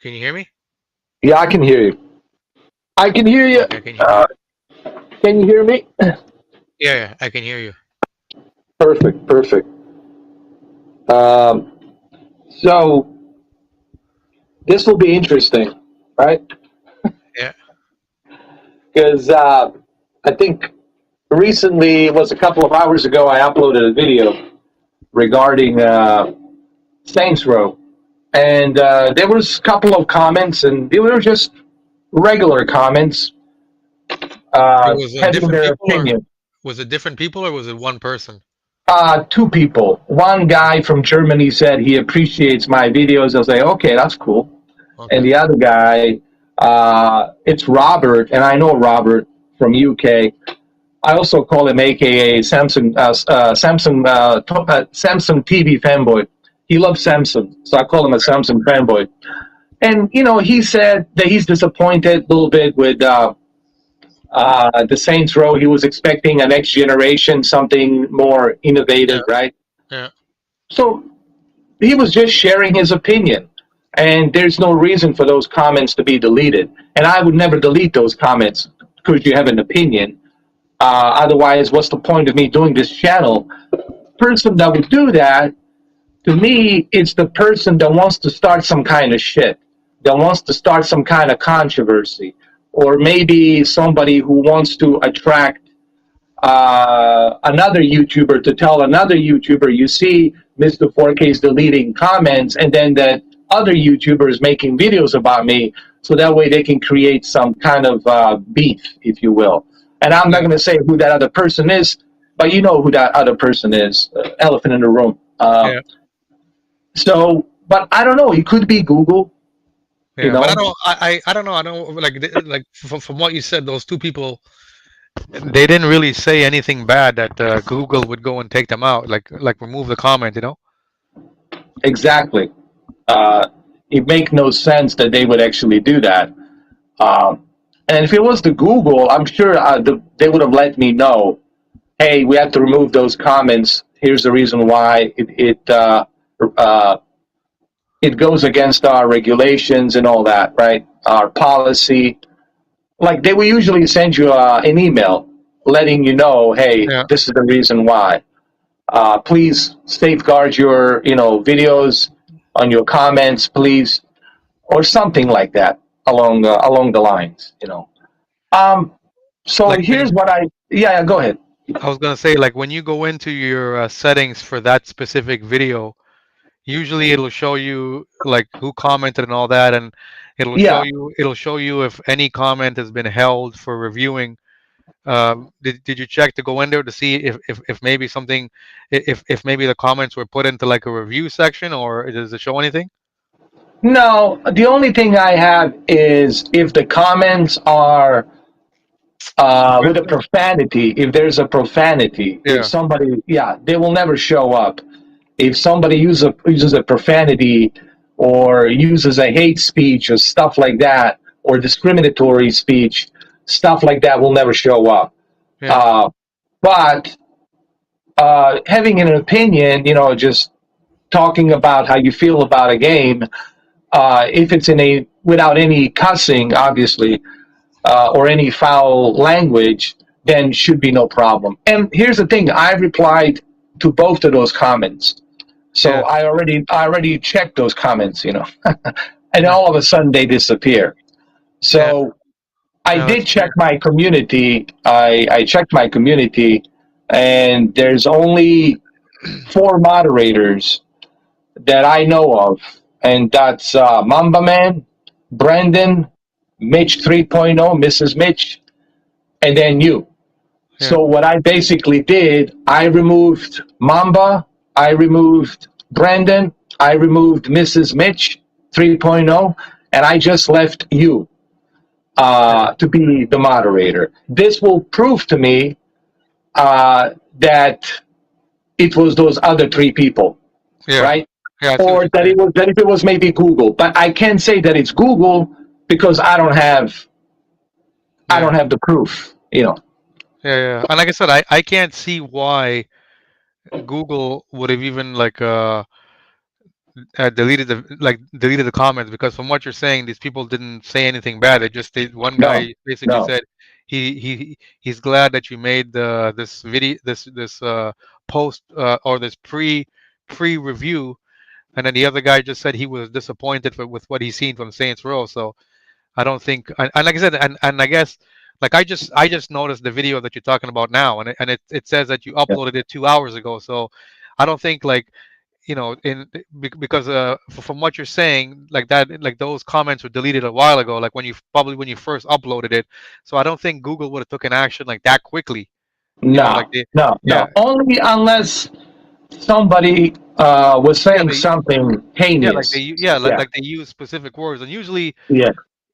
Can you hear me? Yeah, I can hear you. I can hear you. Okay, can you hear me? Can you hear me? Yeah, I can hear you. Perfect, perfect. Um, so this will be interesting, right? Yeah, Because I think recently, it was a couple of hours ago, I uploaded a video regarding Saints Row, and there was a couple of comments, and they were just regular comments, it was having different their people, or opinion. was it different people, or was it one person? Two people. One guy from Germany said he appreciates my videos. I was like, okay, that's cool. And Okay. the other guy, it's Robert, and I know Robert from UK. I also call him AKA Samsung TV fanboy. He loves Samsung, so I call him a Samsung fanboy. And he said that he's disappointed a little bit with the Saints Row. He was expecting a next generation, something more Yeah, innovative, right? yeah, So he was just sharing his opinion. And there's no reason for those comments to be deleted. And I would never delete those comments because you have an opinion. Otherwise, what's the point of me doing this channel? Person that would do that, to me, it's the person that wants to start some kind of shit, that wants to start some kind of controversy, or maybe somebody who wants to attract another YouTuber to tell another YouTuber, you see, Mr. 4K is deleting comments, and then that other YouTuber is making videos about me, so that way they can create some kind of beef, if you will. And I'm not yeah, going to say who that other person is, but you know who that other person is, elephant in the room. yeah, But I don't know. It could be Google, you yeah. But I know. don't. I don't know. I don't like from what you said. Those two people, they didn't really say anything bad that Google would go and take them out, like remove the comment. Exactly. Uh, it makes no sense that they would actually do that. Um, and if it was to Google, I'm sure they would have let me know. Hey, we have to remove those comments. Here's the reason why uh, it goes against our regulations and all that, right? Our policy. Like they will usually send you an email letting you know, hey, Yeah, this is the reason why. Please safeguard your, videos on your comments, please, or something like that along the lines. Um, so like when here's what yeah, go ahead. I was gonna say, like when you go into your settings for that specific video, usually it'll show you like who commented and all that, and Yeah, it'll show you if any comment has been held for reviewing. Did you check to go in there to see if maybe something, if maybe the comments were put into like a review section, or does it show anything? no, the only thing I have is if the comments are with a Offensive? profanity, if there's a profanity, if Yeah, somebody, yeah, they will never show up. If somebody uses a profanity or uses a hate speech or stuff like that, or discriminatory speech, stuff like that will never show up. yeah, Uh, but having an opinion, just talking about how you feel about a game, if it's without any cussing, obviously, or any foul language, then should be no problem. And here's the thing: I replied to both of those comments, so yeah, I already checked those comments, and yeah, all of a sudden they disappear. yeah. So I No, did that's check weird. my community. I checked my community, and there's only 4 moderators that I know of, and that's Mamba Man, Brandon, Mitch 3.0, Mrs. Mitch, and then you. Yeah, So what I basically did, I removed Mamba, I removed Brandon, I removed Mrs. Mitch 3.0, and I just left you yeah, to be the moderator. This will prove to me that it was those other 3 people, yeah, right? yeah. I see what Or you're that saying. if it was maybe Google, but I can't say that it's Google because I Yeah, don't have the proof. yeah, yeah. And like I said, I can't see why Google would have even like deleted the comments, because from what you're saying, these people didn't say anything bad. One No, guy basically no, said he's glad that you made this video, this post, or this pre review. And then the other guy just said he was disappointed with what he's seen from Saints Row. So I don't think, and like I said, and I guess, like I just noticed the video that you're talking about now, and it says that you yeah, uploaded it 2 hours ago. So I don't think, like, because from what you're saying, like that, like those comments were deleted a while ago, like when you first uploaded it. So I don't think Google would have taken action like that quickly. Like no, they, no, yeah, no. Only unless somebody was yeah, saying something heinous. Yeah, like they use specific words, and usually, yeah,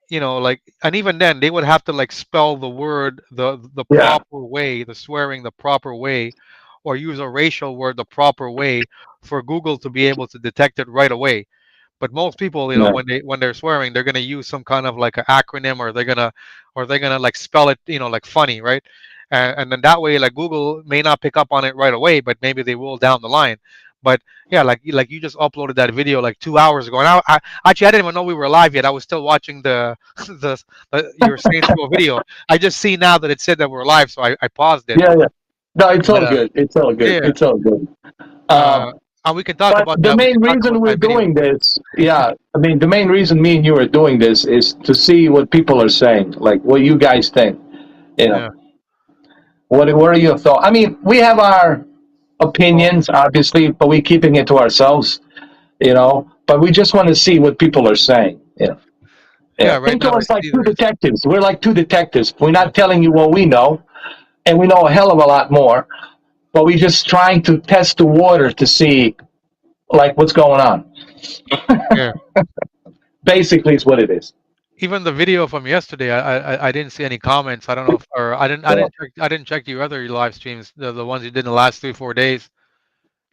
like, and even then they would have to like spell the word the yeah, proper way, the swearing the proper way, or use a racial word the proper way for Google to be able to detect it right away. But most people, yeah, when they're swearing, they're gonna use some kind of like an acronym, or they're gonna like spell it, like funny, right? And then that way, like Google may not pick up on it right away, but maybe they will down the line. But yeah, like you just uploaded that video like 2 hours ago, and actually I didn't even know we were live yet. I was still watching your Saints Row video. I just see now that it said that we're live, so I paused it. yeah, yeah. No, it's But all good. It's all good. yeah, It's all good. uh, Um, and we can talk but about the that. We main can talk about reason we're that video. doing this, yeah, I mean, the main reason me and you are doing this is to see what people are saying, like what you guys think. You know, Yeah. what are your thoughts? I mean, we have our Well, opinions, obviously, but we're keeping it to ourselves. But we just want to see what people are saying. yeah. Right Think now of I us like see two there's. detectives. We're like two detectives. We're Yeah. not telling you what we know, and we know a hell of a lot more, but we're just trying to test the water to see like what's going on. Yeah. Basically, is what it is. Even the video from yesterday, I didn't see any comments. I don't know if, or Yeah, I didn't check your other live streams, the ones you did in the last 3 4 days,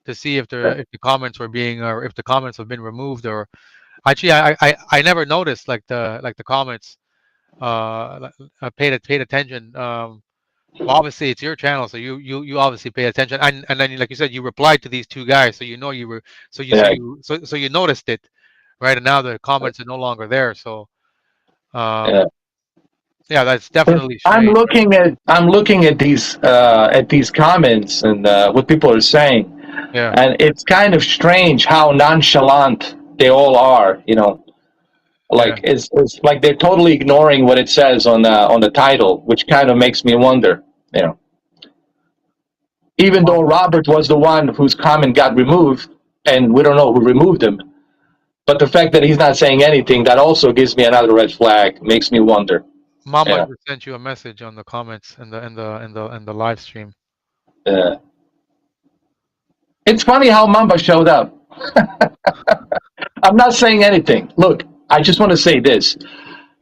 to see if the comments were being, or if the comments have been removed. Or actually, I never noticed like the comments. I paid attention. Well, obviously it's your channel, so you obviously pay attention, and then, like you said, you replied to these two guys, so you were, yeah, so you noticed it, right? And now the comments are no longer there. So yeah. um, yeah, that's definitely I'm strange. looking at I'm looking at these comments and what people are saying, Yeah, and it's kind of strange how nonchalant they all are. yeah. Like it's like they're totally ignoring what it says on the title, which kind of makes me wonder. You know, even Well, though Robert was the one whose comment got removed, and we don't know who removed him, but the fact that he's not saying anything, that also gives me another red flag. Makes me wonder. Mama Yeah, just sent you a message on the comments in the live stream. yeah. It's funny how Mamba showed up. I'm not saying anything. Look, I just want to say this,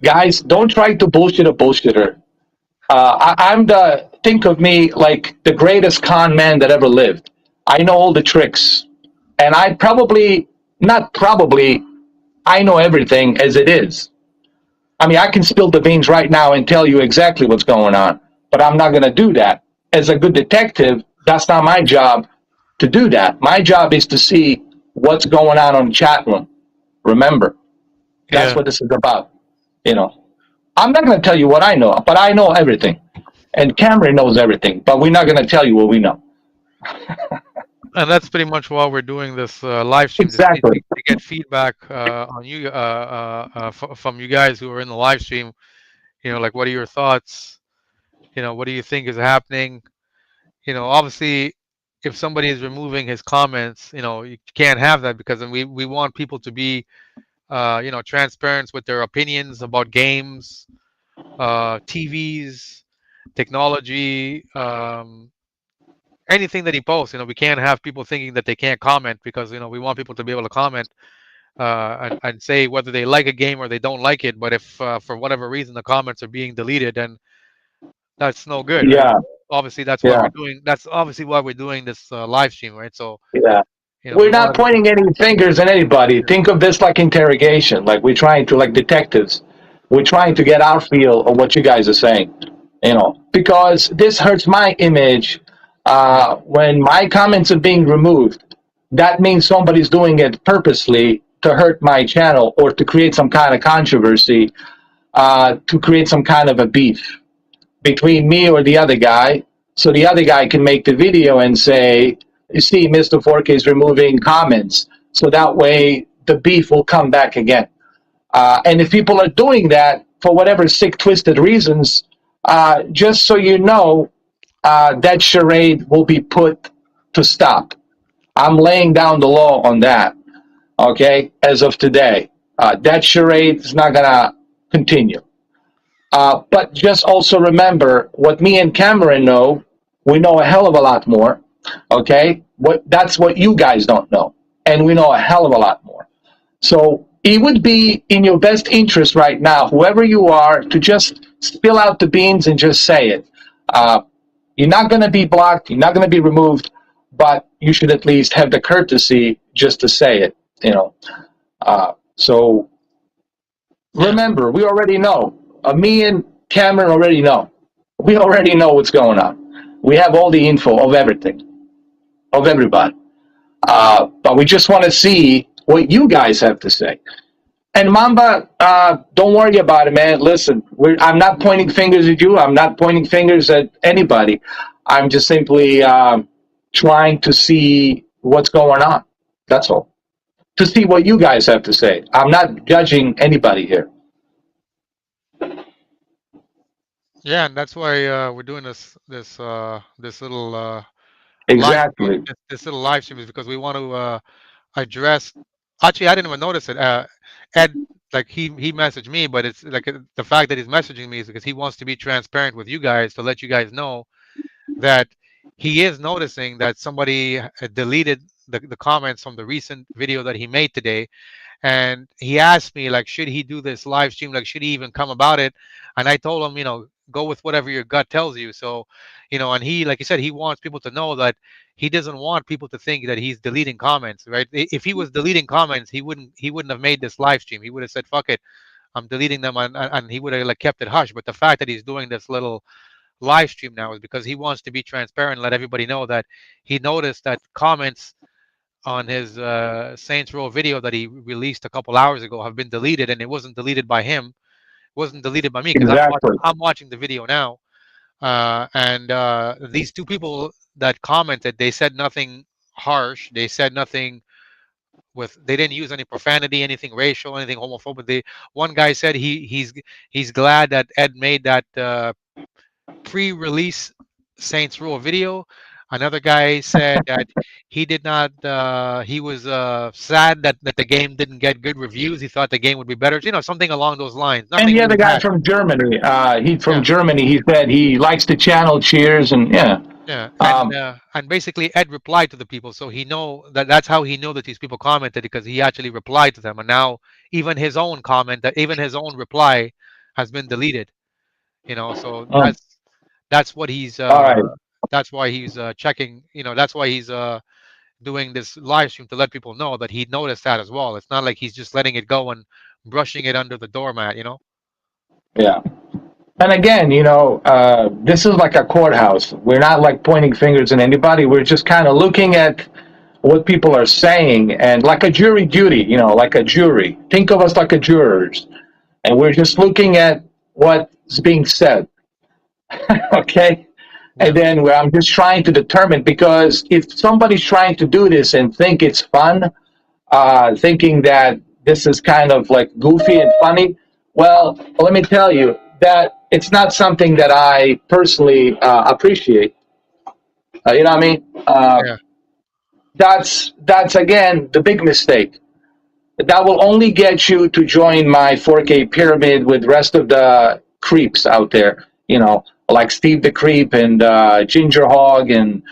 guys. Don't try to bullshit a bullshitter. I'm the think of me like the greatest con man that ever lived. I know all the tricks, and I probably not probably I know everything as it is. I mean, I can spill the beans right now and tell you exactly what's going on, but I'm not going to do that. As a good detective, that's not my job to do that. My job is to see what's going on the chat room. Remember, that's Yeah, what this is about. You know, I'm not going to tell you what I know, but I know everything. And Cameron knows everything, but we're not going to tell you what we know. and that's pretty much why we're doing this live stream, to see, Exactly. to get feedback on you from you guys who are in the live stream. Like, what are your thoughts? What do you think is happening? Obviously, if somebody is removing his comments, you can't have that, because then we want people to be, transparent with their opinions about games, TVs, technology, anything that he posts. We can't have people thinking that they can't comment, because we want people to be able to comment, and say whether they like a game or they don't like it. But if for whatever reason the comments are being deleted, then that's no good, right? Yeah, Obviously, yeah, that's obviously why we're doing this live stream, right? So yeah. we We're not wanted to. pointing any fingers at anybody. Think of this like interrogation, like we're trying to, like detectives. We're trying to get our feel of what you guys are saying, because this hurts my image when my comments are being removed. that means somebody's doing it purposely to hurt my channel or to create some kind of controversy, to create some kind of a beef between me or the other guy. So the other guy can make the video and say, you see, Mr. 4K is removing comments. So that way the beef will come back again. And if people are doing that for whatever sick, twisted reasons, just so you know, that charade will be put to stop. I'm laying down the law on that, okay, as of today. That charade is not going to continue. But just also remember what me and Cameron know, we know a hell of a lot more, okay? That's what you guys don't know, and we know a hell of a lot more. So it would be in your best interest right now, whoever you are, to just spill out the beans and just say it. You're not going to be blocked, you're not going to be removed, but you should at least have the courtesy just to say it, you know. So remember, we already know. Me and Cameron already know. We already know what's going on. We have all the info of everything, of everybody. But we just want to see what you guys have to say. And Mamba, don't worry about it, man. Listen, I'm not pointing fingers at you. I'm not pointing fingers at anybody. I'm just simply trying to see what's going on. That's all. To see what you guys have to say. I'm not judging anybody here. Yeah, and that's why we're doing this little live stream. Exactly. This little live stream is because we want to address. Actually, I didn't even notice it. Ed, like he messaged me, but it's like the fact that he's messaging me is because he wants to be transparent with you guys to let you guys know that he is noticing that somebody deleted the comments from the recent video that he made today. And he asked me, like, should he do this live stream? Like, should he even come about it? And I told him, go with whatever your gut tells you. So, and he, like you said, he wants people to know that he doesn't want people to think that he's deleting comments, right? If he was deleting comments, he wouldn't have made this live stream. He would have said, fuck it, I'm deleting them, and he would have like kept it hush. But the fact that he's doing this little live stream now is because he wants to be transparent and let everybody know that he noticed that comments on his Saints Row video that he released a couple hours ago have been deleted, and it wasn't deleted by him. It wasn't deleted by me because Exactly. I'm watching the video now. And these two people that commented, they said nothing harsh. They said nothing they didn't use any profanity, anything racial, anything homophobic. One guy said he's glad that Ed made that pre-release Saints Row video. Another guy said that he did not. He was sad that the game didn't get good reviews. He thought the game would be better. Something along those lines. And Nothing the other really guy bad. from Germany, he's from Yeah, Germany. He said he likes the channel. Cheers, and yeah. yeah. Um, And basically Ed replied to the people, so he know that's how he knew that these people commented because he actually replied to them. And now even his own even his own reply has been deleted. So mm, that's what he's all right. that's why he's checking. That's why he's doing this live stream to let people know that he noticed that as well. It's not like he's just letting it go and brushing it under the doormat. Yeah. And again, this is like a courthouse. We're not like pointing fingers at anybody. We're just kind of looking at what people are saying, and like a jury duty, like a jury. Think of us like a jurors, and we're just looking at what's being said. Okay. Yeah. And then I'm just trying to determine, because if somebody's trying to do this and think it's fun, thinking that this is kind of like goofy and funny, well, let me tell you that it's not something that I personally appreciate. You know what I mean? Yeah. That's again the big mistake. That will only get you to join my 4K pyramid with the rest of the creeps out there. Like Steve the Creep and Ginger Hog and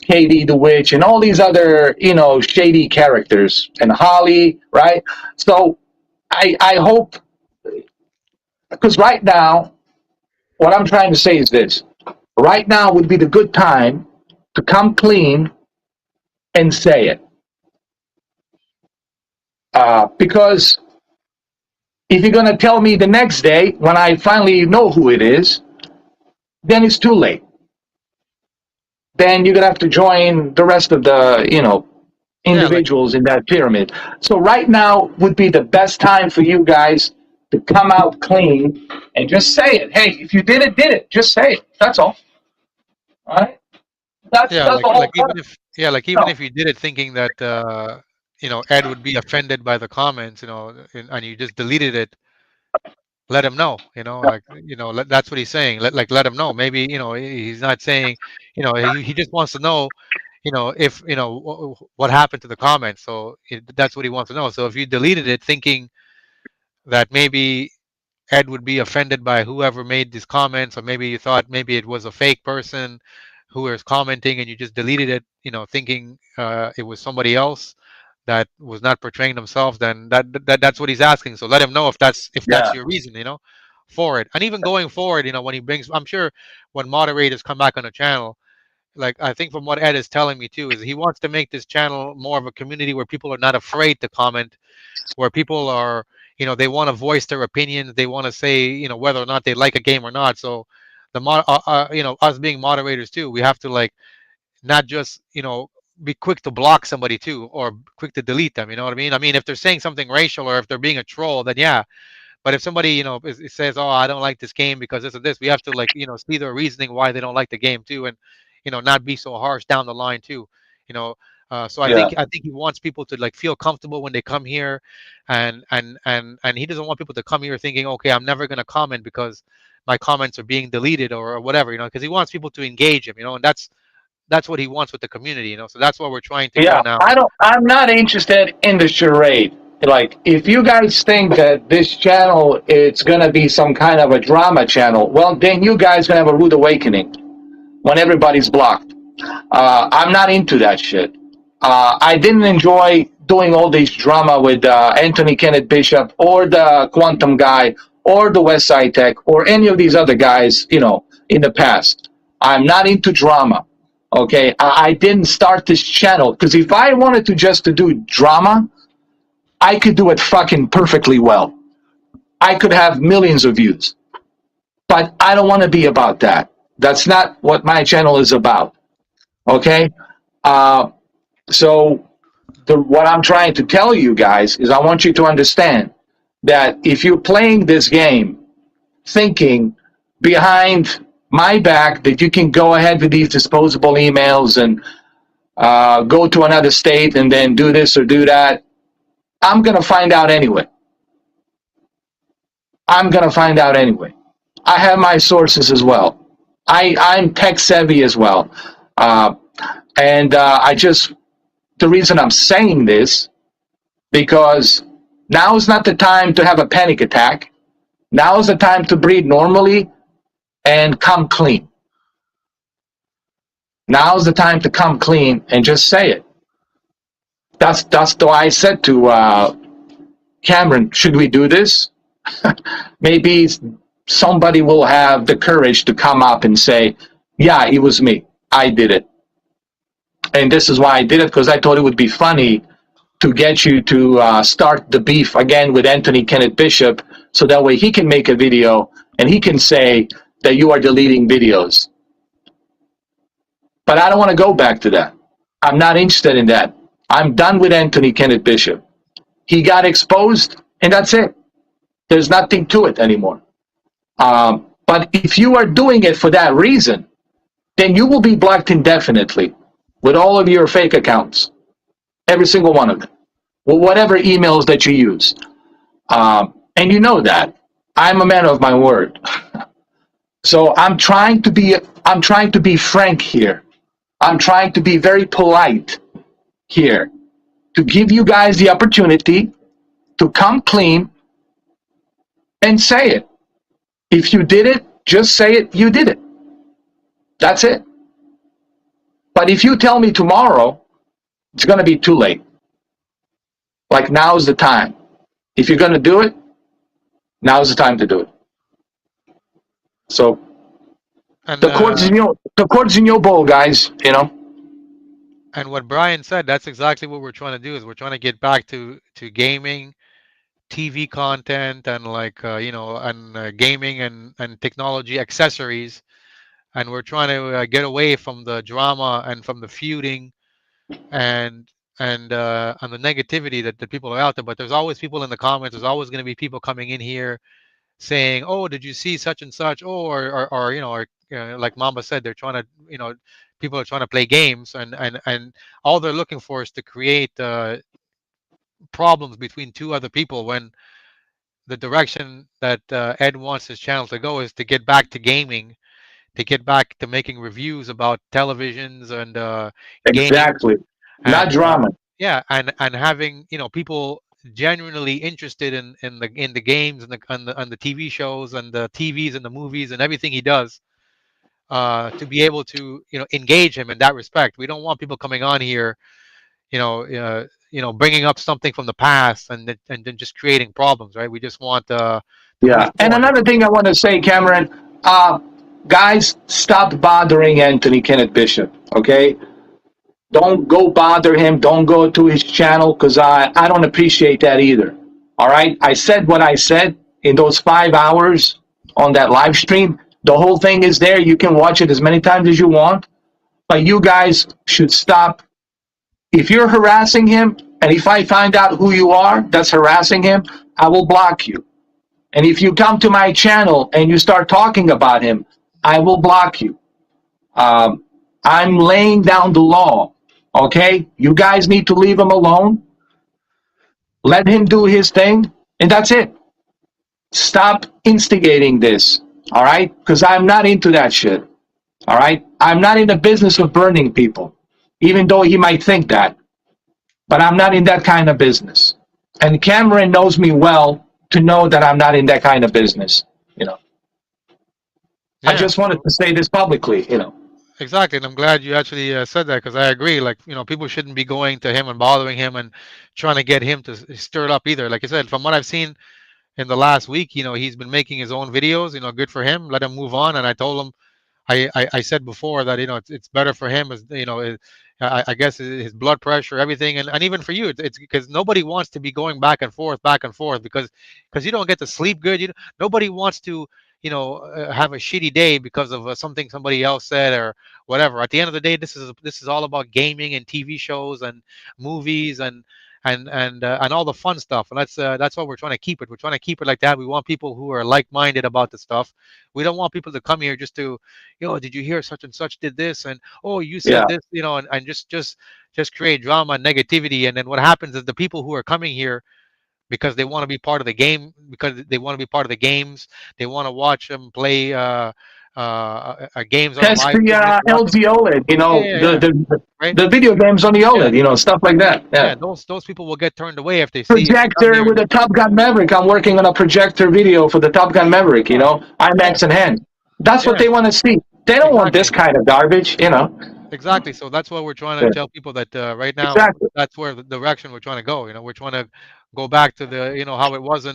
Katie the Witch and all these other, shady characters, and Holly, right? So I hope, because right now, what I'm trying to say is this. Right now would be the good time to come clean and say it. Because if you're going to tell me the next day when I finally know who it is, then it's too late. Then you're going to have to join the rest of the, Yeah, like individuals in that pyramid. So right now would be the best time for you guys to come out clean and just say it. Hey, if you did it, did it. Just say it. That's all. All right. yeah, That's the whole even point. if yeah, like even No. if you did it thinking that Ed would be offended by the comments, and you just deleted it, let him know, that's what he's saying. Let him know. Maybe, he's not saying, he just wants to know, if, what happened to the comments. So that's what he wants to know. So if you deleted it thinking that maybe Ed would be offended by whoever made these comments, or maybe you thought maybe it was a fake person who was commenting and you just deleted it, thinking it was somebody else that was not portraying themselves, then that's what he's asking. So let him know if that's Yeah. your reason, for it. And even going forward, when he brings, I'm sure when moderators come back on the channel, like I think from what Ed is telling me too, is he wants to make this channel more of a community where people are not afraid to comment, where people are, they want to voice their opinions, they want to say, whether or not they like a game or not. So us being moderators too, we have to like not just be quick to block somebody too, or quick to delete them. You know what I mean? I mean, if they're saying something racial or if they're being a troll, then yeah. But if somebody says, "Oh, I don't like this game because this or this," we have to like see their reasoning why they don't like the game too, and not be so harsh down the line too. You know, so I Yeah. think I think he wants people to like feel comfortable when they come here, and he doesn't want people to come here thinking, "Okay, I'm never going to comment because my comments are being deleted or whatever," because he wants people to engage him, and that's what he wants with the community, So that's what we're trying to go Yeah. now. I'm not interested in the charade. Like, if you guys think that this channel it's gonna be some kind of a drama channel, well, then you guys gonna have a rude awakening when everybody's blocked. I'm not into that shit. I didn't enjoy doing all this drama with Anthony Kenneth Bishop or the Quantum guy or the West Side Tech or any of these other guys, in the past. I'm not into drama. Okay, I didn't start this channel because if I wanted to just to do drama, I could do it fucking perfectly well. I could have millions of views, but I don't want to be about that. That's not what my channel is about. Okay, uh, so what I'm trying to tell you guys is I want you to understand that if you're playing this game thinking behind my back that you can go ahead with these disposable emails and go to another state and then do this or do that, I'm going to find out anyway. I'm going to find out anyway. I have my sources as well. I'm tech savvy as well. Uh, and the reason I'm saying this, because now is not the time to have a panic attack. Now is the time to breathe normally and come clean. Now is the time to come clean and just say it. That's why I said to Cameron, should we do this? Maybe somebody will have the courage to come up and say, yeah, it was me. I did it. And this is why I did it, because I thought it would be funny to get you to start the beef again with Anthony Kenneth Bishop, so that way he can make a video and he can say that you are deleting videos. But I don't want to go back to that. I'm not interested in that. I'm done with Anthony Kenneth Bishop. He got exposed, and that's it. There's nothing to it anymore. But if you are doing it for that reason, then you will be blocked indefinitely with all of your fake accounts, every single one of them, with whatever emails that you use. And you know that. I'm a man of my word. So I'm trying to be frank here. I'm trying to be very polite here to give you guys the opportunity to come clean and say it. If you did it, just say it, you did it. That's it. But if you tell me tomorrow, it's going to be too late. Like, now's the time. If you're going to do it, now's the time to do it. So And the court's in your bowl, guys. and what Brian said, that's exactly what we're trying to do. Is we're trying to get back to gaming, TV content, and like and gaming and technology accessories, and we're trying to get away from the drama and from the feuding, and and the negativity that the people are out there. But there's always people in the comments. There's always going to be people coming in here saying, "Oh, did you see such and such?" Oh, or like Mamba said, they're trying to, people are trying to play games, and all they're looking for is to create problems between two other people, when the direction that Ed wants his channel to go is to get back to gaming, to get back to making reviews about televisions and games, Exactly. Not and drama. yeah, and having, people genuinely interested in the games and the TV shows and the TVs and the movies and everything he does, to be able to, engage him in that respect. We don't want people coming on here, bringing up something from the past and then just creating problems, right? We just want to move Yeah. And forward. another thing I want to say, Cameron, guys, stop bothering Anthony Kenneth Bishop. Okay. Don't go bother him. Don't go to his channel, because I don't appreciate that either. All right. I said what I said in those 5 hours on that live stream. The whole thing is there. You can watch it as many times as you want. But you guys should stop. If you're harassing him, and if I find out who you are that's harassing him, I will block you. And if you come to my channel and you start talking about him, I will block you. I'm laying down the law. Okay? You guys need to leave him alone. Let him do his thing, and that's it. Stop instigating this. All right? Because I'm not into that shit. All right? I'm not in the business of burning people, even though he might think that. But I'm not in that kind of business. And Cameron knows me well to know that I'm not in that kind of business. I Yeah, just wanted to say this publicly. exactly. And I'm glad you actually said that, because I agree. Like, people shouldn't be going to him and bothering him and trying to get him to stir it up either. Like I said, from what I've seen in the last week, he's been making his own videos. Good for him. Let him move on. And I told him, I said before that, it's better for him, as I guess his blood pressure, everything, and even for you, it's because nobody wants to be going back and forth, because you don't get to sleep good. Nobody wants to, have a shitty day because of something somebody else said or whatever. At the end of the day, this is all about gaming and TV shows and movies and all the fun stuff. And that's what we're trying to keep it. We're trying to keep it like that. We want people who are like-minded about the stuff. We don't want people to come here just to, did you hear such and such did this? And oh, you Yeah, said this, and just create drama and negativity. And then what happens is the people who are coming here because they want to be part of the game, because they want to be part of the games, they want to watch them play games on a test live the stream. They can watch them. LG OLED. Yeah, yeah, The, yeah. the Right. the video games on the Yeah, OLED. Stuff like that. yeah. Yeah, Those people will get turned away if they see if you come projector here. with a Top Gun Maverick. I'm working on a projector video for the Top Gun Maverick. Yeah, yeah, IMAX in hand. That's what yeah. they want to see. They don't want this Exactly. kind of garbage. Exactly. So that's what we're trying to Yeah, tell people, that right now exactly. that's where the direction we're trying to go. We're trying to go back to the how it was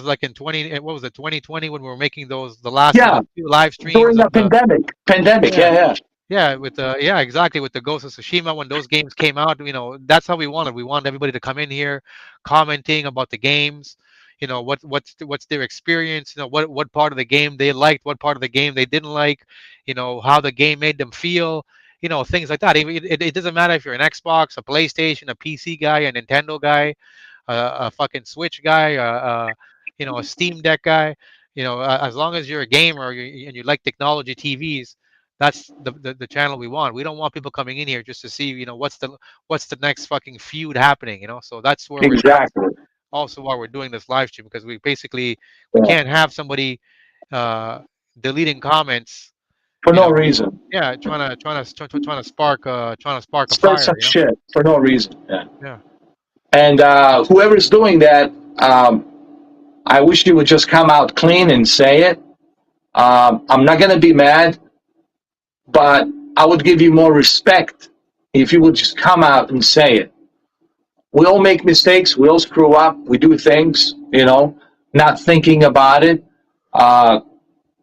like in 20, what was it, 2020, when we were making the last of Yeah, the two live streams during of the the. pandemic. Pandemic. Yeah. Yeah, yeah. Yeah, yeah, exactly, with the Ghost of Tsushima, when those games came out, that's how we wanted. We wanted everybody to come in here commenting about the games, what's their experience, what part of the game they liked, what part of the game they didn't like, how the game made them feel, things like that. It doesn't matter if you're an Xbox, a PlayStation, a PC guy, a Nintendo guy, a fucking Switch guy, a Steam Deck guy. As long as you're a gamer, and you like technology TVs, that's the channel we want. We don't want people coming in here just to see, what's the next fucking feud happening. So that's Exactly. also why we're doing this live stream, because we Yeah. can't have somebody uh, deleting comments, For you no know, reason. yeah, trying to spark a Start some fire. shit for no reason. Yeah. Yeah, And whoever's doing that, I wish you would just come out clean and say it. I'm not going to be mad, but I would give you more respect if you would just come out and say it. We all make mistakes. We all screw up. We do things, not thinking about it. Uh,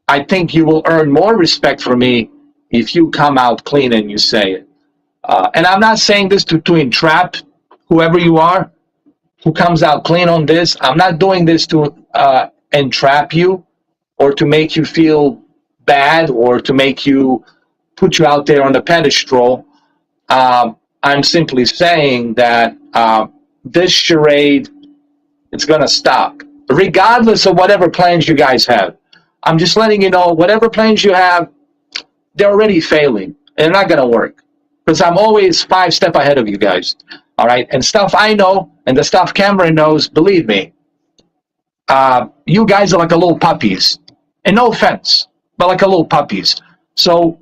I think you will earn more respect from me if you come out clean and you say it. And I'm not saying this to entrap whoever you are who comes out clean on this. I'm not doing this to entrap you or to make you feel bad or to make you put you out there on the pedestal. I'm simply saying that this charade is going to stop, regardless of whatever plans you guys have. I'm just letting you know, whatever plans you have, they're already failing. And they're not going to work. Because I'm always 5 steps ahead of you guys. All right? And stuff I know and the stuff Cameron knows, believe me, you guys are like a little puppies. And no offense, but like a little puppies. So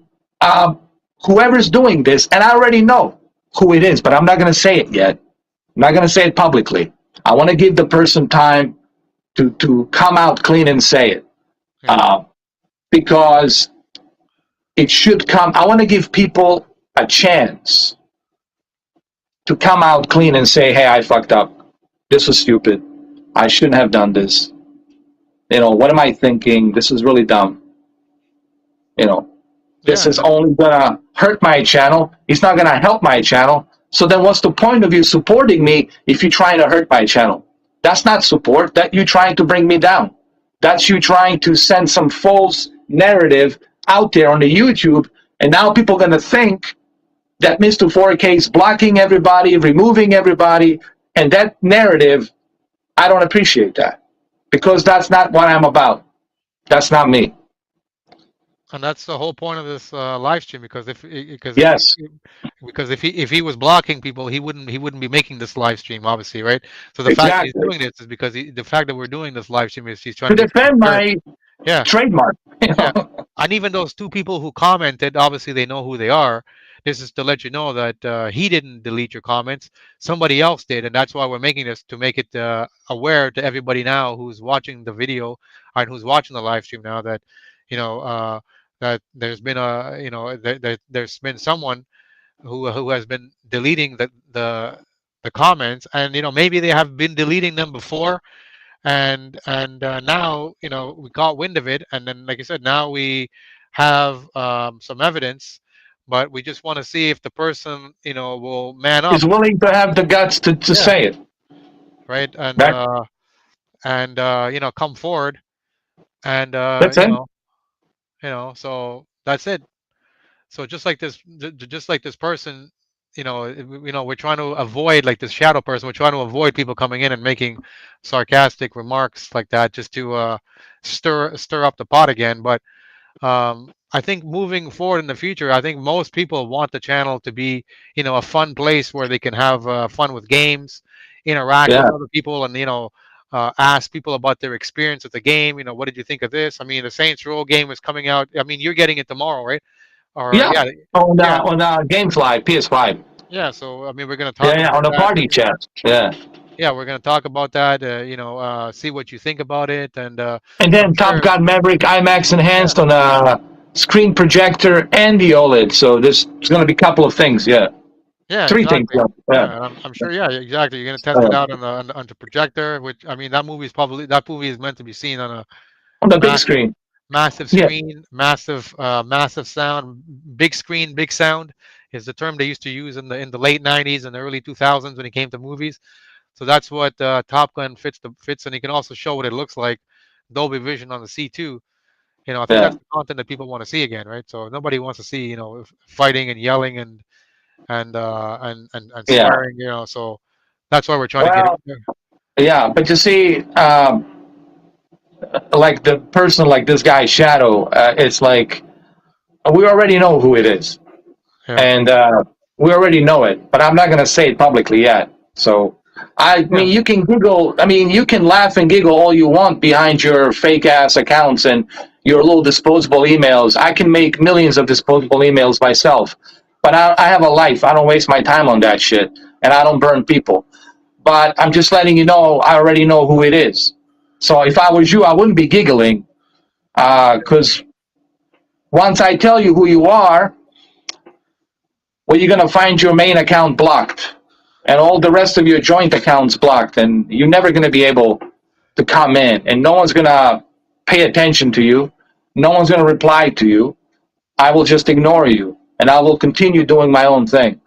whoever's doing this, and I already know who it is, but I'm not going to say it yet. I'm not going to say it publicly. I want to give the person time to come out clean and say it. Because it should come. I want to give people a chance to come out clean and say, hey, I fucked up. This was stupid. I shouldn't have done this. What am I thinking? This is really dumb. This is only going to hurt my channel. It's not going to help my channel. So then what's the point of you supporting me if you're trying to hurt my channel? That's not support. That you trying to bring me down. That's you trying to send some false narrative out there on the YouTube. And now people are going to think that Mr. 4K is blocking everybody, removing everybody. And that narrative, I don't appreciate that. Because that's not what I'm about. That's not me. And that's the whole point of this live stream, because if he was blocking people, he wouldn't be making this live stream, obviously, right? So the fact that he's doing this is because the fact that we're doing this live stream is he's trying to defend my trademark. Yeah. And even those 2 people who commented, obviously they know who they are. This is to let you know that he didn't delete your comments. Somebody else did, and that's why we're making this, to make it aware to everybody now who's watching the video and who's watching the live stream now that that there's been there's been someone who has been deleting the comments, and maybe they have been deleting them before, and now we caught wind of it, and then, like I said, now we have some evidence, but we just want to see if the person will man up, is willing to have the guts to say it, right? And come forward, and that's it. So that's it. So just like this person, we're trying to avoid, like this shadow person, we're trying to avoid people coming in and making sarcastic remarks like that, just to stir up the pot again. But I think moving forward in the future, I think most people want the channel to be, a fun place where they can have fun with games, interact with other people, and ask people about their experience with the game. What did you think of this? I mean, the Saints Row game is coming out. I mean, you're getting it tomorrow, right? Or on GameFly PS5. Yeah, so I mean, we're gonna talk. On the party chat. Yeah, we're gonna talk about that. See what you think about it, and then Top Gun Maverick IMAX enhanced on a screen projector and the OLED. So there's gonna be a couple of things. Yeah, 3 things. I'm sure. Yeah, exactly. You're gonna test it out on the projector, which, I mean, that movie is meant to be seen on the big screen. Massive screen, massive sound, big screen, big sound is the term they used to use in the late 90s and the early 2000s when it came to movies. So that's what Top Gun fits, and you can also show what it looks like, Dolby Vision on the C2. I think that's the content that people want to see again, right? So nobody wants to see fighting and yelling and swearing, So that's why we're trying to get it there. Yeah, but you see, like the person, like this guy Shadow, it's like we already know who it is, and we already know it. But I'm not gonna say it publicly yet. So I mean, you can Google. I mean, you can laugh and giggle all you want behind your fake ass accounts and your little disposable emails. I can make millions of disposable emails myself, but I have a life. I don't waste my time on that shit, and I don't burn people. But I'm just letting you know, I already know who it is. So if I was you, I wouldn't be giggling, because once I tell you who you are, well, you're going to find your main account blocked and all the rest of your joint accounts blocked, and you're never going to be able to come in, and no one's going to pay attention to you. No one's going to reply to you. I will just ignore you, and I will continue doing my own thing.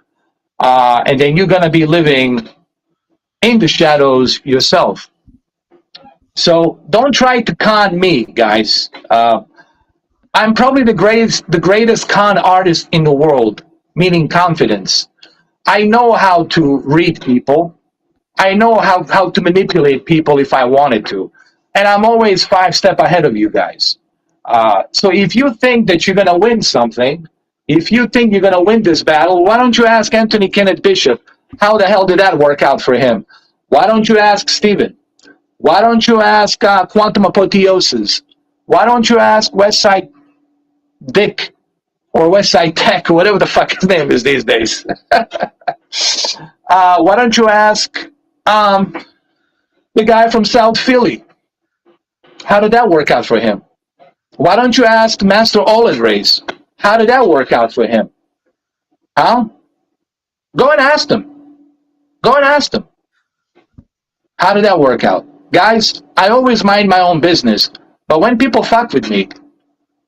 And then you're going to be living in the shadows yourself. So don't try to con me, guys. I'm probably the greatest con artist in the world, meaning confidence. I know how to read people. I know how to manipulate people if I wanted to. And I'm always 5 steps ahead of you guys. So if you think that you're going to win something, if you think you're going to win this battle, why don't you ask Anthony Kenneth Bishop, how the hell did that work out for him? Why don't you ask Stephen? Why don't you ask Quantum Apotheosis? Why don't you ask Westside Dick or Westside Tech or whatever the fuck his name is these days? Why don't you ask the guy from South Philly? How did that work out for him? Why don't you ask Master Olive Race? How did that work out for him? Huh? Go and ask them. Go and ask them. How did that work out? Guys, I always mind my own business, but when people fuck with me,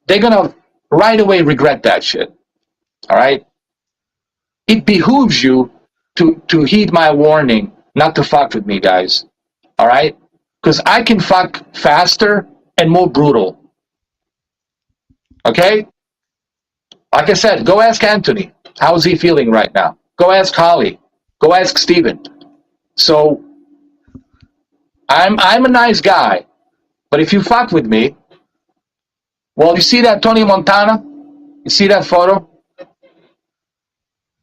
they're gonna right away regret that shit. All right? It behooves you to heed my warning not to fuck with me, guys. All right? Because I can fuck faster and more brutal. Okay? Like I said, go ask Anthony. How's he feeling right now? Go ask Holly. Go ask Steven. So, I'm a nice guy. But if you fuck with me, well, you see that Tony Montana? You see that photo?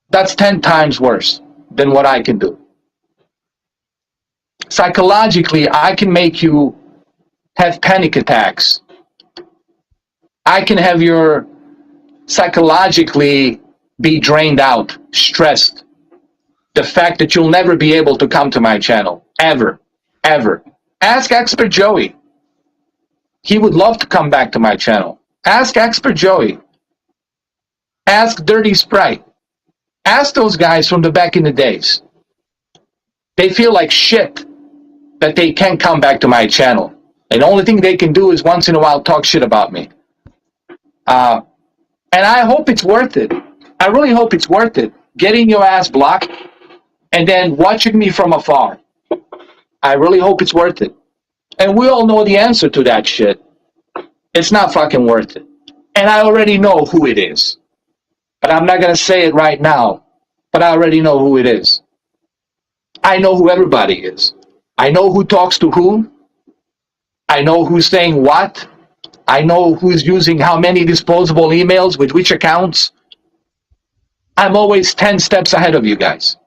That's 10 times worse than what I can do. Psychologically, I can make you have panic attacks. I can have your psychologically be drained out, stressed. The fact that you'll never be able to come to my channel, ever, ever. Ask Expert Joey. He would love to come back to my channel. Ask Expert Joey. Ask Dirty Sprite. Ask those guys from the back in the days. They feel like shit that they can't come back to my channel. And the only thing they can do is once in a while talk shit about me. And I hope it's worth it. I really hope it's worth it. Getting your ass blocked and then watching me from afar. I really hope it's worth it. And we all know the answer to that shit. It's not fucking worth it. And I already know who it is. But I'm not going to say it right now. But I already know who it is. I know who everybody is. I know who talks to who. I know who's saying what. I know who's using how many disposable emails with which accounts. I'm always 10 steps ahead of you guys.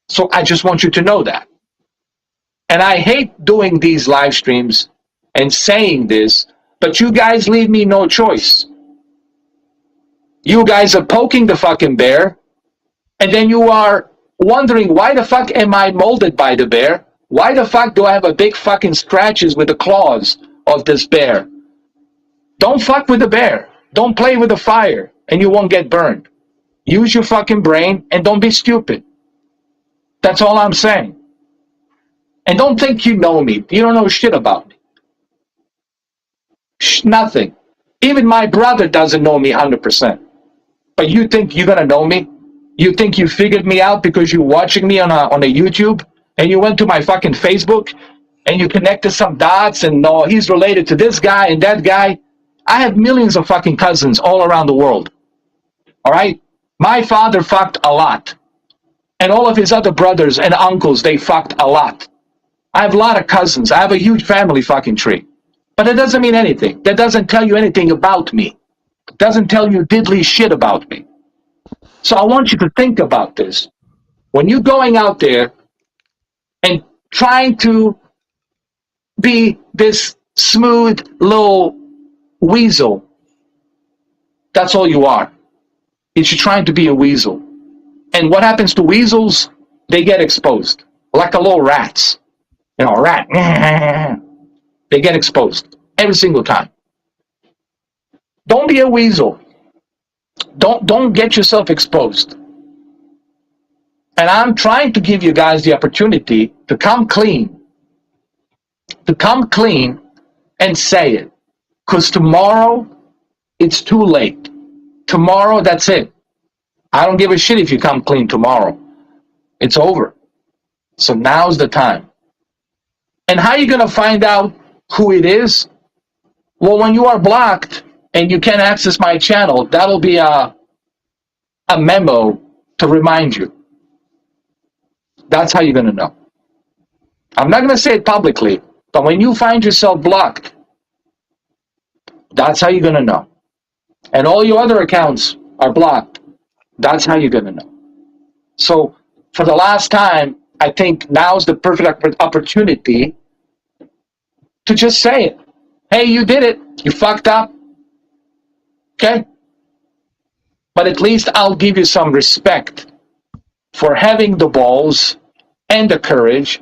So I just want you to know that. And I hate doing these live streams and saying this, but you guys leave me no choice. You guys are poking the fucking bear, and then you are wondering, why the fuck am I molded by the bear? Why the fuck do I have a big fucking scratches with the claws of this bear? Don't fuck with the bear. Don't play with the fire, and you won't get burned. Use your fucking brain, and don't be stupid. That's all I'm saying. And don't think you know me. You don't know shit about me. Nothing. Even my brother doesn't know me 100%. But you think you're going to know me? You think you figured me out because you're watching me on a YouTube? And you went to my fucking Facebook? And you connected some dots and no, he's related to this guy and that guy? I have millions of fucking cousins all around the world. All right? My father fucked a lot. And all of his other brothers and uncles, they fucked a lot. I have a lot of cousins. I have a huge family fucking tree. But it doesn't mean anything. That doesn't tell you anything about me. It doesn't tell you diddly shit about me. So I want you to think about this. When you're going out there and trying to be this smooth little weasel, that's all you are. Is you're trying to be a weasel. And what happens to weasels? They get exposed. Like a little rats. You know, a rat. They get exposed. Every single time. Don't be a weasel. Don't get yourself exposed. And I'm trying to give you guys the opportunity to come clean. To come clean and say it. Because tomorrow, it's too late. Tomorrow, that's it. I don't give a shit if you come clean tomorrow. It's over. So now's the time. And how are you going to find out who it is? Well, when you are blocked and you can't access my channel, that'll be a memo to remind you. That's how you're going to know. I'm not going to say it publicly, but when you find yourself blocked, that's how you're going to know. And all your other accounts are blocked. That's how you're going to know. So for the last time, I think now's the perfect opportunity to just say it. Hey, you did it. You fucked up. Okay? But at least I'll give you some respect for having the balls and the courage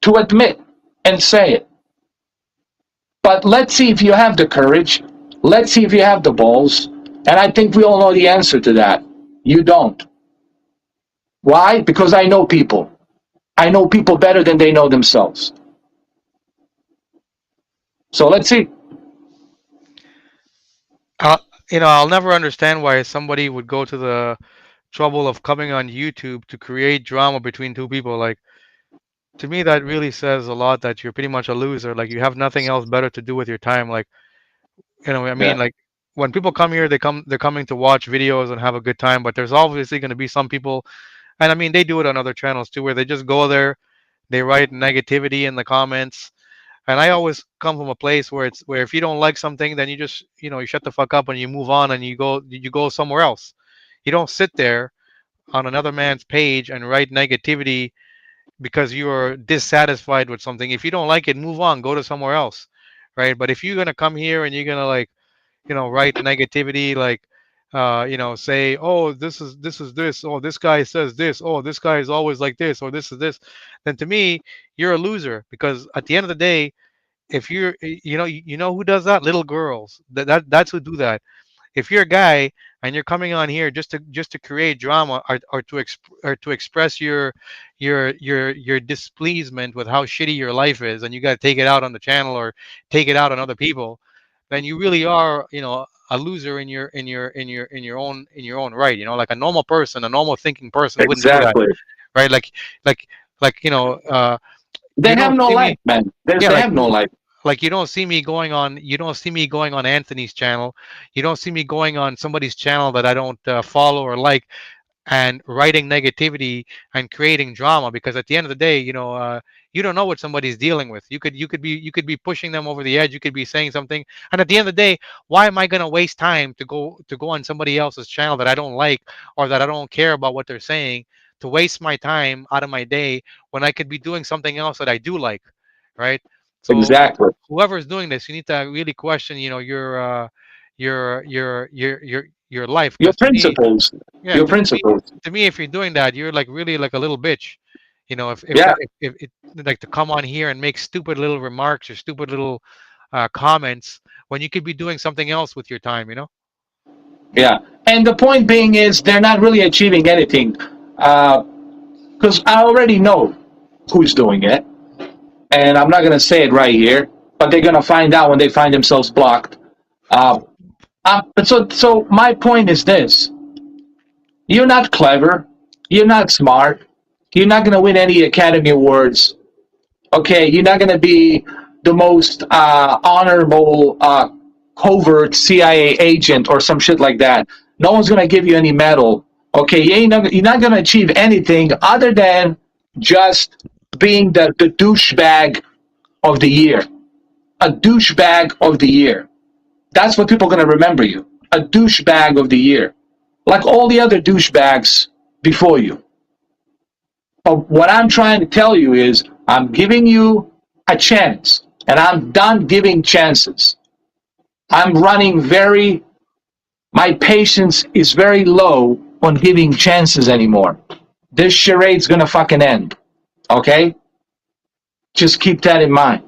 to admit and say it. But let's see if you have the courage. Let's see if you have the balls. And I think we all know the answer to that. You don't. Why? Because I know people. I know people better than they know themselves. So let's see. I'll never understand why somebody would go to the trouble of coming on YouTube to create drama between two people. Like, to me, that really says a lot that you're pretty much a loser. Like, you have nothing else better to do with your time. Like, I mean, Yeah, like, when people come here, they're coming to watch videos and have a good time. But there's obviously going to be some people, and I mean, they do it on other channels too, where they just go there, they write negativity in the comments. And I always come from a place where it's where if you don't like something, then you just you shut the fuck up and you move on and you go somewhere else. You don't sit there on another man's page and write negativity because you are dissatisfied with something. If you don't like it, move on, go to somewhere else, right? But if you're gonna come here and you're gonna like write negativity, like say, oh, this, oh, this guy says this, oh, this guy is always like this, or this is this, then to me you're a loser, because at the end of the day, if you're you know who does that? Little girls. That's who do that. If you're a guy and you're coming on here just to create drama, or to express your displeasement with how shitty your life is, and you got to take it out on the channel or take it out on other people, then you really are a loser in your own right. Like a normal person, a normal thinking person wouldn't do that, exactly. right? Like They you have don't no see life, me. man. Yeah, They have no life. like you don't see me going on Anthony's channel. You don't see me going on somebody's channel that I don't follow or like, and writing negativity and creating drama, because at the end of the day, you don't know what somebody's dealing with. You could be pushing them over the edge. You could be saying something, and at the end of the day, why am I going to waste time to go on somebody else's channel that I don't like, or that I don't care about what they're saying, to waste my time out of my day when I could be doing something else that I do like, right? So Exactly. whoever's doing this, you need to really question, your life, Your because to me, principles. yeah, Your because principles. to me, if you're doing that, you're like really like a little bitch. Yeah, If it, like, to come on here and make stupid little remarks or stupid little comments when you could be doing something else with your time. yeah. And the point being is they're not really achieving anything. Because I already know who's doing it. And I'm not going to say it right here, but they're going to find out when they find themselves blocked. Uh, but so my point is this: you're not clever, you're not smart, you're not going to win any Academy Awards. Okay, you're not going to be the most honorable covert CIA agent or some shit like that. No one's going to give you any medal. Okay, you're not going to achieve anything other than just being the douchebag of the year. A douchebag of the year. That's what people are going to remember you. A douchebag of the year. Like all the other douchebags before you. But what I'm trying to tell you is I'm giving you a chance. And I'm done giving chances. I'm running my patience is very low on giving chances anymore. This charade's going to fucking end. Okay? Just keep that in mind.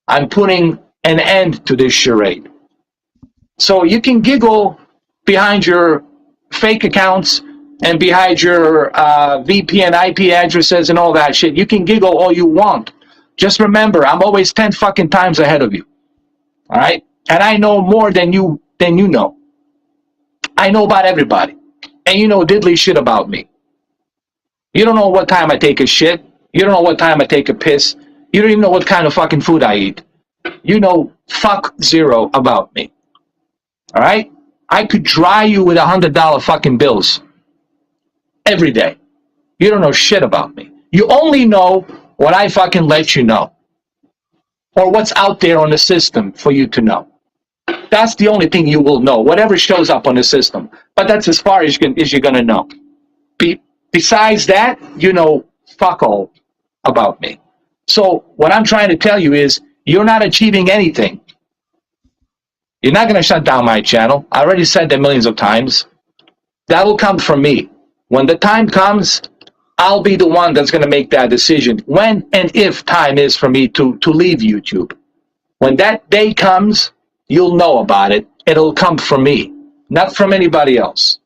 I'm putting an end to this charade. So you can giggle behind your fake accounts and behind your VPN IP addresses and all that shit. You can giggle all you want. Just remember, I'm always 10 fucking times ahead of you. All right? And I know more than you know. I know about everybody. And you know diddly shit about me. You don't know what time I take a shit. You don't know what time I take a piss. You don't even know what kind of fucking food I eat. You know fuck zero about me. All right? I could dry you with $100 fucking bills. every day. You don't know shit about me. You only know what I fucking let you know, or what's out there on the system for you to know. That's the only thing you will know, whatever shows up on the system. But that's as far as you're going to know. Besides that, you know fuck all about me. So what I'm trying to tell you is you're not achieving anything. You're not going to shut down my channel. I already said that millions of times. That will come from me. When the time comes, I'll be the one that's going to make that decision. When and if time is for me to leave YouTube. When that day comes, you'll know about it. It'll come from me, not from anybody else.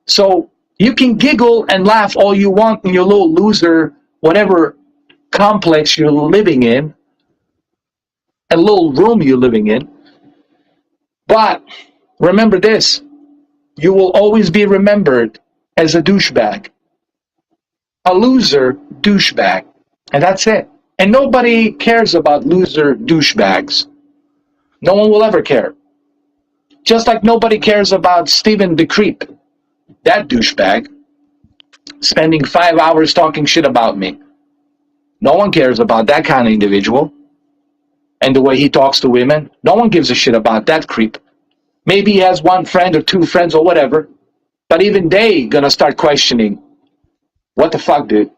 So you can giggle and laugh all you want in your little loser, whatever complex you're living in, a little room you're living in. But remember this, you will always be remembered as a douchebag. A loser douchebag. And that's it. And nobody cares about loser douchebags. No one will ever care. Just like nobody cares about Steven the Creep, that douchebag, spending 5 hours talking shit about me. No one cares about that kind of individual. And the way he talks to women. No one gives a shit about that creep. Maybe he has one friend or two friends or whatever. But even they gonna start questioning, what the fuck, dude?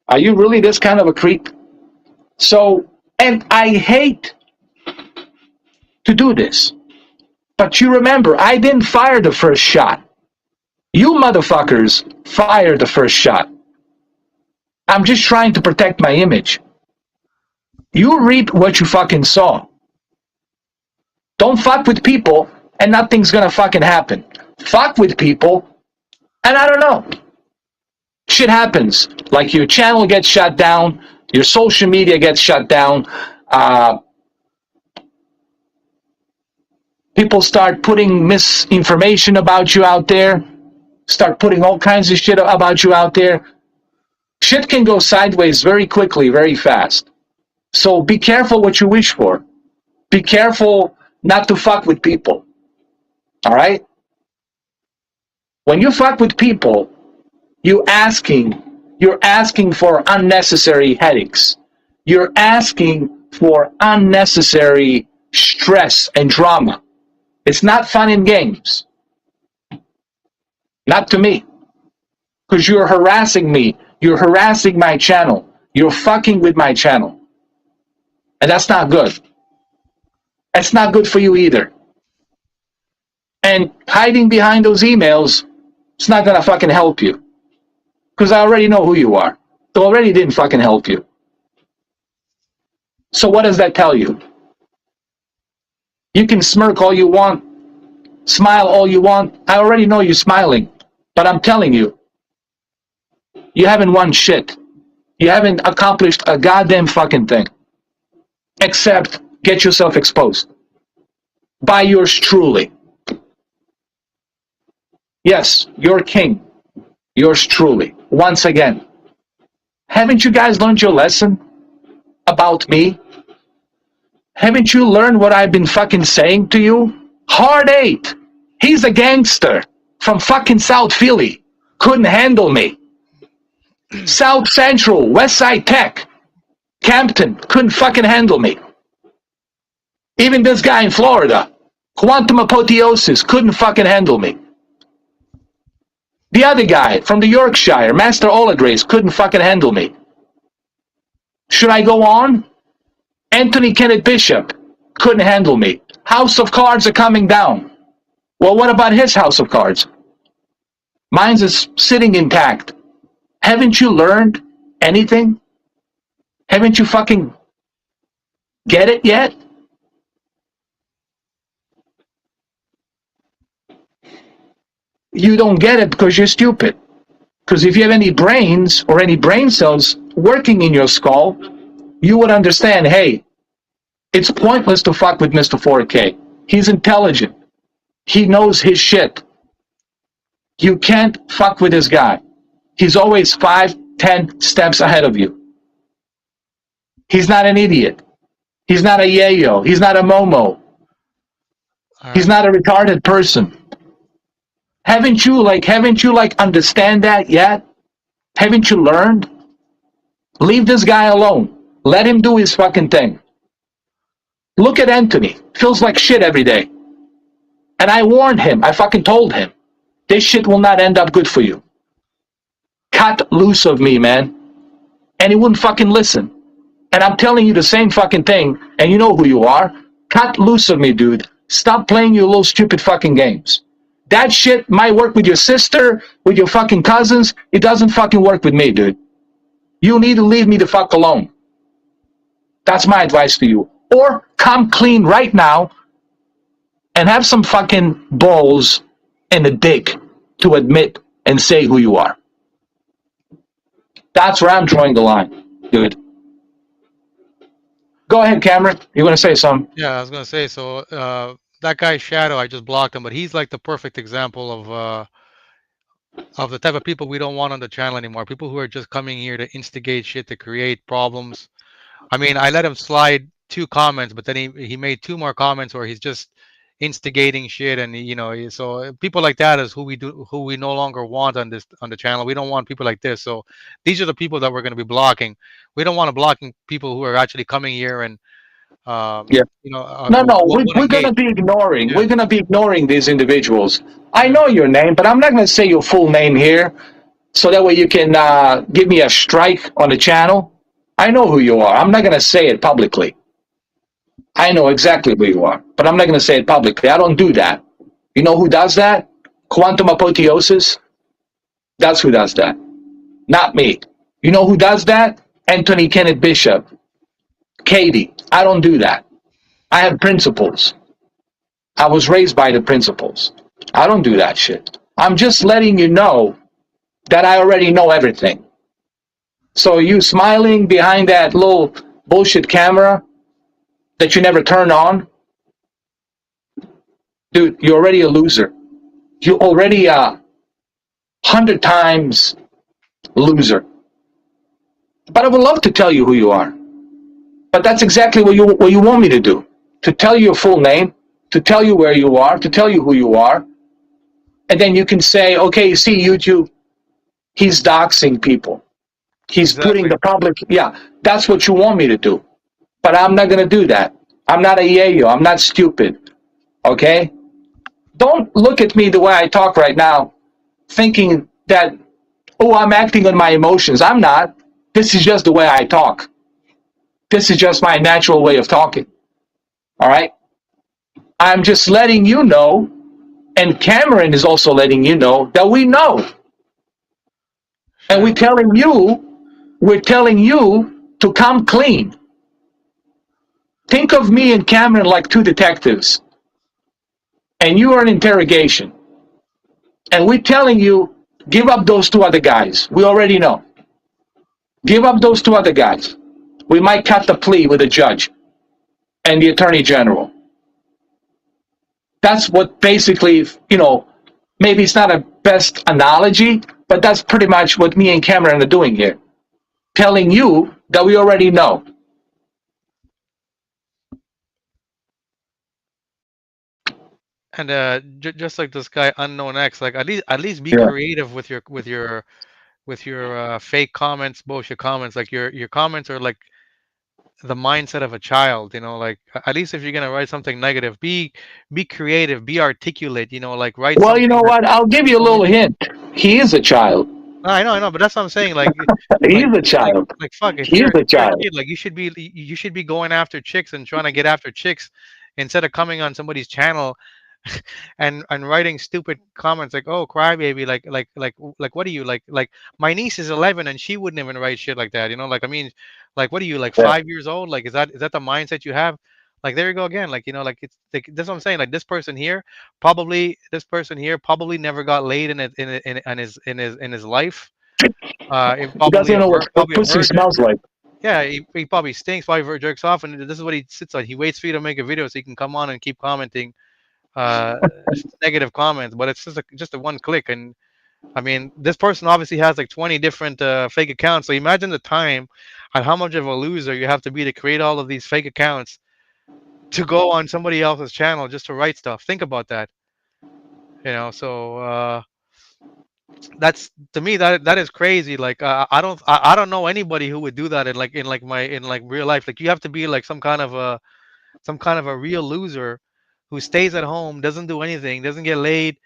Are you really this kind of a creep? So, and I hate to do this. But you remember, I didn't fire the first shot. You motherfuckers fired the first shot. I'm just trying to protect my image. You reap what you fucking sow. Don't fuck with people and nothing's gonna fucking happen. Fuck with people and I don't know. Shit happens. Like your channel gets shut down, your social media gets shut down, people start putting misinformation about you out there, start putting all kinds of shit about you out there. Shit can go sideways very quickly, very fast. So be careful what you wish for. Be careful not to fuck with people. All right? When you fuck with people, you're asking for unnecessary headaches. You're asking for unnecessary stress and drama. It's not fun and games. Not to me. Because you're harassing me. You're harassing my channel. You're fucking with my channel. And that's not good. That's not good for you either. And hiding behind those emails, it's not going to fucking help you. Because I already know who you are. It already didn't fucking help you. So what does that tell you? You can smirk all you want, smile all you want. I already know you're smiling. But I'm telling you, you haven't won shit. You haven't accomplished a goddamn fucking thing. Except get yourself exposed. By yours truly. Yes, you're king. Yours truly. Once again. Haven't you guys learned your lesson about me? Haven't you learned what I've been fucking saying to you? Hard 8. He's a gangster from fucking South Philly. Couldn't handle me. South Central, West Side Tech, Campton, couldn't fucking handle me. Even this guy in Florida, Quantum Apotheosis, couldn't fucking handle me. The other guy from the Yorkshire, Master Olagrace, couldn't fucking handle me. Should I go on? Anthony Kenneth Bishop couldn't handle me. House of Cards are coming down. Well, what about his House of Cards? Mine's is sitting intact. Haven't you learned anything? Haven't you fucking get it yet? You don't get it because you're stupid. Because if you have any brains or any brain cells working in your skull, you would understand, hey, it's pointless to fuck with Mr. 4K. He's intelligent. He knows his shit. You can't fuck with this guy. He's always 5, 10 steps ahead of you. He's not an idiot. He's not a yayo. He's not a momo. He's not a retarded person. Haven't you understand that yet? Haven't you learned? Leave this guy alone. Let him do his fucking thing. Look at Anthony. Feels like shit every day. And I warned him. I fucking told him. This shit will not end up good for you. Cut loose of me, man. And he wouldn't fucking listen. And I'm telling you the same fucking thing, and you know who you are. Cut loose of me, dude. Stop playing your little stupid fucking games. That shit might work with your sister, with your fucking cousins. It doesn't fucking work with me, dude. You need to leave me the fuck alone. That's my advice to you. Or come clean right now and have some fucking balls and a dick to admit and say who you are. That's where I'm drawing the line, dude. Go ahead, Cameron. You're going to say something. Yeah, I was gonna say. So that guy Shadow, I just blocked him, but he's like the perfect example of the type of people we don't want on the channel anymore. People who are just coming here to instigate shit, to create problems. I mean, I let him slide 2 comments, but then he made 2 more comments where he's just instigating shit, and so people like that is who we no longer want on the channel. We don't want people like this. So these are the people that we're going to be blocking. We don't want to blocking people who are actually coming here and Yeah. No, who no, won't we're going engage. to be ignoring. Yeah, We're going to be ignoring these individuals. I yeah. know your name, but I'm not going to say your full name here, so that way you can give me a strike on the channel. I know who you are. I'm not going to say it publicly. I know exactly who you are, but I'm not going to say it publicly. I don't do that. You know who does that? Quantum apotheosis. That's who does that. Not me. You know who does that? Anthony Kenneth Bishop. Katie. I don't do that. I have principles. I was raised by the principles. I don't do that shit. I'm just letting you know that I already know everything. So you smiling behind that little bullshit camera that you never turn on, dude, you're already a loser. You're already a 100 times loser. But I would love to tell you who you are. But that's exactly what you want me to do. To tell you your full name, to tell you where you are, to tell you who you are. And then you can say, okay, you see YouTube, he's doxing people. He's putting Exactly. the public, yeah, that's what you want me to do. But I'm not going to do that. I'm not a yayo. I'm not stupid. Okay? Don't look at me the way I talk right now, thinking that, oh, I'm acting on my emotions. I'm not. This is just the way I talk. This is just my natural way of talking. All right? I'm just letting you know, and Cameron is also letting you know that we know. And Sure. we're telling you to come clean. Think of me and Cameron like 2 detectives, and you are in interrogation. And we're telling you, give up those 2 other guys. We already know. Give up those 2 other guys. We might cut the plea with the judge and the attorney general. That's what basically, maybe it's not a best analogy, but that's pretty much what me and Cameron are doing here. Telling you that we already know. And just like this guy Unknown X, like at least be Yeah. creative with your fake comments, bullshit comments. Like your comments are like the mindset of a child. Like at least if you're gonna write something negative, be creative, be articulate. Like write Well, you something know that what? I'll give you a someone. little hint. He is a child. I know, but that's what I'm saying. Like, He's like, a child. fuck. If He's you're a if you're a child. kid, like you should be going after chicks and trying to get after chicks instead of coming on somebody's channel and writing stupid comments like, "Oh, crybaby," like what are you like? My niece is 11 and she wouldn't even write shit like that. Like I mean, like what are you like Yeah. 5 years old? Like is that the mindset you have? Like there you go again. Like like it's like that's what I'm saying. Like this person here probably never got laid in his life. It He probably doesn't a know what probably a pussy virgin. smells like. Yeah, he probably stinks, probably jerks off, and this is what he sits on. He waits for you to make a video so he can come on and keep commenting uh negative comments, but it's just a one click. And I mean, this person obviously has like 20 different fake accounts, so imagine the time and how much of a loser you have to be to create all of these fake accounts to go on somebody else's channel just to write stuff. Think about that. So that's to me that is crazy. Like I don't know anybody who would do that in like real life. Like you have to be like some kind of a real loser who stays at home, doesn't do anything, doesn't get laid,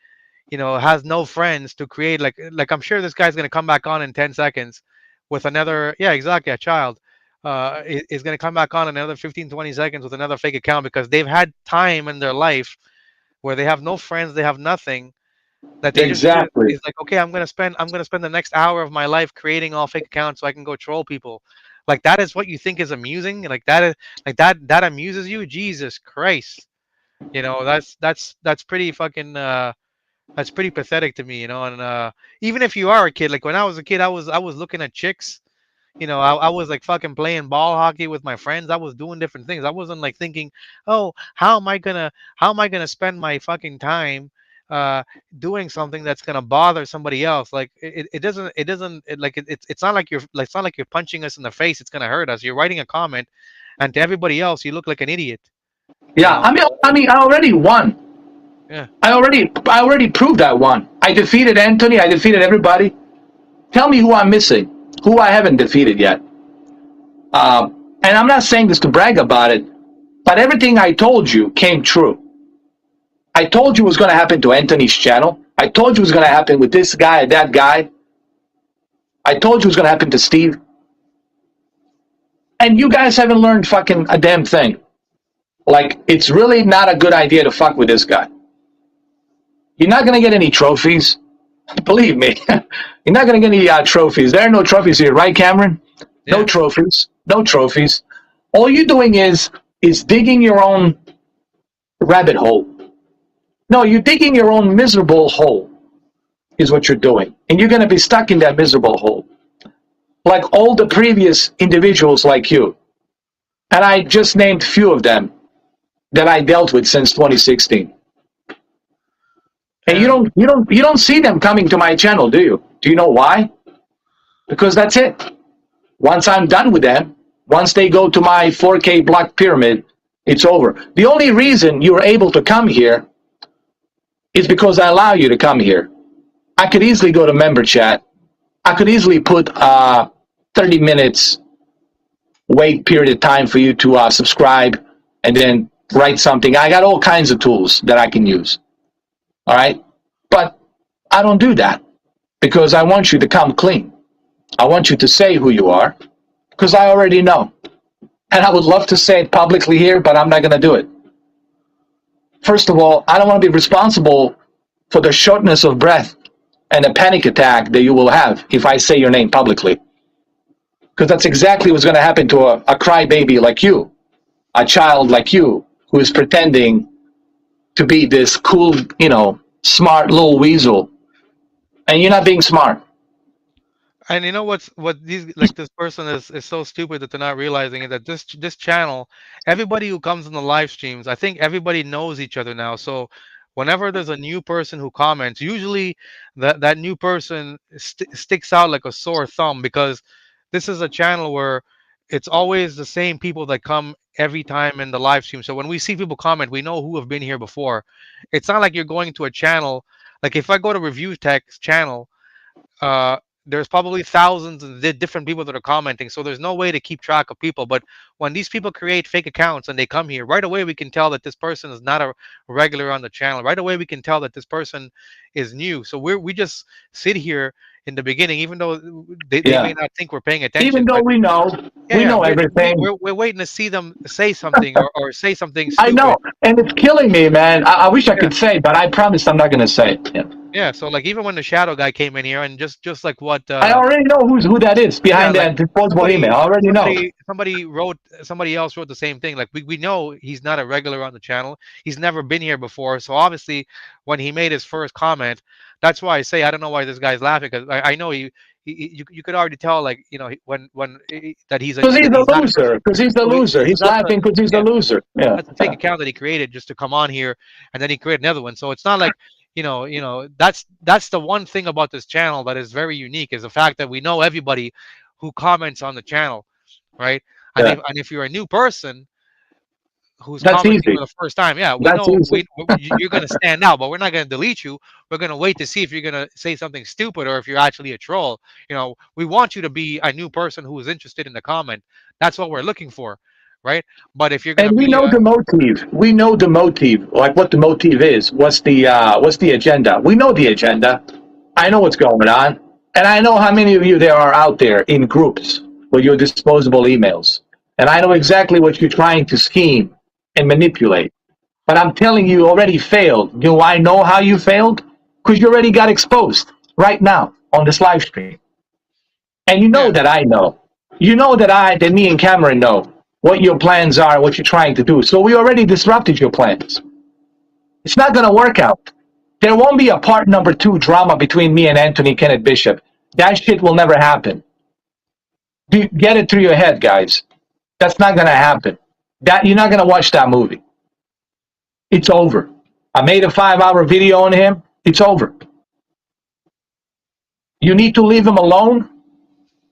has no friends to create like I'm sure this guy's gonna come back on in 10 seconds with another, yeah, exactly, a child is gonna come back on another 15, 20 seconds with another fake account because they've had time in their life where they have no friends, they have nothing, that they just choose Exactly. is like, okay, I'm gonna spend the next hour of my life creating all fake accounts so I can go troll people. Like that is what you think is amusing? Like that is like that amuses you? Jesus Christ. That's pretty fucking that's pretty pathetic to me, and even if you are a kid, like when I was a kid, I was looking at chicks. I was like fucking playing ball hockey with my friends. I was doing different things. I wasn't like thinking, oh, how am I gonna spend my fucking time uh doing something that's gonna bother somebody else. Like it's not like it's not like you're punching us in the face. It's gonna hurt us. You're writing a comment, and to everybody else, you look like an idiot. You Yeah, know. I mean, I already won. Yeah. I already proved I won. I defeated Anthony. I defeated everybody. Tell me who I'm missing, who I haven't defeated yet. And I'm not saying this to brag about it, but everything I told you came true. I told you what was going to happen to Anthony's channel. I told you what was going to happen with this guy, that guy. I told you what was going to happen to Steve. And you guys haven't learned fucking a damn thing. Like, it's really not a good idea to fuck with this guy. You're not going to get any trophies. Believe me. You're not going to get any trophies. There are no trophies here, right, Cameron? No Yeah. trophies. No trophies. All you're doing is digging your own rabbit hole. No, you're digging your own miserable hole, is what you're doing. And you're going to be stuck in that miserable hole. Like all the previous individuals like you. And I just named a few of them that I dealt with since 2016. And Yeah. you don't see them coming to my channel, do you? Do you know why? Because that's it. Once I'm done with them, once they go to my 4K block pyramid, it's over. The only reason you're able to come here is because I allow you to come here. I could easily go to member chat. I could easily put 30 minutes wait period of time for you to subscribe and then write something. I got all kinds of tools that I can use. All right? But I don't do that because I want you to come clean. I want you to say who you are because I already know. And I would love to say it publicly here, but I'm not going to do it. First of all, I don't want to be responsible for the shortness of breath and a panic attack that you will have if I say your name publicly. Because that's exactly what's going to happen to a crybaby like you, a child like you, who is pretending to be this cool, smart little weasel. And you're not being smart. And you know what these like this person is so stupid that they're not realizing it, that this channel, everybody who comes in the live streams, I think everybody knows each other now. So whenever there's a new person who comments, usually that new person sticks out like a sore thumb because this is a channel where it's always the same people that come every time in the live stream. So when we see people comment, we know who have been here before. It's not like you're going to a channel, like if I go to Review Tech's channel, uh there's probably thousands of different people that are commenting, so there's no way to keep track of people. But when these people create fake accounts and they come here, right away we can tell that this person is not a regular on the channel. Right away we can tell that this person is new. So we just sit here in the beginning, even though they may Yeah. not think we're paying Even attention, though but yeah, we yeah, know everything. we're waiting to see them say something, or say something I know. stupid. And it's killing me, man. I wish I Yeah. could say, but I promise I'm not going to say it. Yeah. Yeah, so like even when the shadow guy came in here, and just like what I already know who that is yeah, behind like that disposable email. somebody I already know. somebody else wrote the same thing. Like we know he's not a regular on the channel. He's never been here before. So obviously when he made his first comment, that's why I say I don't know why this guy's laughing, because I know you could already tell, like, that Because he's that the he's not a loser. Because he's the loser. so He's laughing because he's the yeah, loser. Yeah. that's a fake account that he created just to come on here, and then he created another one. So it's not like, that's the one thing about this channel that is very unique, is the fact that we know everybody who comments on the channel, right? And Yeah. if you're a new person, who's That's commenting easy. for the first time. Yeah, we That's know easy. you're going to stand out, but we're not going to delete you. We're going to wait to see if you're going to say something stupid or if you're actually a troll. We want you to be a new person who is interested in the comment. That's what we're looking for, right? But if you're going to And we be know the motive. We know the motive, like what the motive is. What's the agenda? We know the agenda. I know what's going on, and I know how many of you there are out there in groups with your disposable emails, and I know exactly what you're trying to scheme and manipulate. But I'm telling you, you already failed. Do I know how you failed? Because you already got exposed right now on this live stream. And you know yeah, that I know. You know that me and Cameron know what your plans are, what you're trying to do. So we already disrupted your plans. It's not going to work out. There won't be a part number two drama between me and Anthony Kenneth Bishop. That shit will never happen. Get it through your head, guys. That's not going to happen. That you're not going to watch that movie. It's over. I made a 5-hour video on him. It's over. You need to leave him alone.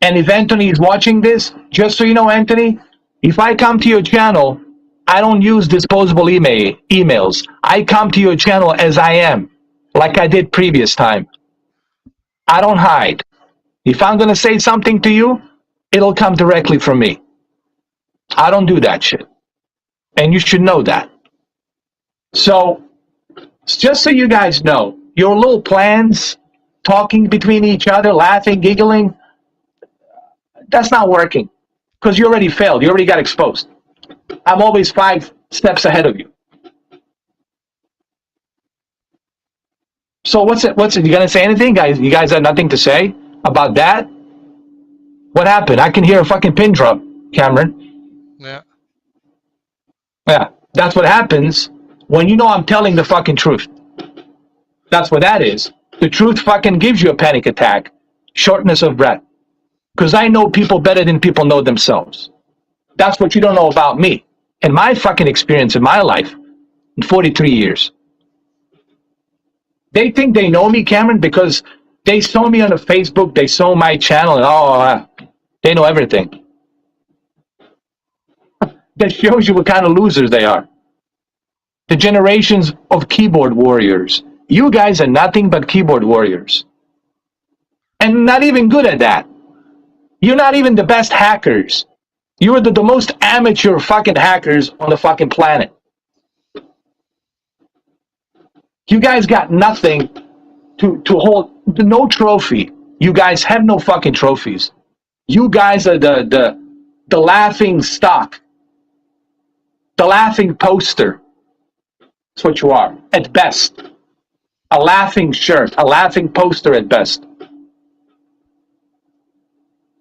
And if Anthony is watching this, just so you know, Anthony, if I come to your channel, I don't use disposable emails. I come to your channel as I am, like I did previous time. I don't hide. If I'm going to say something to you, it'll come directly from me. I don't do that shit. And you should know that. So, just so you guys know, your little plans, talking between each other, laughing, giggling, that's not working because you already failed. You already got exposed. I'm always 5 steps ahead of you. So what's it? You gonna say anything, guys? You guys have nothing to say about that? What happened? I can hear a fucking pin drop, Cameron. yeah. Yeah, that's what happens when you know I'm telling the fucking truth. That's what that is. The truth fucking gives you a panic attack, shortness of breath. Because I know people better than people know themselves. That's what you don't know about me and my fucking experience in my life in 43 years. They think they know me, Cameron, because they saw me on the Facebook, they saw my channel, and they know everything. That shows you what kind of losers they are. The generations of keyboard warriors. You guys are nothing but keyboard warriors. And not even good at that. You're not even the best hackers. You're the most amateur fucking hackers on the fucking planet. You guys got nothing to hold, no trophy. You guys have no fucking trophies. You guys are the laughing stock, the laughing poster. That's what you are, at best. A laughing shirt, a laughing poster at best.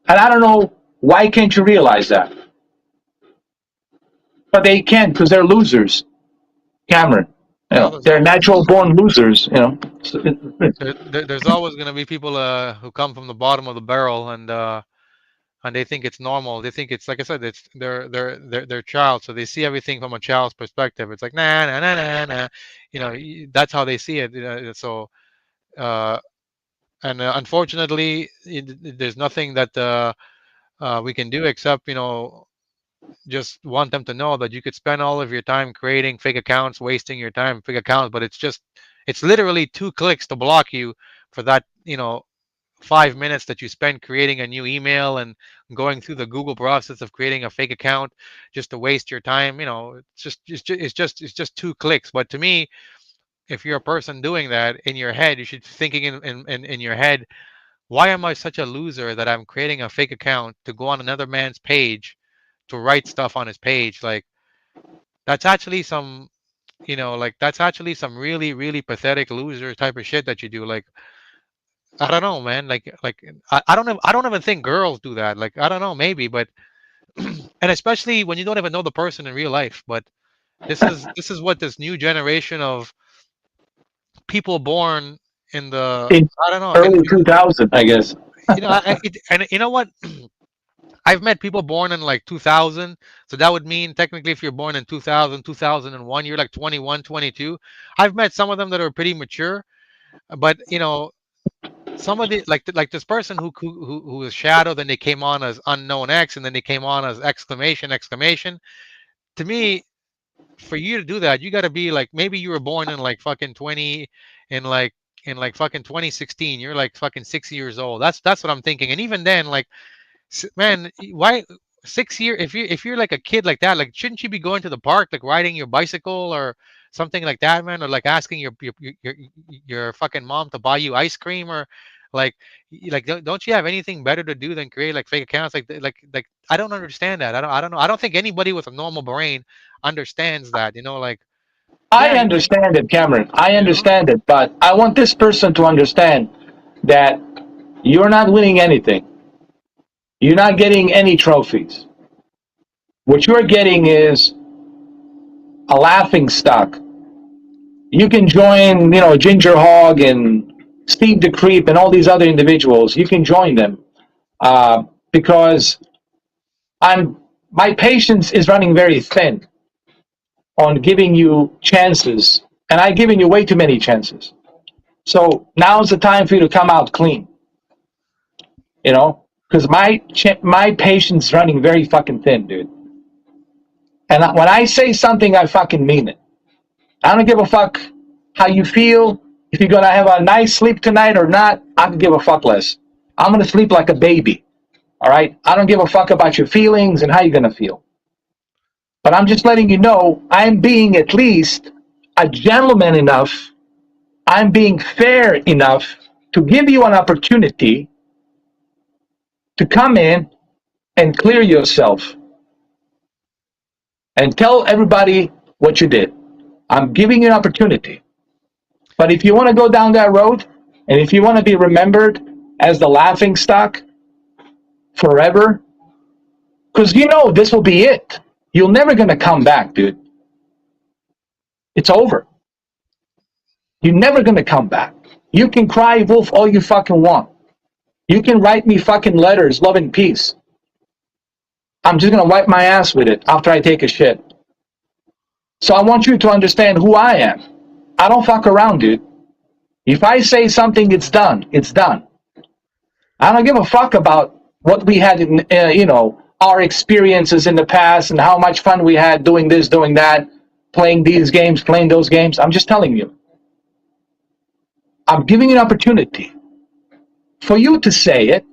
And I don't know, why can't you realize that? But they can, because they're losers, Cameron. Well, there's They're always natural born losers, there's always going to be people who come from the bottom of the barrel, and they think it's normal. They think it's, like I said, it's their child, so they see everything from a child's perspective. It's like nah nah nah nah nah, that's how they see it. So uh, and unfortunately, there's nothing that we can do except just want them to know that you could spend all of your time creating fake accounts, wasting your time fake accounts, but it's literally 2 clicks to block you for that 5 minutes that you spend creating a new email and going through the Google process of creating a fake account just to waste your time. It's just 2 clicks. But to me, if you're a person doing that in your head, you should be thinking in your head, why am I such a loser that I'm creating a fake account to go on another man's page to write stuff on his page? Like that's actually some like that's actually some really really pathetic loser type of shit that you do. Like I don't know, man. I don't even think girls do that. Like I don't know, maybe, but and especially when you don't even know the person in real life. But this is what this new generation of people born in the in I don't know early 2000, I guess. and you know what? I've met people born in like 2000, so that would mean technically if you're born in 2000, 2001, you're like 21, 22. I've met some of them that are pretty mature, but some of the like this person who was Shadow, then they came on as Unknown X, and then they came on as exclamation exclamation. To me, for you to do that, you got to be like, maybe you were born in like fucking 20, in like in like fucking 2016. You're like fucking 6 years old. That's what I'm thinking. And even then, like, man, why 6 year? If you're like a kid like that, like, shouldn't you be going to the park, like riding your bicycle or something like that, man? Or like asking your fucking mom to buy you ice cream, or like like don't you have anything better to do than create like fake accounts? Like I don't understand that. I don't know. I don't think anybody with a normal brain understands that. Like, I yeah, understand it, Cameron. I you know. understand it, but I want this person to understand that you're not winning anything. You're not getting any trophies. What you're getting is a laughing stock. You can join, Ginger Hog and Steve the Creep and all these other individuals. You can join them because my patience is running very thin on giving you chances, and I've given you way too many chances. So now's the time for you to come out clean, because my patience is running very fucking thin, dude. And when I say something, I fucking mean it. I don't give a fuck how you feel. If you're gonna have a nice sleep tonight or not, I can give a fuck less. I'm gonna sleep like a baby. All right? I don't give a fuck about your feelings and how you're gonna feel. But I'm just letting you know I'm being at least a gentleman enough. I'm being fair enough to give you an opportunity to come in and clear yourself and tell everybody what you did. I'm giving you an opportunity. But if you want to go down that road, and if you want to be remembered as the laughing stock forever, because this will be it. You're never going to come back, dude. It's over. You're never going to come back. You can cry wolf all you fucking want. You can write me fucking letters, love and peace. I'm just going to wipe my ass with it after I take a shit. So I want you to understand who I am. I don't fuck around, dude. If I say something, it's done. It's done. I don't give a fuck about what we had in, our experiences in the past and how much fun we had doing this, doing that, playing these games, playing those games. I'm just telling you. I'm giving you an opportunity for you to say it,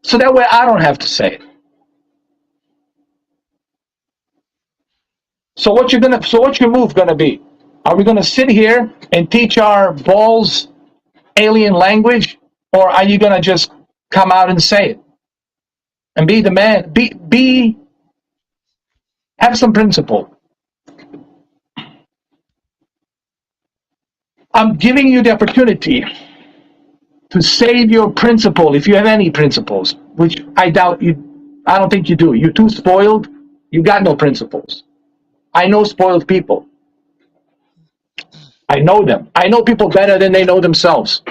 so that way I don't have to say it. So what's your move gonna be? Are we gonna sit here and teach our balls alien language, or are you gonna just come out and say it and be the man? Have some principle. I'm giving you the opportunity to save your principle, if you have any principles, which I doubt you. I don't think you do. You're too spoiled. You got no principles. I know spoiled people. I know them. I know people better than they know themselves.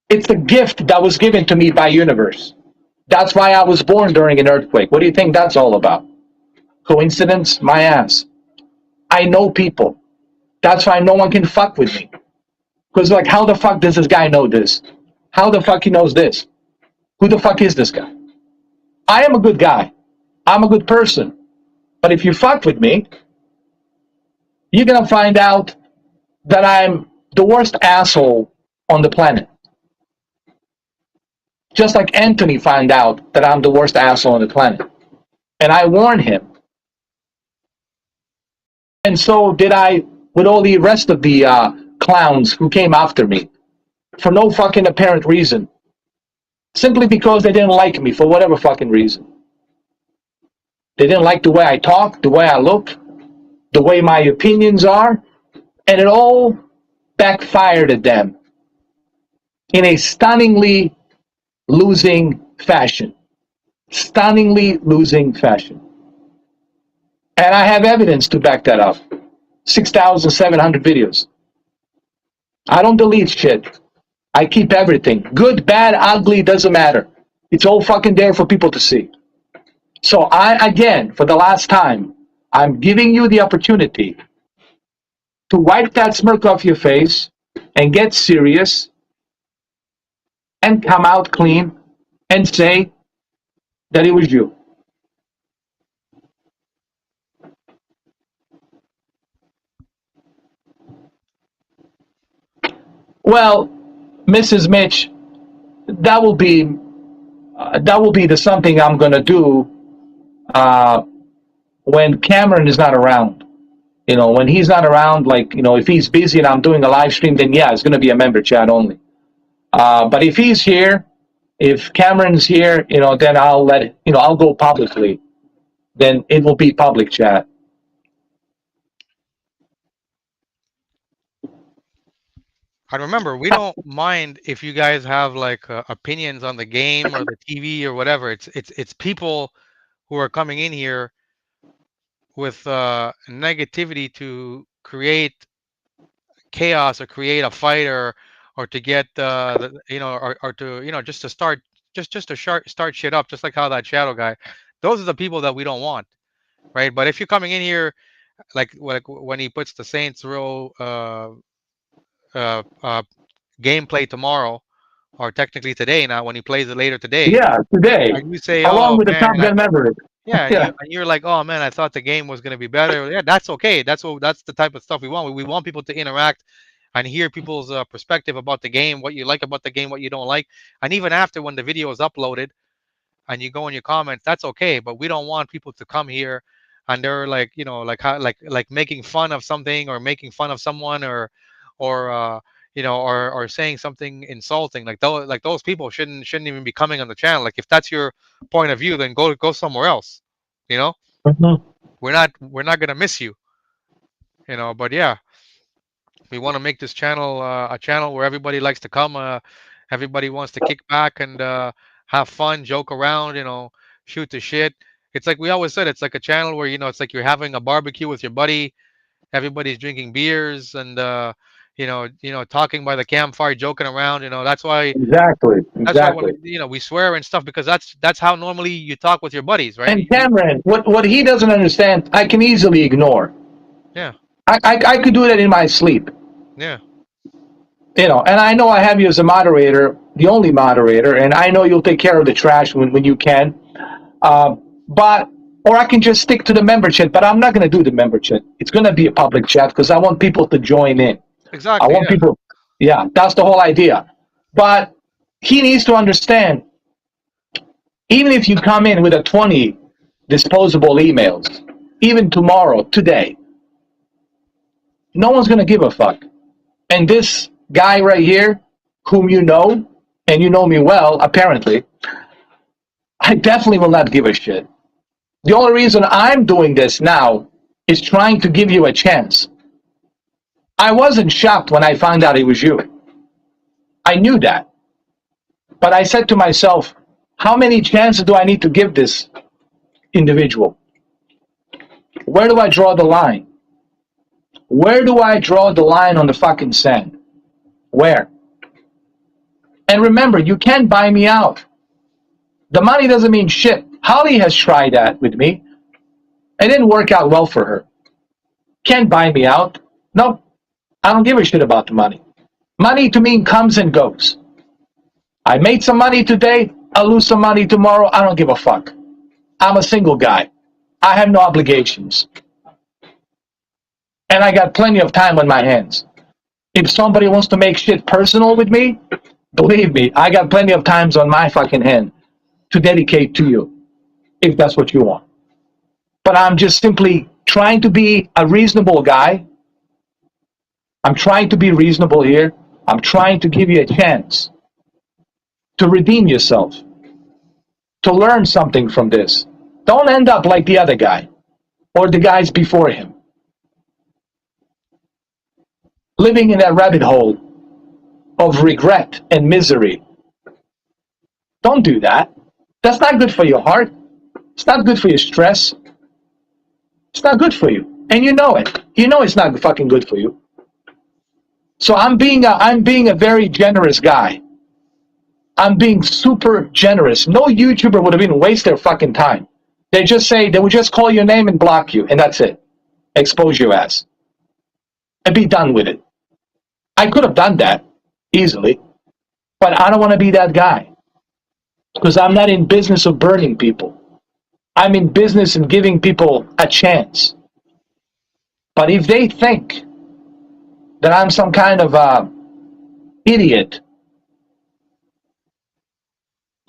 It's a gift that was given to me by universe. That's why I was born during an earthquake. What do you think that's all about? Coincidence? My ass. I know people. That's why no one can fuck with me. Because like, how the fuck does this guy know this? How the fuck he knows this? Who the fuck is this guy? I am a good guy. I'm a good person. But if you fuck with me, you're going to find out that I'm the worst asshole on the planet. Just like Anthony found out that I'm the worst asshole on the planet. And I warned him. And so did I with all the rest of the clowns who came after me for no fucking apparent reason. Simply because they didn't like me for whatever fucking reason. They didn't like the way I talk, the way I look, the way my opinions are, and it all backfired at them in a stunningly losing fashion. Stunningly losing fashion. And I have evidence to back that up. 6,700 videos. I don't delete shit. I keep everything. Good, bad, ugly, doesn't matter. It's all fucking there for people to see. So again, for the last time, I'm giving you the opportunity to wipe that smirk off your face and get serious and come out clean and say that it was you. Well, Mrs. Mitch, that will be the something I'm gonna do uh, when Cameron is not around. When he's not around, like, if he's busy and I'm doing a live stream, then yeah, it's gonna be a member chat only. But if he's here, if Cameron's here, then I'll go publicly. Then it will be public chat. And remember, we don't mind if you guys have like opinions on the game or the TV or whatever. It's people who are coming in here with negativity to create chaos or create a fight or to get or to just to start just to start shit up, just like how that shadow guy. Those are the people that we don't want, right? But if you're coming in here like when he puts the Saints Row uh, uh, gameplay tomorrow, or technically today now, when he plays it later today, Yeah, today, and you say, along "Oh with the man," Top Gun Maverick. yeah, Yeah. and you're like, "Oh man, I thought the game was gonna be better." Yeah, that's okay. That's the type of stuff we want. We want people to interact and hear people's perspective about the game, what you like about the game, what you don't like, and even after when the video is uploaded and you go in your comments, that's okay. But we don't want people to come here and they're like, like how like making fun of something or making fun of someone or or saying something insulting. Those people shouldn't even be coming on the channel. Like if that's your point of view, then go somewhere else. You know, Mhm. we're not gonna miss you. But yeah, we want to make this channel a channel where everybody likes to come. Everybody wants to kick back and have fun, joke around. Shoot the shit. It's like we always said. It's like a channel where it's like you're having a barbecue with your buddy. Everybody's drinking beers and talking by the campfire, joking around. Exactly, That's why when exactly. we swear and stuff, because that's how normally you talk with your buddies, right? And Cameron, what he doesn't understand, I can easily ignore. Yeah, I could do that in my sleep. yeah, And I know I have you as a moderator, the only moderator, and I know you'll take care of the trash when you can. Uh, but or I can just stick to the member chat, but I'm not going to do the member chat. It's going to be a public chat because I want people to join in. I exactly. want Yeah, people. Yeah, that's the whole idea. But he needs to understand, even if you come in with a 20 disposable emails, even tomorrow, today, no one's going to give a fuck. And this guy right here, whom you know, and you know me well, apparently, I definitely will not give a shit. The only reason I'm doing this now is trying to give you a chance. I wasn't shocked when I found out it was you. I knew that. But I said to myself, how many chances do I need to give this individual? Where do I draw the line? Where do I draw the line on the fucking sand? Where? And remember, you can't buy me out. The money doesn't mean shit. Holly has tried that with me. It didn't work out well for her. Can't buy me out. No, I don't give a shit about the money. Money to me comes and goes. I made some money today. I'll lose some money tomorrow. I don't give a fuck. I'm a single guy. I have no obligations. And I got plenty of time on my hands. If somebody wants to make shit personal with me, believe me, I got plenty of times on my fucking hand to dedicate to you, if that's what you want. But I'm just simply trying to be a reasonable guy. I'm trying to be reasonable here. I'm trying to give you a chance to redeem yourself, to learn something from this. Don't end up like the other guy or the guys before him, living in that rabbit hole of regret and misery. Don't do that. That's not good for your heart. It's not good for your stress. It's not good for you. And you know it. You know it's not fucking good for you. So I'm being a very generous guy. I'm being super generous. No YouTuber would have even waste their fucking time. They would just call your name and block you, and that's it. Expose your ass. And be done with it. I could have done that easily, but I don't want to be that guy. Because I'm not in business of burning people. I'm in business of giving people a chance. But if they think that I'm some kind of idiot,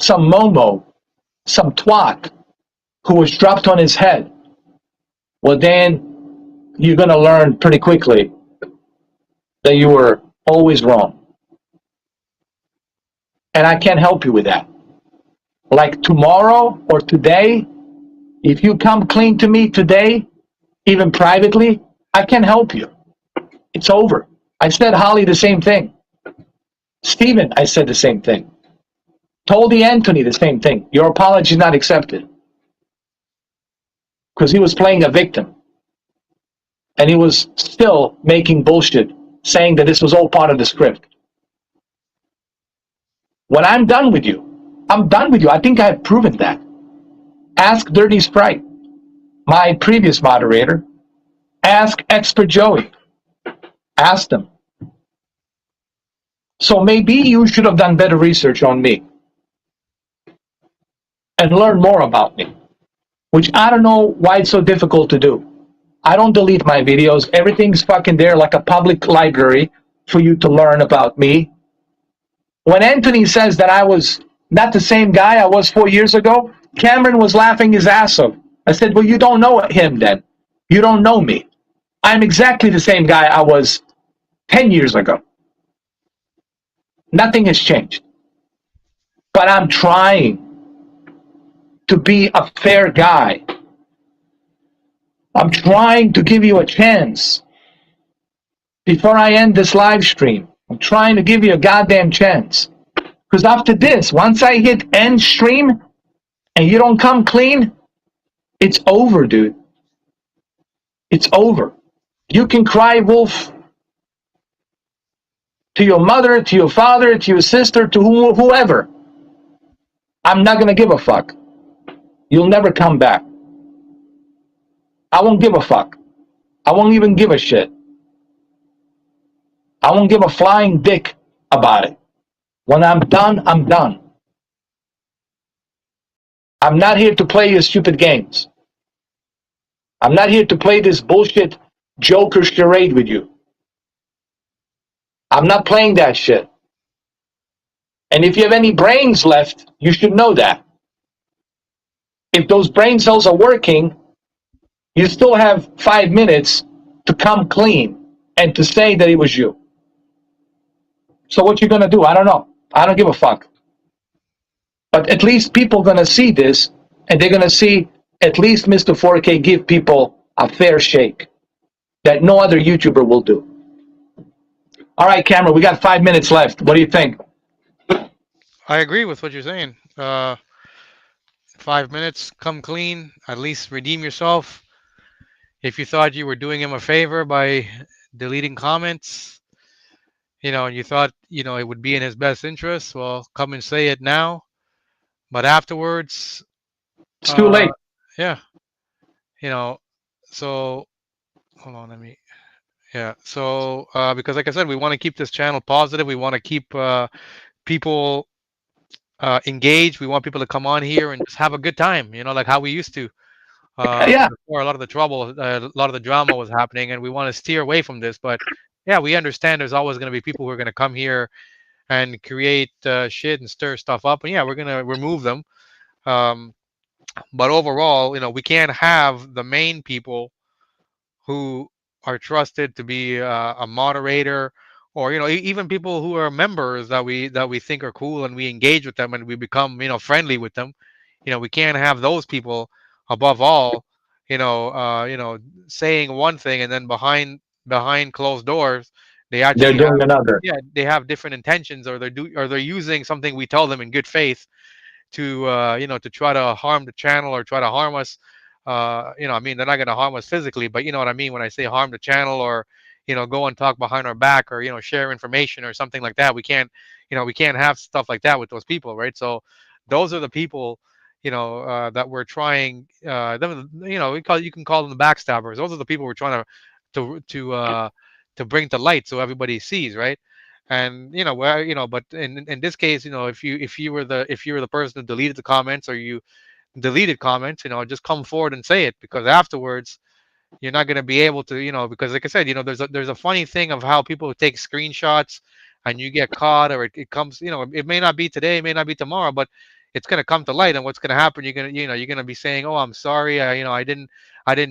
some momo, some twat who was dropped on his head, well, then you're going to learn pretty quickly that you were always wrong. And I can't help you with that. Like tomorrow or today, if you come clean to me today, even privately, I can't help you. It's over. I said Holly the same thing. Stephen, I said the same thing. Told the Anthony the same thing. Your apology is not accepted. Because he was playing a victim. And he was still making bullshit, saying that this was all part of the script. When I'm done with you, I'm done with you. I think I've proven that. Ask Dirty Sprite, my previous moderator. Ask Expert Joey. Ask them. So maybe you should have done better research on me and learn more about me, which I don't know why it's so difficult to do. I don't delete my videos. Everything's fucking there like a public library for you to learn about me. When Anthony says that I was not the same guy I was 4 years ago, Cameron was laughing his ass off. I said, well, you don't know him then. You don't know me. I'm exactly the same guy I was 10 years ago. Nothing has changed. But I'm trying to be a fair guy. I'm trying to give you a chance. Before I end this live stream, I'm trying to give you a goddamn chance. Because after this, once I hit end stream and you don't come clean, it's over, dude. It's over. You can cry wolf to your mother, to your father, to your sister, to whoever. I'm not going to give a fuck. You'll never come back. I won't give a fuck. I won't even give a shit. I won't give a flying dick about it. When I'm done, I'm done. I'm not here to play your stupid games. I'm not here to play this bullshit Joker charade with you. I'm not playing that shit. And if you have any brains left, you should know that. If those brain cells are working, you still have 5 minutes to come clean and to say that it was you. So what you gonna do? I don't know. I don't give a fuck. But at least people gonna see this, and they're gonna see at least Mr. 4K give people a fair shake that no other YouTuber will do. All right, Cameron, we got 5 minutes left. What do you think? I agree with what you're saying. 5 minutes, come clean, at least redeem yourself. If you thought you were doing him a favor by deleting comments, and you thought, it would be in his best interest, well, come and say it now. But afterwards, It's too late. yeah, so hold on, let me, yeah. So, because like I said, we want to keep this channel positive. We want to keep people engaged. We want people to come on here and just have a good time, like how we used to. Yeah, Before a lot of the trouble, a lot of the drama was happening, and we want to steer away from this. But yeah, we understand there's always going to be people who are going to come here and create shit and stir stuff up, and yeah, we're going to remove them. Um, but overall, we can't have the main people who are trusted to be a moderator, or even people who are members that we think are cool, and we engage with them and we become friendly with them. We can't have those people above all, saying one thing, and then behind closed doors they they're actually have, doing another. yeah, they have different intentions, or they're using something we tell them in good faith to to try to harm the channel or try to harm us. I mean, they're not going to harm us physically, but you know what I mean when I say harm the channel, or go and talk behind our back, or share information or something like that. We can't have stuff like that with those people, right? So those are the people that we're trying, you can call them the backstabbers. Those are the people we're trying to bring to light so everybody sees, right? And where but in this case, if you were the person who deleted the comments, or you deleted comments, just come forward and say it, because afterwards you're not going to be able to, because like I said, there's a funny thing of how people take screenshots and you get caught, or it comes, it may not be today, it may not be tomorrow, but it's going to come to light. And what's going to happen, you're going to be saying, oh, I'm sorry, I didn't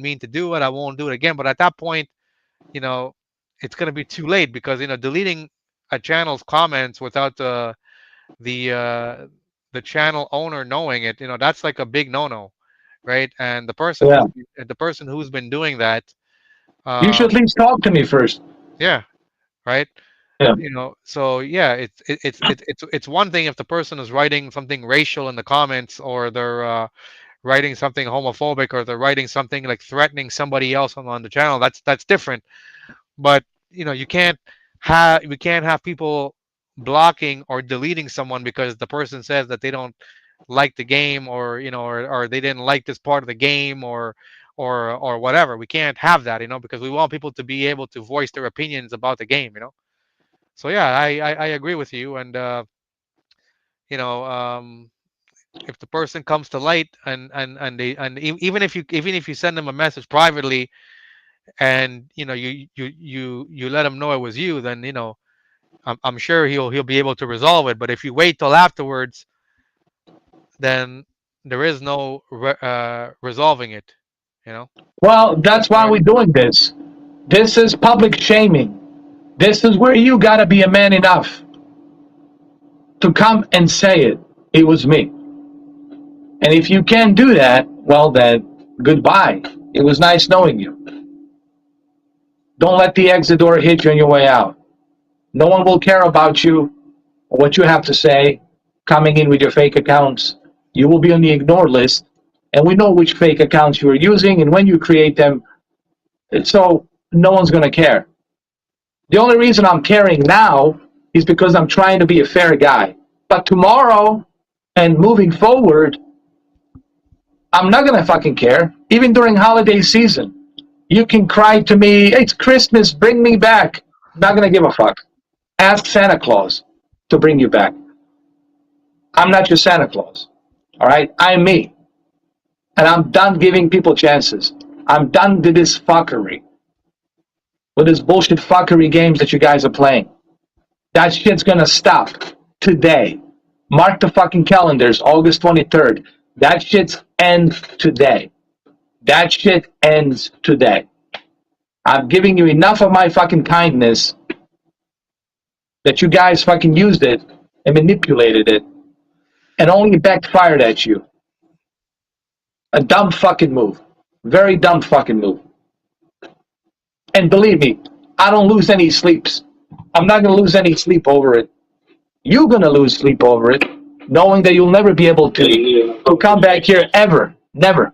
mean to do it, I won't do it again. But at that point, you know it's going to be too late, because deleting a channel's comments without the channel owner knowing it, that's like a big no-no, right? And Yeah. the person who's been doing that, You should um, at least talk to me first. yeah, right. Yeah. So yeah, it's one thing if the person is writing something racial in the comments, or they're writing something homophobic, or they're writing something like threatening somebody else on the channel. That's different. But we can't have people blocking or deleting someone because the person says that they don't like the game, or they didn't like this part of the game, or whatever. We can't have that, because we want people to be able to voice their opinions about the game. So yeah, I agree with you. And you know if the person comes to light, even if you send them a message privately, and you let him know it was you, then I'm sure he'll be able to resolve it. But if you wait till afterwards, then there is no resolving it. You know. Well, that's All why right. we're doing this. This is public shaming. This is where you gotta be a man enough to come and say it. It was me. And if you can't do that, well then, goodbye. It was nice knowing you. Don't let the exit door hit you on your way out. No one will care about you or what you have to say coming in with your fake accounts. You will be on the ignore list, and we know which fake accounts you are using and when you create them, so no one's going to care. The only reason I'm caring now is because I'm trying to be a fair guy. But tomorrow and moving forward, I'm not going to fucking care. Even during holiday season, you can cry to me, "Hey, it's Christmas, bring me back." I'm not going to give a fuck. Ask Santa Claus to bring you back. I'm not your Santa Claus. All right? I'm me. And I'm done giving people chances. I'm done with this fuckery. With this bullshit fuckery games that you guys are playing. That shit's gonna stop today. Mark the fucking calendars, August 23rd. That shit ends today. That shit ends today. I'm giving you enough of my fucking kindness that you guys fucking used it and manipulated it and only backfired at you. A dumb fucking move. Very dumb fucking move. And believe me, I don't lose any sleeps. I'm not going to lose any sleep over it. You're going to lose sleep over it, knowing that you'll never be able to come back here ever. Never.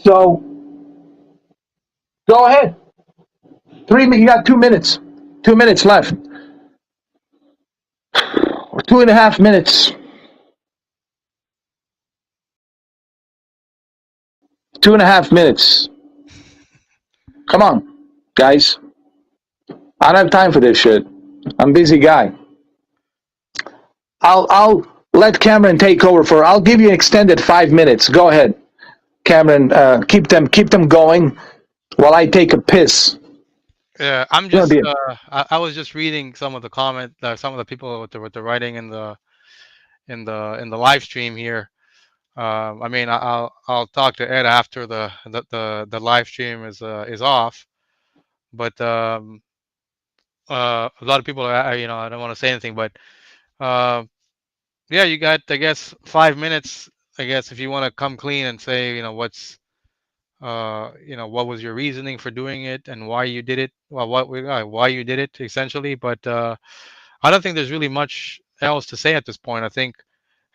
So go ahead. You got 2 minutes. 2 minutes left. Or 2.5 minutes. 2.5 minutes. Come on, guys. I don't have time for this shit. I'm a busy guy. I'll let Cameron take over for. I'll give you an extended 5 minutes. Go ahead, Cameron. Keep them going while I take a piss. Yeah, It's gonna be. I was just reading some of the comment, some of the people with the writing in the live stream here. I mean, I'll talk to Ed after the live stream is off. But a lot of people are, I don't want to say anything, but uh, yeah, you got, I guess, 5 minutes. I guess if you want to come clean and say, what was your reasoning for doing it and why you did it. Well, why you did it essentially. But I don't think there's really much else to say at this point. I think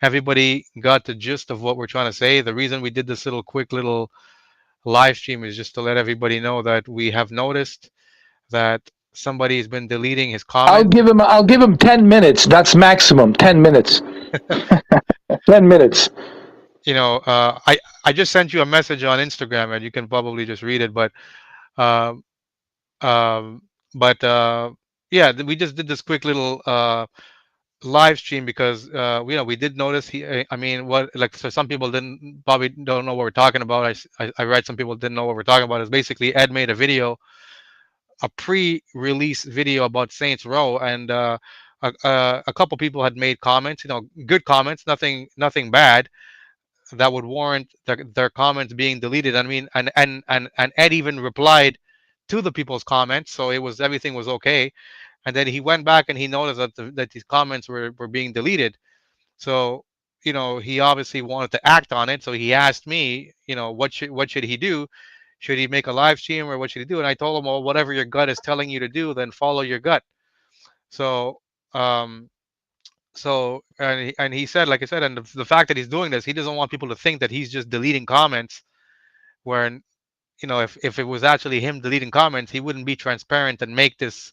everybody got the gist of what we're trying to say. The reason we did this quick little live stream is just to let everybody know that we have noticed that somebody's been deleting his I'll comments. give him. I'll give him 10 minutes. That's maximum. 10 minutes. 10 minutes. I just sent you a message on Instagram, and you can probably just read it. But um, um, but yeah, we just did this quick little live stream because we did notice he. I mean, what like so some people didn't probably don't know what we're talking about. I read some people didn't know what we're talking about. Is basically Ed made a video, a pre-release video about Saints Row, and a couple people had made comments. Good comments, nothing bad that would warrant their comments being deleted. I mean, and Ed even replied to the people's comments, so everything was okay. And then he went back and he noticed that these comments were being deleted. So he obviously wanted to act on it. So he asked me, what should he do? Should he make a live stream or what should he do? And I told him, well, whatever your gut is telling you to do, then follow your gut. So um, and he said, like I said, and the fact that he's doing this, he doesn't want people to think that he's just deleting comments. Where if it was actually him deleting comments, he wouldn't be transparent and make this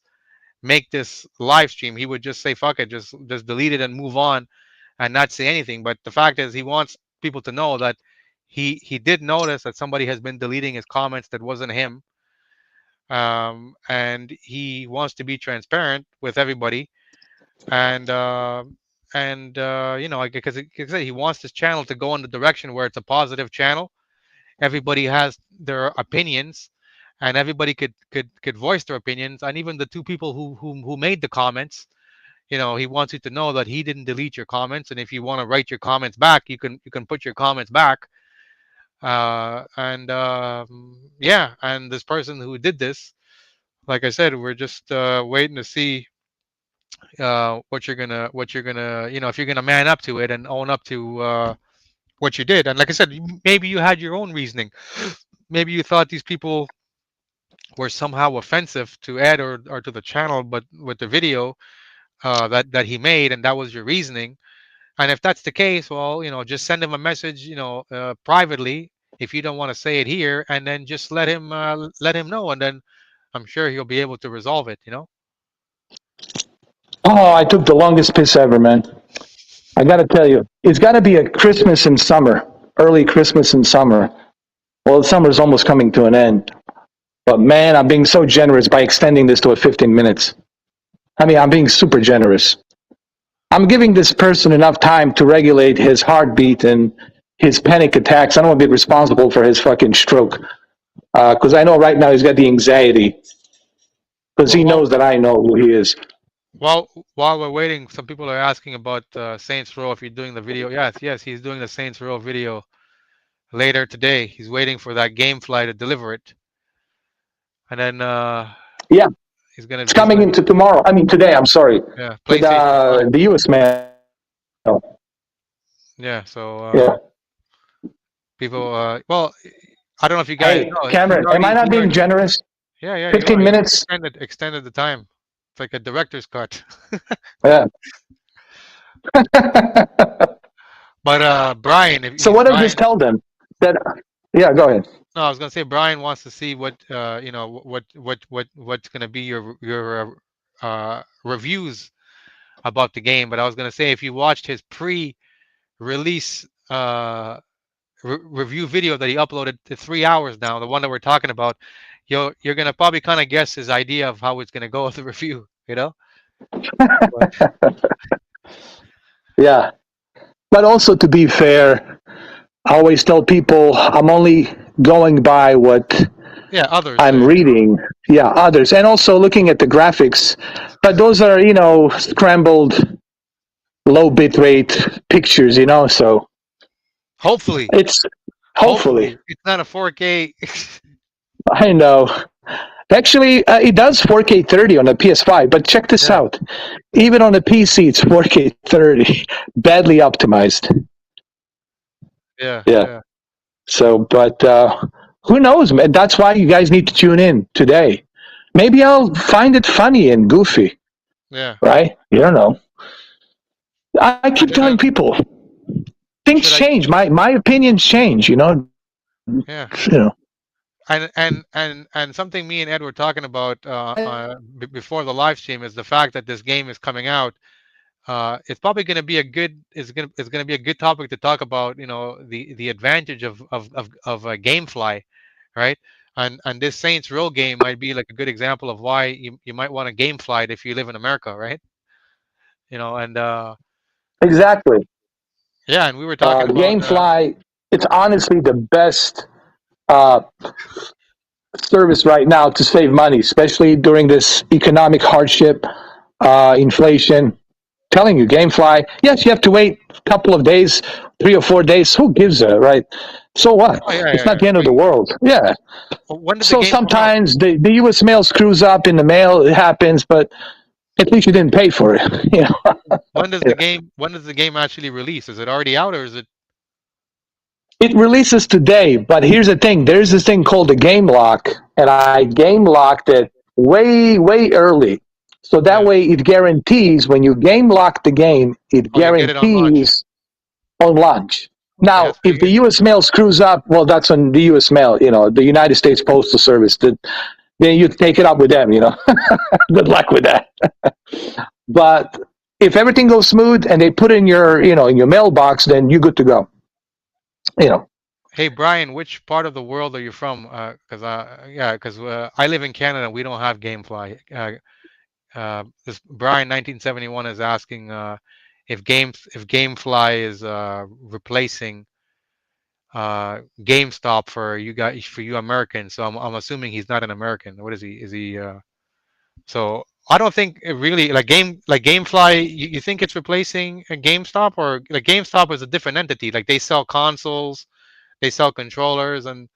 live stream. He would just say fuck it, just delete it and move on and not say anything. But the fact is, he wants people to know that he did notice that somebody has been deleting his comments that wasn't him, and he wants to be transparent with everybody. And because he wants this channel to go in the direction where it's a positive channel. Everybody has their opinions, and everybody could voice their opinions. And even the two people who made the comments, he wants you to know that he didn't delete your comments. And if you want to write your comments back, you can put your comments back. And yeah, and this person who did this, like I said, we're just waiting to see what you're gonna if you're gonna man up to it and own up to what you did. And like I said, maybe you had your own reasoning. Maybe you thought these people were somehow offensive to Ed or to the channel, but with the video that he made, and that was your reasoning. And if that's the case, well, just send him a message, privately, if you don't want to say it here, and then just let him know, and then I'm sure he'll be able to resolve it. Oh, I took the longest piss ever, man. I got to tell you, it's got to be a Christmas in summer, early Christmas in summer. Well, the summer's almost coming to an end. But man, I'm being so generous by extending this to a 15 minutes. I mean, I'm being super generous. I'm giving this person enough time to regulate his heartbeat and his panic attacks. I don't want to be responsible for his fucking stroke. Because I know right now he's got the anxiety. Because Well, he while, knows that I know who he is. while we're waiting, some people are asking about Saints Row. If you're doing the video, yes, he's doing the Saints Row video later today. He's waiting for that GameFly to deliver it, and then Yeah, he's gonna it's he's coming gonna into tomorrow. I mean, today, I'm sorry. yeah, With PlayStation 5. the US man. Yeah, so Yeah. people. Well, I don't know if you guys Hey, know. He's Cameron, am I already not he being already generous? Yeah, yeah, you 15 are. You minutes? extended the time. It's like a director's cut. Yeah. But Brian, if So he, what do I just Brian, tell them? That, yeah, go ahead. no, I was gonna say Brian wants to see what's gonna be your reviews about the game. But I was gonna say if you watched his pre-release review video that he uploaded to 3 hours now, the one that we're talking about, you're gonna probably kind of guess his idea of how it's gonna go with the review. But Yeah. But also, to be fair, I always tell people I'm only going by what yeah, others I'm say. reading. Yeah, others. And also looking at the graphics. But those are, scrambled low bit rate pictures, so Hopefully, it's hopefully. hopefully it's not a 4K. I know. Actually, it does 4K 30 on the PS5, but check this Yeah, out. Even on the PC, it's 4K 30, badly optimized. yeah, Yeah. yeah, So, but who knows, man? That's why you guys need to tune in today. Maybe I'll find it funny and goofy, yeah. right? You don't know. I keep And telling people things should I? change. My opinions change. Yeah. You know. And something me and Ed were talking about before the live stream is the fact that this game is coming out. It's probably going to be a good it's going to be a good topic to talk about. The advantage of a GameFly, right? And this Saints Row game might be like a good example of why you might want to GameFly it if you live in America, right? And Exactly. yeah, and we were talking about GameFly, it's honestly the best uh, service right now to save money, especially during this economic hardship, inflation. Telling you, GameFly, yes, you have to wait a couple of days, 3 or 4 days. Who gives a, right? So what? oh yeah, It's yeah, not yeah. the end of the world. Yeah. When does the So game come out? sometimes the US mail screws up in the mail. It happens, but at least you didn't pay for it. You know? Yeah. When does the game actually release? Is it already out, or is it? It releases today, but here's the thing. There's this thing called a game lock, and I game locked it way, way early. So that Yeah. way it guarantees when you game lock the game, it Oh, you get it on launch. guarantees on launch. Yeah, Now, so if you the get. U.S. mail screws up, well, that's on the U.S. mail, the United States Postal Service. Then you take it up with them. Good luck with that. But if everything goes smooth and they put it in your mailbox, then you're good to go. You know. Hey Brian, which part of the world are you from? Because yeah, because I live in Canada. We don't have GameFly. This Brian 1971 is asking if GameFly is replacing GameStop for you guys, for you Americans. So I'm assuming he's not an American. What is he? Is he? So I don't think it really like GameFly. You think it's replacing a GameStop, or like GameStop is a different entity? Like they sell consoles, they sell controllers, and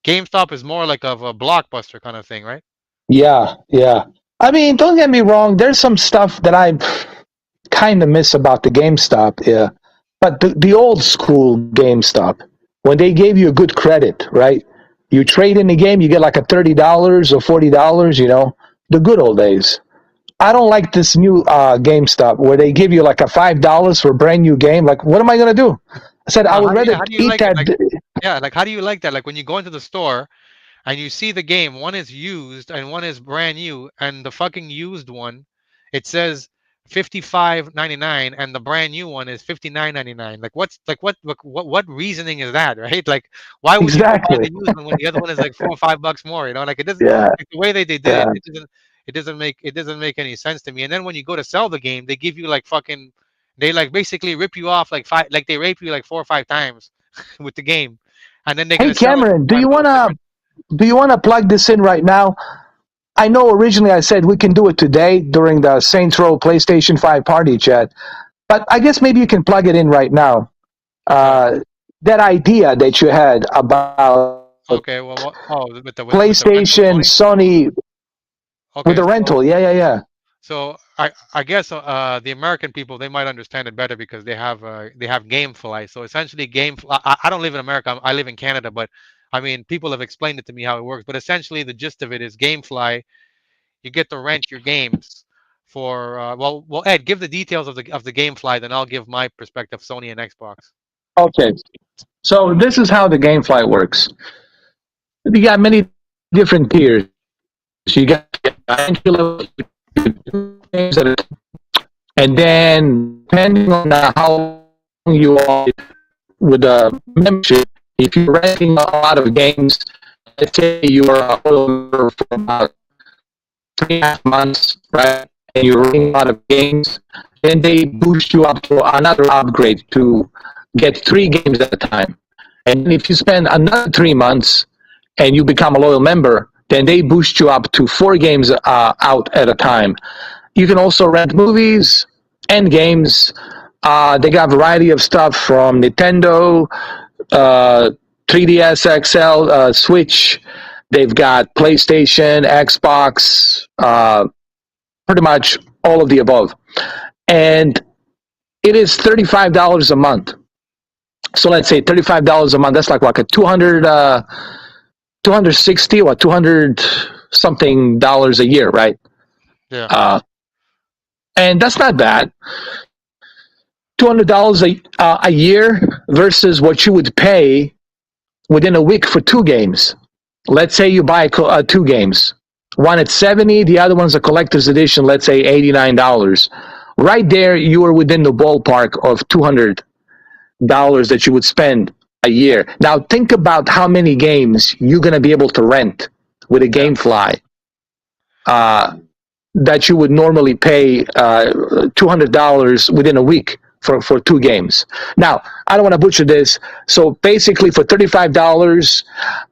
GameStop is more like of a blockbuster kind of thing, right? Yeah, yeah. I mean, don't get me wrong. There's some stuff that I kind of miss about the GameStop. Yeah, but the old school GameStop, when they gave you a good credit, right? You trade in the game, you get like a $30 or $40. The good old days. I don't like this new GameStop where they give you like a $5 for a brand new game. Like, what am I gonna do? I said I No, would rather how do you eat like it? that. Like, yeah, like how do you like that? Like when you go into the store and you see the game, one is used and one is brand new, and the fucking used one, it says 55.99, and the brand new one is 59.99. Like what reasoning is that, right? Like why would you go buy Exactly. the used one when the other one is like 4 or 5 bucks more? Like it doesn't, Yeah, like the way they did it, yeah. it doesn't make any sense to me. And then when you go to sell the game, they give you like fucking, they like basically rip you off like five, like they rape you like 4 or 5 times with the game, and then they're Hey, gonna sell it Cameron, do five you dollars wanna different. do you wanna plug this in right now? I know originally I said we can do it today during the Saints Row PlayStation 5 party chat, but I guess maybe you can plug it in right now. Yeah. That idea that you had about Okay. Well, with the rental PlayStation, money. Sony with Okay. the rental. Yeah, yeah, yeah. So I guess the American people, they might understand it better because they have GameFly. So essentially, GameFly. I don't live in America. I live in Canada, but I mean, people have explained it to me how it works. But essentially, the gist of it is GameFly. You get to rent your games for well, Ed, give the details of the GameFly, then I'll give my perspective, Sony and Xbox. Okay. So this is how the GameFly works. You got many different tiers. You got entry level games at a time. And then depending on how long you are with a membership, if you're renting a lot of games, let's say you are a member for about 3.5 months, right? And you're running a lot of games, then they boost you up to another upgrade to get 3 games at a time. And if you spend another 3 months and you become a loyal member, then they boost you up to 4 games out at a time. You can also rent movies and games. They got a variety of stuff from Nintendo, uh, 3DS XL, Switch. They've got PlayStation, Xbox, pretty much all of the above. And it is $35 a month. So let's say $35 a month. That's like a 260 or 200 something dollars a year, right? Yeah. Uh, and that's not bad. $200 a year versus what you would pay within a week for 2 games. Let's say you buy 2 games. One at 70, the other one's a collector's edition, let's say $89. Right there, you are within the ballpark of $200 that you would spend a year. Now, think about how many games you're going to be able to rent with a Yeah. GameFly. Uh, that you would normally pay $200 within a week for 2 games. Now, I don't want to butcher this. So basically, for $35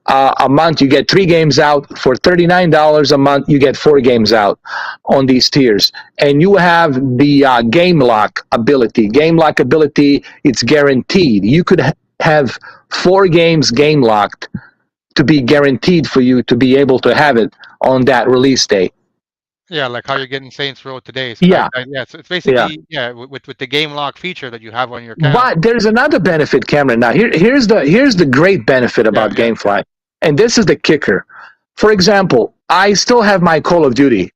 a month, you get 3 games out. For $39 a month, you get 4 games out on these tiers. And you have the game lock ability. Game lock ability, it's guaranteed. You could have 4 games game locked to be guaranteed for you to be able to have it on that release date. Yeah, like how you're getting Saints Row today. So Yeah, yeah, so it's yeah. basically with the game lock feature that you have on your account. But there's another benefit, Cameron. Now, here's the great benefit Yeah, about yeah, GameFly, and this is the kicker. For example, I still have my Call of Duty.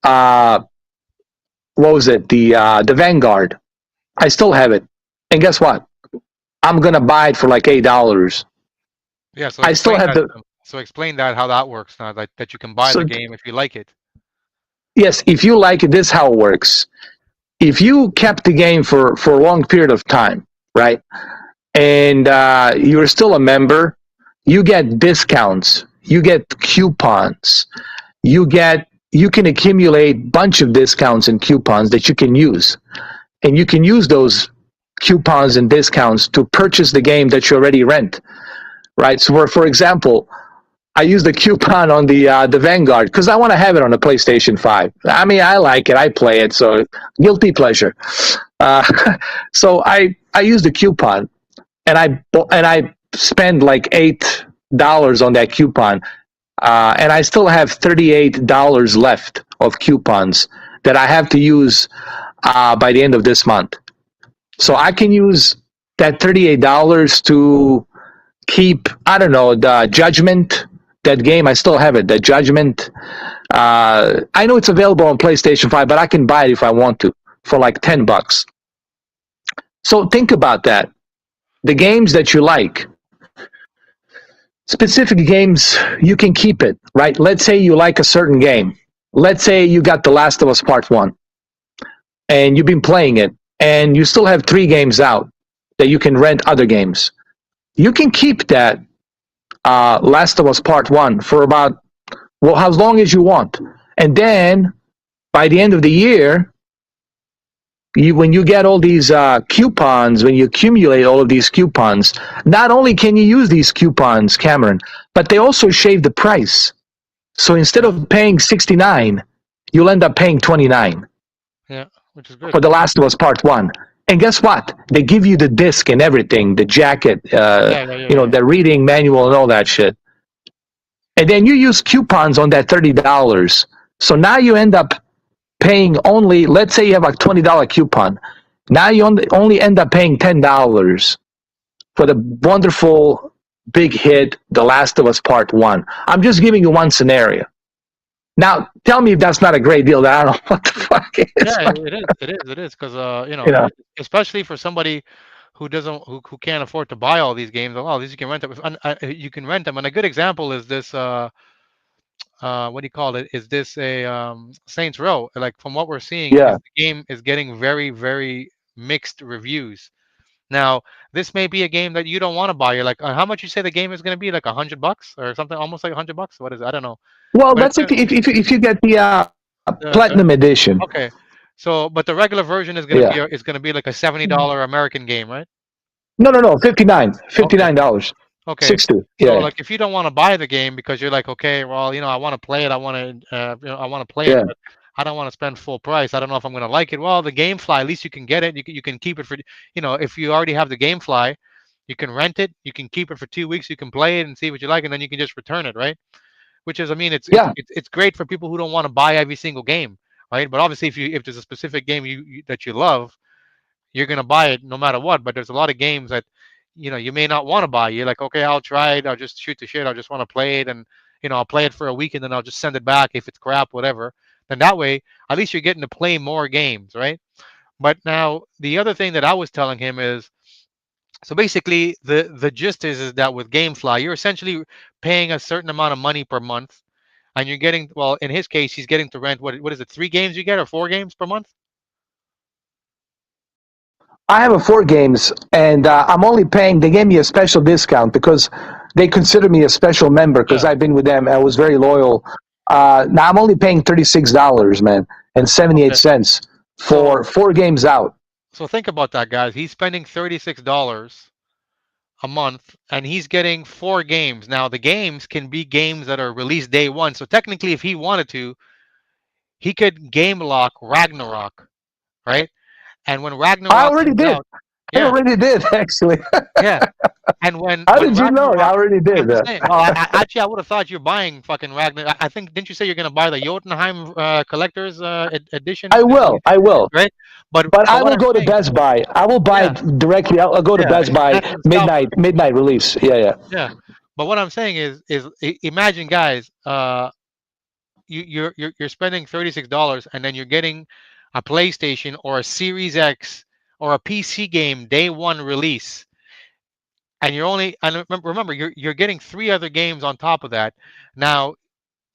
Uh, what was it? The Vanguard. I still have it, and guess what? I'm gonna buy it for like $8. yeah. So I still explain have that. the So explain that how that works now. That you can buy so the game if you like it. yes. If you like it, this is how it works. If you kept the game for a long period of time, right, and you're still a member, you get discounts, you get coupons, you can accumulate bunch of discounts and coupons that you can use, and you can use those coupons and discounts to purchase the game that you already rent, right? So for example, I use the coupon on the Vanguard because I want to have it on the PlayStation 5. I mean, I like it, I play it, so guilty pleasure. Uh, so I use the coupon, and I spend like $8 on that coupon, and I still have $38 left of coupons that I have to use by the end of this month. So I can use that $38 to keep, I don't know, the Judgment, that game. I still have it, the Judgment. I know it's available on PlayStation 5, but I can buy it if I want to for like $10. So think about that. The games that you like, specific games, you can keep it, right? Let's say you like a certain game. Let's say you got The Last of Us Part 1, and you've been playing it, and you still have 3 games out that you can rent other games. You can keep that Last of Us Part 1 for about, well, as long as you want. And then, by the end of the year, when you get all these coupons, when you accumulate all of these coupons, not only can you use these coupons, Cameron, but they also shave the price. So instead of paying $69, you'll end up paying $29 Yeah, which is good. for The Last of Us Part 1. And guess what? They give you the disc and everything, the jacket, the reading manual and all that shit. And then you use coupons on that $30. So now you end up paying only, let's say you have a $20 coupon. Now you only end up paying $10 for the wonderful big hit, The Last of Us Part 1. I'm just giving you one scenario. Now, tell me if that's not a great deal. That I don't know what the fuck it is. Yeah, it is, because especially for somebody who doesn't, who can't afford to buy all these games. Well, these you can rent them. You can rent them, and a good example is this. What do you call it? Is this a Saints Row? Like from what we're seeing, is Yeah. the game is getting very, very mixed reviews. Now, this may be a game that you don't want to buy. You're like, how much you say the game is going to be? Like $100 or something, almost like $100. What is it? I don't know. Well, But that's if you get the platinum edition. okay. So, but the regular version is gonna Yeah. be like a $70 American game, right? No, $59. Okay. 60. So, Yeah. like, if you don't want to buy the game because you're like, okay, well, I want to play it. I want to, I want to play it, Yeah. but I don't want to spend full price. I don't know if I'm going to like it. Well, the GameFly, at least you can get it. You can keep it for, if you already have the GameFly, you can rent it. You can keep it for 2 weeks. You can play it and see what you like, and then you can just return it, right? Which is, I mean, Yeah. it's great for people who don't want to buy every single game, right? But obviously, if there's a specific game that you love, you're gonna buy it no matter what. But there's a lot of games that you may not want to buy. You're like, okay, I'll try it. I'll just shoot the shit. I just want to play it, and I'll play it for a week, and then I'll just send it back if it's crap, whatever. Then that way, at least you're getting to play more games, right? But now the other thing that I was telling him is, so basically the gist is that with GameFly, you're essentially paying a certain amount of money per month, and you're getting, well, in his case, he's getting to rent, what is it, 3 games you get, or 4 games per month? I have 4 games, and I'm only paying. They gave me a special discount because they consider me a special member because Yeah. I've been with them. I was very loyal. Now I'm only paying $36, man, and 78 Okay. cents So for 4 games out. so think about that, guys. He's spending $36 a month and he's getting 4 games. Now the games can be games that are released day one. So technically if he wanted to, he could game lock Ragnarok, right? And when I Ragnarok already comes did. out, I yeah, already did, actually. yeah. And How when did you know? I Ragnarok, already I'm did. just saying. Well, actually, I would have thought you're buying fucking Ragnarok. I think didn't you say you're gonna buy the Jotunheim collector's edition, I will. I will. right? But But I what will I'm go to saying, Best Buy. I will buy yeah, it directly. I'll go to yeah, Best Buy that's the scalper, midnight release. Yeah, yeah. yeah. But what I'm saying is imagine, guys, you're spending $36 and then you're getting a PlayStation or a Series X or a PC game day one release, and you're only and remember you're getting 3 other games on top of that. Now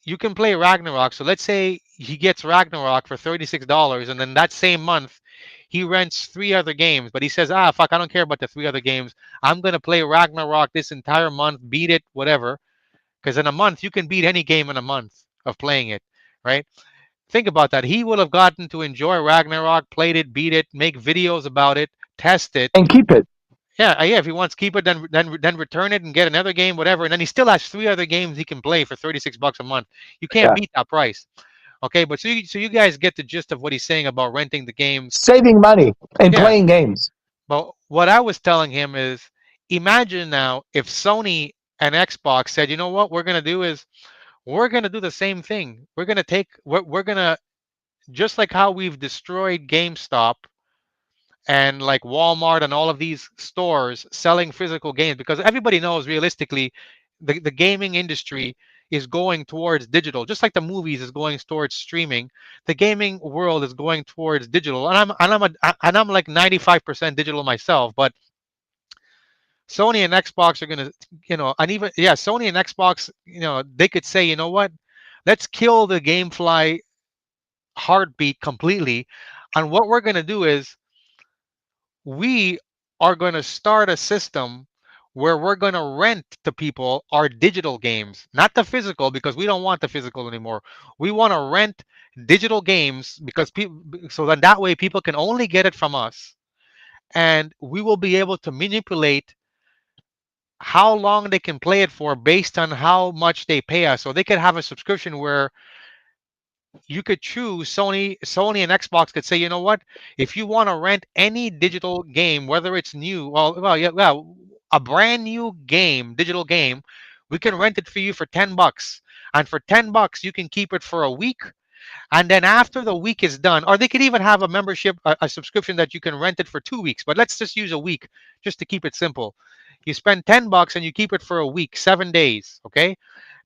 you can play Ragnarok. So let's say he gets Ragnarok for $36, and then that same month he rents 3 other games, but he says, ah, fuck, I don't care about the 3 other games. I'm gonna play Ragnarok this entire month, beat it, whatever. Because in a month you can beat any game in a month of playing it, right? Think about that. He will have gotten to enjoy Ragnarok, played it, beat it, make videos about it, test it. And keep it. Yeah, yeah. If he wants to keep it, then return it and get another game, whatever. And then he still has 3 other games he can play for $36 a month. You can't Yeah. beat that price. Okay, but so you guys get the gist of what he's saying about renting the games. Saving money and Yeah. playing games. But what I was telling him is, imagine now if Sony and Xbox said, you know what we're gonna do is we're gonna do the same thing. We're gonna just like how we've destroyed GameStop and like Walmart and all of these stores selling physical games, because everybody knows realistically the gaming industry is going towards digital, just like the movies is going towards streaming. The gaming world is going towards digital, and I'm like 95% digital myself. But Sony and Xbox are gonna, and even, yeah, Sony and Xbox, they could say, you know what, let's kill the GameFly heartbeat completely, and what we're gonna do is we are going to start a system where we're going to rent to people our digital games, not the physical, because we don't want the physical anymore. We want to rent digital games because people, so then that way people can only get it from us, and we will be able to manipulate how long they can play it for based on how much they pay us. So they could have a subscription where you could choose. Sony and Xbox could say, you know what, if you want to rent any digital game, whether it's new, well, yeah, well, a brand new game, digital game, we can rent it for you for $10, and for $10 you can keep it for a week, and then after the week is done, or they could even have a membership, a subscription that you can rent it for 2 weeks, but let's just use a week just to keep it simple. You spend $10 and you keep it for a week, 7 days. Okay.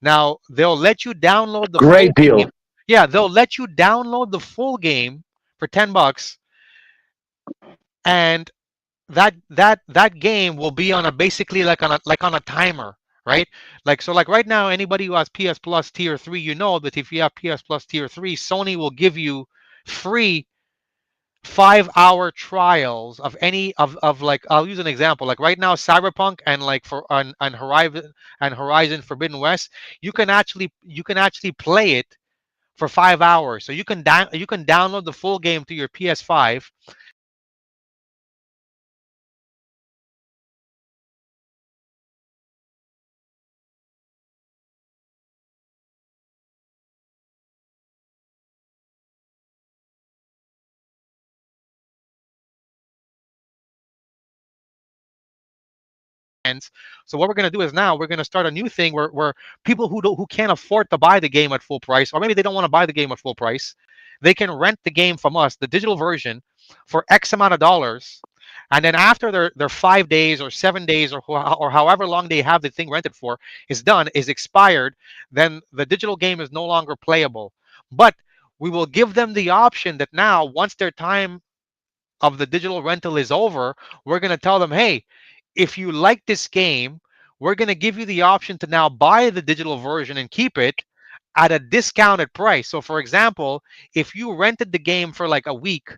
Now they'll let you download the full Great deal. game. Yeah, they'll let you download the full game for $10, and that game will be on a basically like on a timer, right? Like, so like right now, anybody who has PS Plus Tier 3, you know that if you have PS Plus Tier 3, Sony will give you free 5-hour trials of any of like, I'll use an example. Like right now, Cyberpunk and like for on Horizon Forbidden West, you can actually play it for 5 hours. So you can download the full game to your PS5. So what we're going to do is now we're going to start a new thing where people who can't afford to buy the game at full price, or maybe they don't want to buy the game at full price, they can rent the game from us, the digital version, for X amount of dollars. And then after their 5 days or 7 days or however long they have the thing rented for is done, is expired, then the digital game is no longer playable. But we will give them the option that now, once their time of the digital rental is over, we're going to tell them, hey, if you like this game, we're going to give you the option to now buy the digital version and keep it at a discounted price. So, for example, if you rented the game for like a week,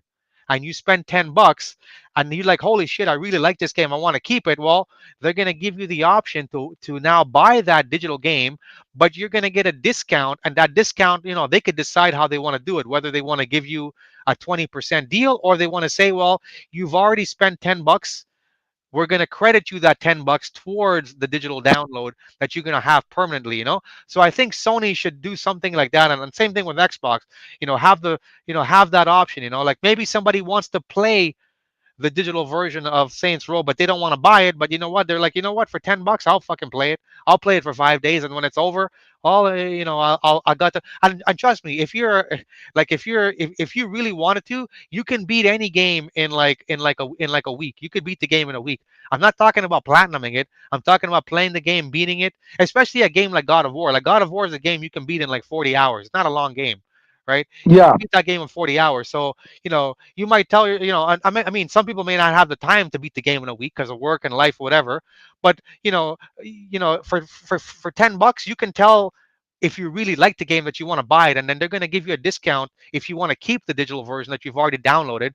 and you spend $10 and you're like, holy shit, I really like this game, I want to keep it. Well, they're going to give you the option to now buy that digital game, but you're going to get a discount, and that discount, they could decide how they want to do it, whether they want to give you a 20% deal, or they want to say, well, you've already spent $10, we're going to credit you that $10 towards the digital download that you're going to have permanently. So I think Sony should do something like that, and same thing with Xbox. Have that option. Like maybe somebody wants to play the digital version of Saints Row, but they don't want to buy it. But you know what? They're like, you know what? For $10, I'll fucking play it. I'll play it for 5 days, and when it's over, I got to. And trust me, if you're like, if you really wanted to, you can beat any game in like a week. You could beat the game in a week. I'm not talking about platinuming it. I'm talking about playing the game, beating it. Especially a game like God of War. Like God of War is a game you can beat in like 40 hours. It's not a long game, right? You can Yeah, beat that game in 40 hours. So you might tell I mean, some people may not have the time to beat the game in a week because of work and life, whatever. But for $10, you can tell if you really like the game that you want to buy it, and then they're going to give you a discount if you want to keep the digital version that you've already downloaded.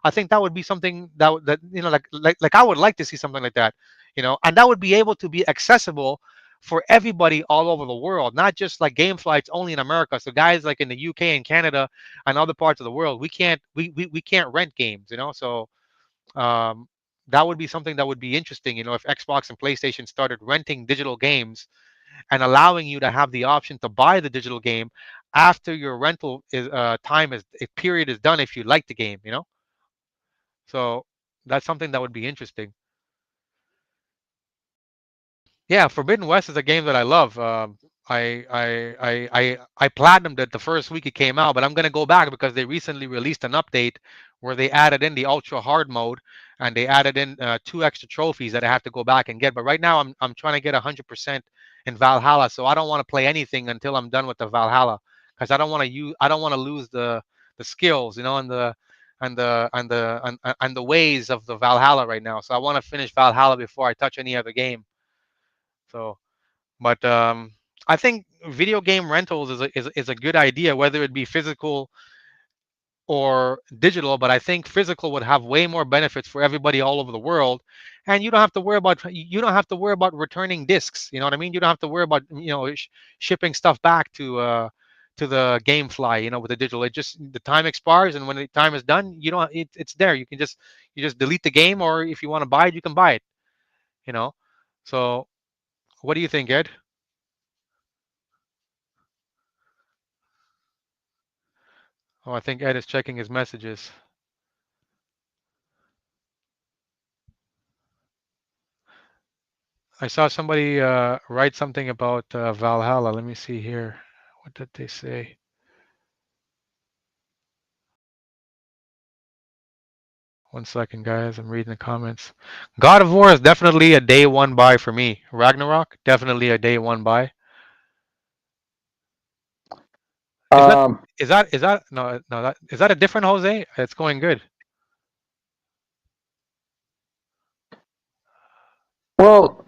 I think that would be something like I would like to see something like that. And that would be able to be accessible for everybody all over the world, not just like GameFly. It's only in America. So guys like in the UK and Canada and other parts of the world, we can't rent games. So um, that would be something that would be interesting. If Xbox and PlayStation started renting digital games and allowing you to have the option to buy the digital game after your rental period is done, if you like the game. So that's something that would be interesting. Yeah, Forbidden West is a game that I love. I platinumed it the first week it came out, but I'm gonna go back because they recently released an update where they added in the ultra hard mode, and they added in two extra trophies that I have to go back and get. But right now I'm trying to get 100% in Valhalla, so I don't want to play anything until I'm done with the Valhalla, because I don't want to lose the skills, and the ways of the Valhalla right now. So I want to finish Valhalla before I touch any other game. So, but I think video game rentals is a good idea, whether it be physical or digital. But I think physical would have way more benefits for everybody all over the world, and you don't have to worry about returning discs. You know what I mean? You don't have to worry about shipping stuff back to the GameFly. With the digital, it just the time expires, and when the time is done, it's there. You just delete the game, or if you want to buy it, you can buy it. You know. So, what do you think, Ed? Oh, I think Ed is checking his messages. I saw somebody write something about Valhalla. Let me see here. What did they say? One second, guys. I'm reading the comments. God of War is definitely a day one buy for me. Ragnarok, definitely a day one buy. Is that um, is that no that is that a different Jose? It's going good. well,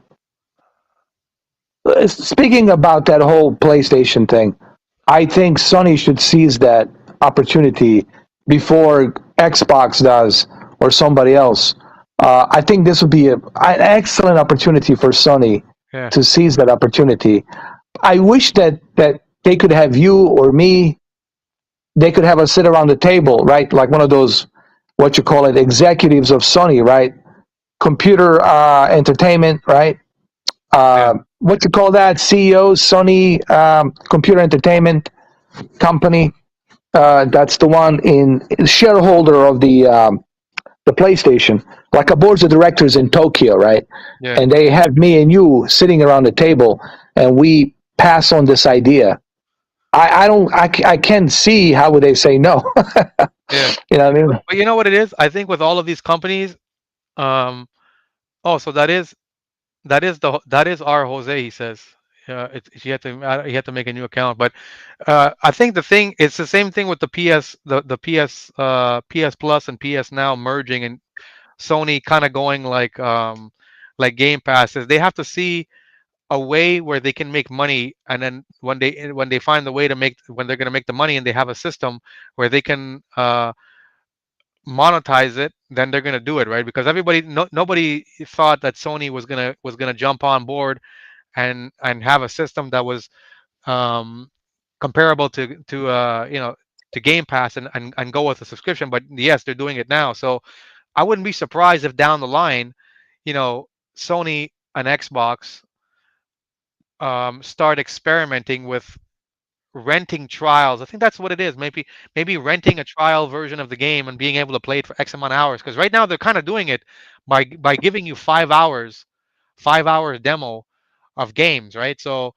speaking about that whole PlayStation thing, I think Sony should seize that opportunity before Xbox does or somebody else. I think this would be an excellent opportunity for Sony Yeah, to seize that opportunity. I wish that they could have you or me. They could have us sit around the table, right? Like one of those, what you call it, executives of Sony, right? Computer entertainment, right? yeah, What you call that? CEO, Sony Computer Entertainment Company. That's the one in shareholder of the PlayStation, like a board of directors in Tokyo, right? yeah, And they have me and you sitting around the table, and we pass on this idea. I don't I can't see how would they say no. yeah. You know what I But, mean? but you know what it is? I think with all of these companies, um, oh, so that is our Jose. He says, he had to make a new account. But I think it's the same thing with the PS Plus and PS Now merging, and Sony kind of going like Game Passes. They have to see a way where they can make money, and then when they find the way to make when they're going to make the money, and they have a system where they can monetize it, then they're gonna do it, right? Because nobody thought that Sony was gonna jump on board and have a system that was um, comparable to Game Pass and go with a subscription. But yes, they're doing it now. So I wouldn't be surprised if down the line, you know, Sony and Xbox start experimenting with renting trials. I think that's what it is. Maybe renting a trial version of the game and being able to play it for X amount of hours. Because right now they're kind of doing it by giving you 5 hours, 5 hours demo of games, right? So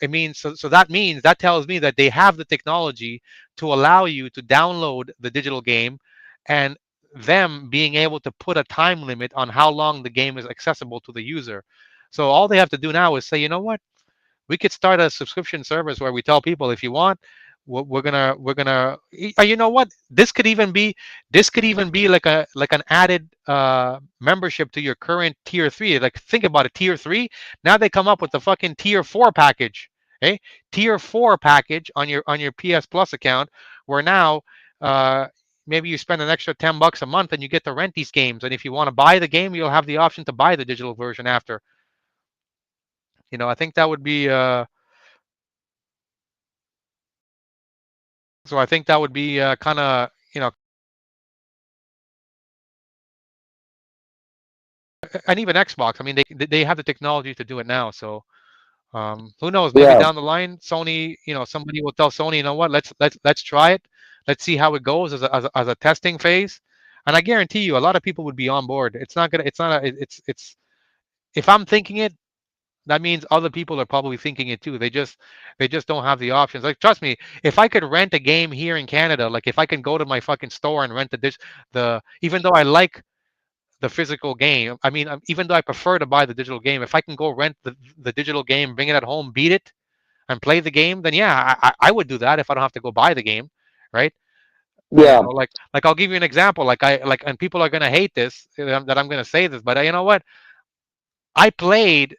it means so that means that tells me that they have the technology to allow you to download the digital game, and them being able to put a time limit on how long the game is accessible to the user. So all they have to do now is say, you know what, we could start a subscription service where we tell people, if you want, you know what, this could even be like an added membership to your current tier 3. Like, think about it, tier 3. Now they come up with the fucking tier 4 package. Okay, tier 4 package on your PS Plus account, where now uh maybe you spend an extra $10 a month and you get to rent these games, and if you want to buy the game, you'll have the option to buy the digital version after. I think that would be So I think that would be kind of, and even Xbox. I mean, they have the technology to do it now. So who knows? Maybe Yeah, down the line, Sony, somebody will tell Sony, you know what? Let's try it. Let's see how it goes as a testing phase. And I guarantee you, a lot of people would be on board. It's not gonna. It's not. It's. If I'm thinking it, that means other people are probably thinking it too. They just don't have the options. Like, trust me, if I could rent a game here in Canada, like if I can go to my fucking store and rent the even though I like the physical game, I mean, even though I prefer to buy the digital game, if I can go rent the digital game, bring it at home, beat it, and play the game, then yeah, I would do that if I don't have to go buy the game, right? yeah. Like I'll give you an example. And people are gonna hate this, that I'm gonna say this, but you know what? I played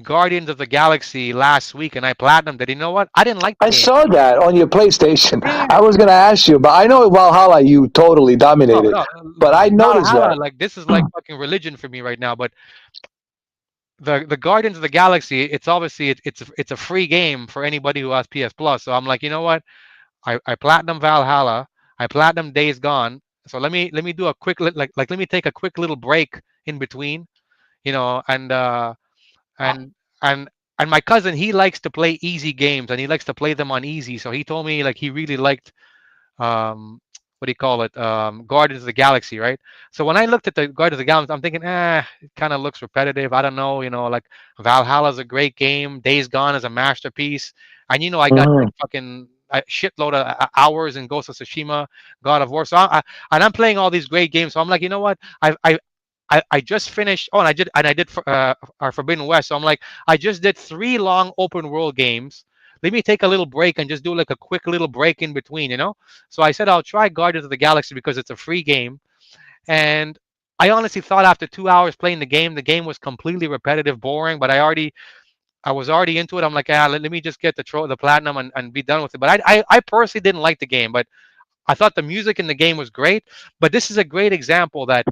Guardians of the Galaxy last week, and I platinumed it. You know what? I didn't like the I game. saw that on your PlayStation. Yeah. I was gonna ask you, but I know Valhalla you totally No, dominated. no. But I noticed Valhalla, that. like, this is like fucking religion for me right now. But the Guardians of the Galaxy, it's obviously it's a free game for anybody who has PS Plus. So I'm like, you know what? I platinum Valhalla. I platinum Days Gone. So let me do a quick let me take a quick little break in between, and and and my cousin, he likes to play easy games, and he likes to play them on easy. So he told me, like, he really liked what do you call it, Guardians of the Galaxy, right? So when I looked at the Guardians of the Galaxy, I'm thinking, it kind of looks repetitive. I don't know, like, Valhalla's a great game, Days Gone is a masterpiece, and I got like Hmm. fucking a shitload of hours in Ghost of Tsushima, God of War. So and I'm playing all these great games. So I'm like, you know what? I just finished. Oh, and I did our Forbidden West. So I'm like, I just did 3 long open world games. Let me take a little break and just do like a quick little break in between. So I said I'll try Guardians of the Galaxy because it's a free game. And I honestly thought after 2 hours playing the game was completely repetitive, boring. But I was already into it. I'm like, let me just get the platinum and be done with it. But I personally didn't like the game, but I thought the music in the game was great. But this is a great example that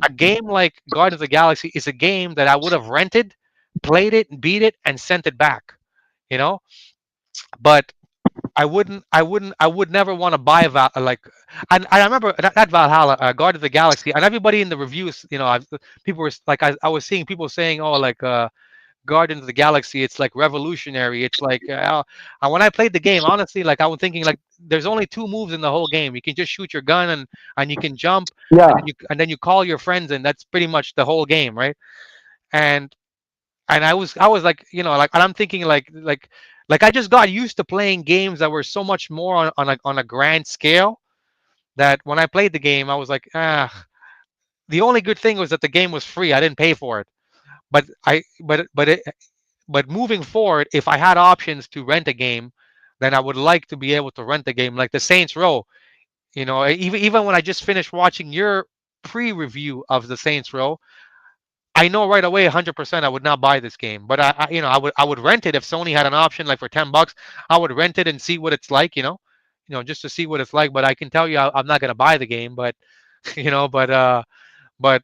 a game like Guardians of the Galaxy is a game that I would have rented, played it, beat it, and sent it back. You know, but I would never want to buy and I remember that Valhalla, Guardians of the Galaxy, and everybody in the reviews, people were like, I was seeing people saying, oh, like, Guardians of the Galaxy, it's like revolutionary. It's like, and when I played the game, honestly, like, I was thinking, like, there's only 2 moves in the whole game. You can just shoot your gun, and you can jump, Yeah, and then you call your friends, and that's pretty much the whole game, right? And I was like, and I'm thinking, like I just got used to playing games that were so much more on a grand scale, that when I played the game, I was like, the only good thing was that the game was free. I didn't pay for it. But moving forward, if I had options to rent a game, then I would like to be able to rent a game like the Saints Row. Even when I just finished watching your pre-review of the Saints Row, I know right away, 100%, I would not buy this game. But I would rent it if Sony had an option, like for $10. I would rent it and see what it's like. just to see what it's like. But I can tell you, I'm not gonna buy the game. But but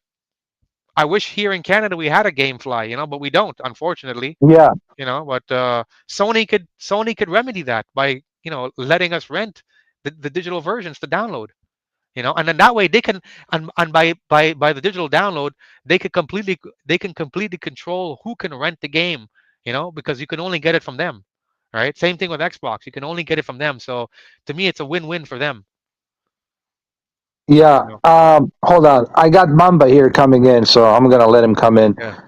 I wish here in Canada we had a GameFly, but we don't, unfortunately. Yeah, But Sony could remedy that by letting us rent the digital versions to download. And then that way they can, and by the digital download, they can completely control who can rent the game. Because you can only get it from them, right? Same thing with Xbox, you can only get it from them. So to me, it's a win-win for them. yeah. you know Hold on, I got Mamba here coming in, so I'm gonna let him come in. yeah.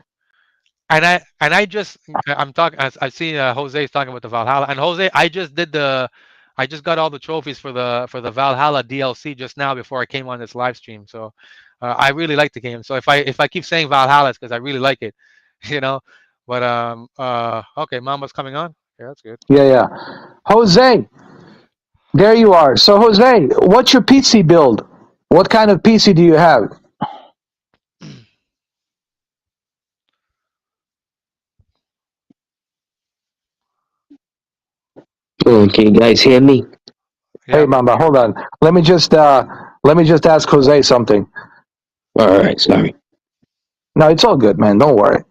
And I just I'm talking. I see Jose's talking about the Valhalla, and Jose, I just got all the trophies for the Valhalla DLC just now before I came on this live stream. So I really like the game. So if I keep saying Valhalla, it's because I really like it, you know. But okay, Mama's coming on. Yeah, that's good. Yeah, yeah. Jose, there you are. So Jose, what's your PC build? What kind of PC do you have? Oh, can you guys hear me? Hey, Yeah, we can Mamba, hear. hold on. Let me just ask Jose something. All right, sorry. No, it's all good, man. Don't worry.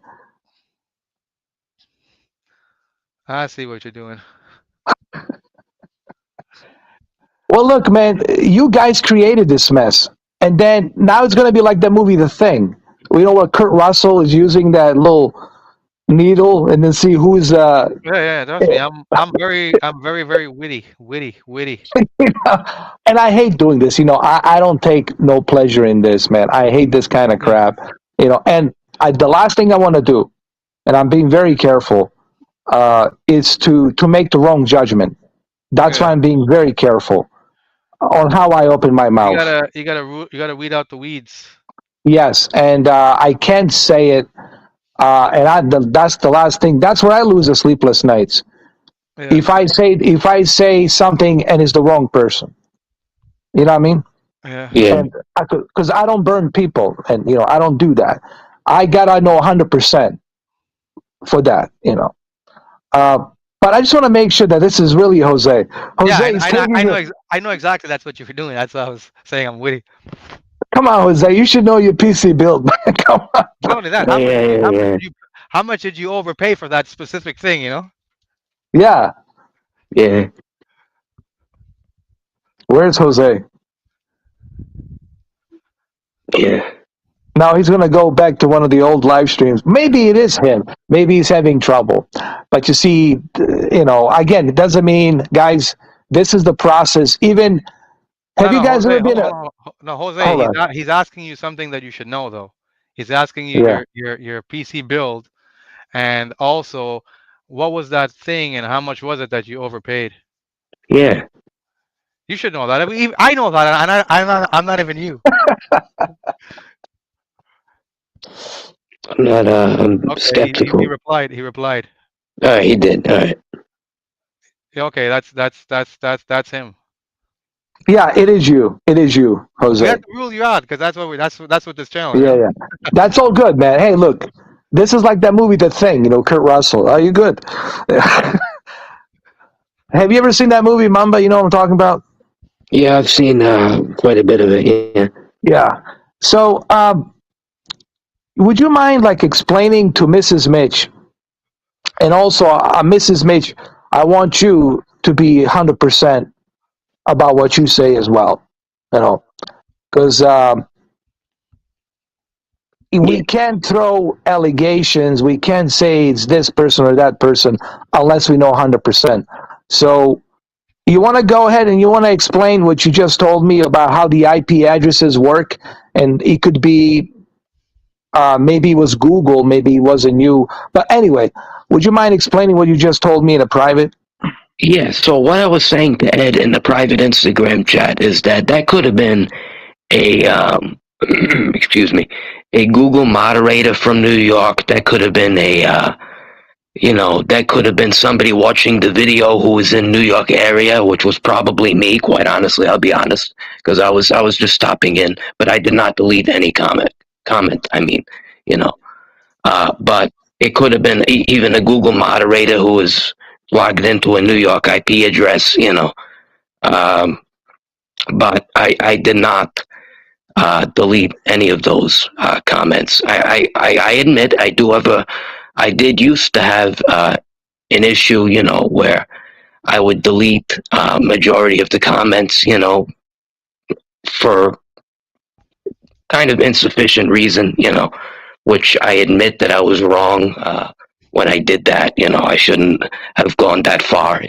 I see what you're doing. Well, look, man, you guys created this mess, and then now it's gonna be like that movie, The Thing. You know what? Kurt Russell is using that little needle, and then see who's. Yeah, yeah. Trust me, I'm very, very witty, witty, witty. And I hate doing this. I don't take no pleasure in this, man. I hate this kind of Yeah, crap. And the last thing I want to do, and I'm being very careful, is to make the wrong judgment. That's why yeah. I'm being very careful on how I open my You mouth. gotta, you gotta, you gotta weed out the weeds. Yes, and I can't say it. That's the last thing. That's where I lose the sleepless nights. Yeah, If I say something and it's the wrong person, you know what I mean? yeah. Yeah, And because I don't burn people, and I don't do that. I gotta know 100% for that. Uh, but I just want to make sure that this is really Jose. Yeah, Jose is taking it. I know exactly that's what you're doing. That's what I was saying. I'm witty. Come on, Jose. You should know your PC build, man. Come on. Not only that, yeah, yeah, yeah, yeah. how much did you overpay for that specific thing? Yeah. Yeah. Where's Jose? Yeah. Now he's going to go back to one of the old live streams. Maybe it is him. Maybe he's having trouble. But you see, again, it doesn't mean, guys, this is the process. Even, No, have you no, guys Jose. ever been Hold, a, hold on. No, Jose. hold He's on. not. He's asking you something that you should know, though. He's asking you Yeah. your PC build, and also what was that thing, and how much was it that you overpaid? Yeah. You should know that. I know that, and I'm not even you. I'm not, I'm Okay, he skeptical. replied. He replied. All right, he did. All right. Yeah, okay, that's him. Yeah, it is you. It is you, We have Jose. to rule you out because that's what this channel. Yeah, yeah. That's all good, man. Hey, look, this is like that movie, The Thing, Kurt Russell. Are you good? Have you ever seen that movie, Mamba? You know what I'm talking about? Yeah, I've seen quite a bit of it. Yeah. Yeah. So, would you mind like explaining to Mrs. Mitch, and also Mrs. Mitch, I want you to be 100% about what you say as well, because we Yeah. can't throw allegations. We can't say it's this person or that person unless we know 100%. So, you want to go ahead and you want to explain what you just told me about how the IP addresses work, and it could be maybe it was Google, maybe it wasn't you. But anyway, would you mind explaining what you just told me in a private? Yeah. So what I was saying to Ed in the private Instagram chat is that could have been a excuse me, a Google moderator from New York. That could have been that could have been somebody watching the video who was in New York area, which was probably me. Quite honestly, I'll be honest, because I was just stopping in, but I did not delete any comment. I mean, you know, but it could have been even a Google moderator who was logged into a New York IP address. But I did not delete any of those comments. I admit I did used to have an issue, where I would delete majority of the comments, for kind of insufficient reason, which I admit that I was wrong when I did that. I shouldn't have gone that far.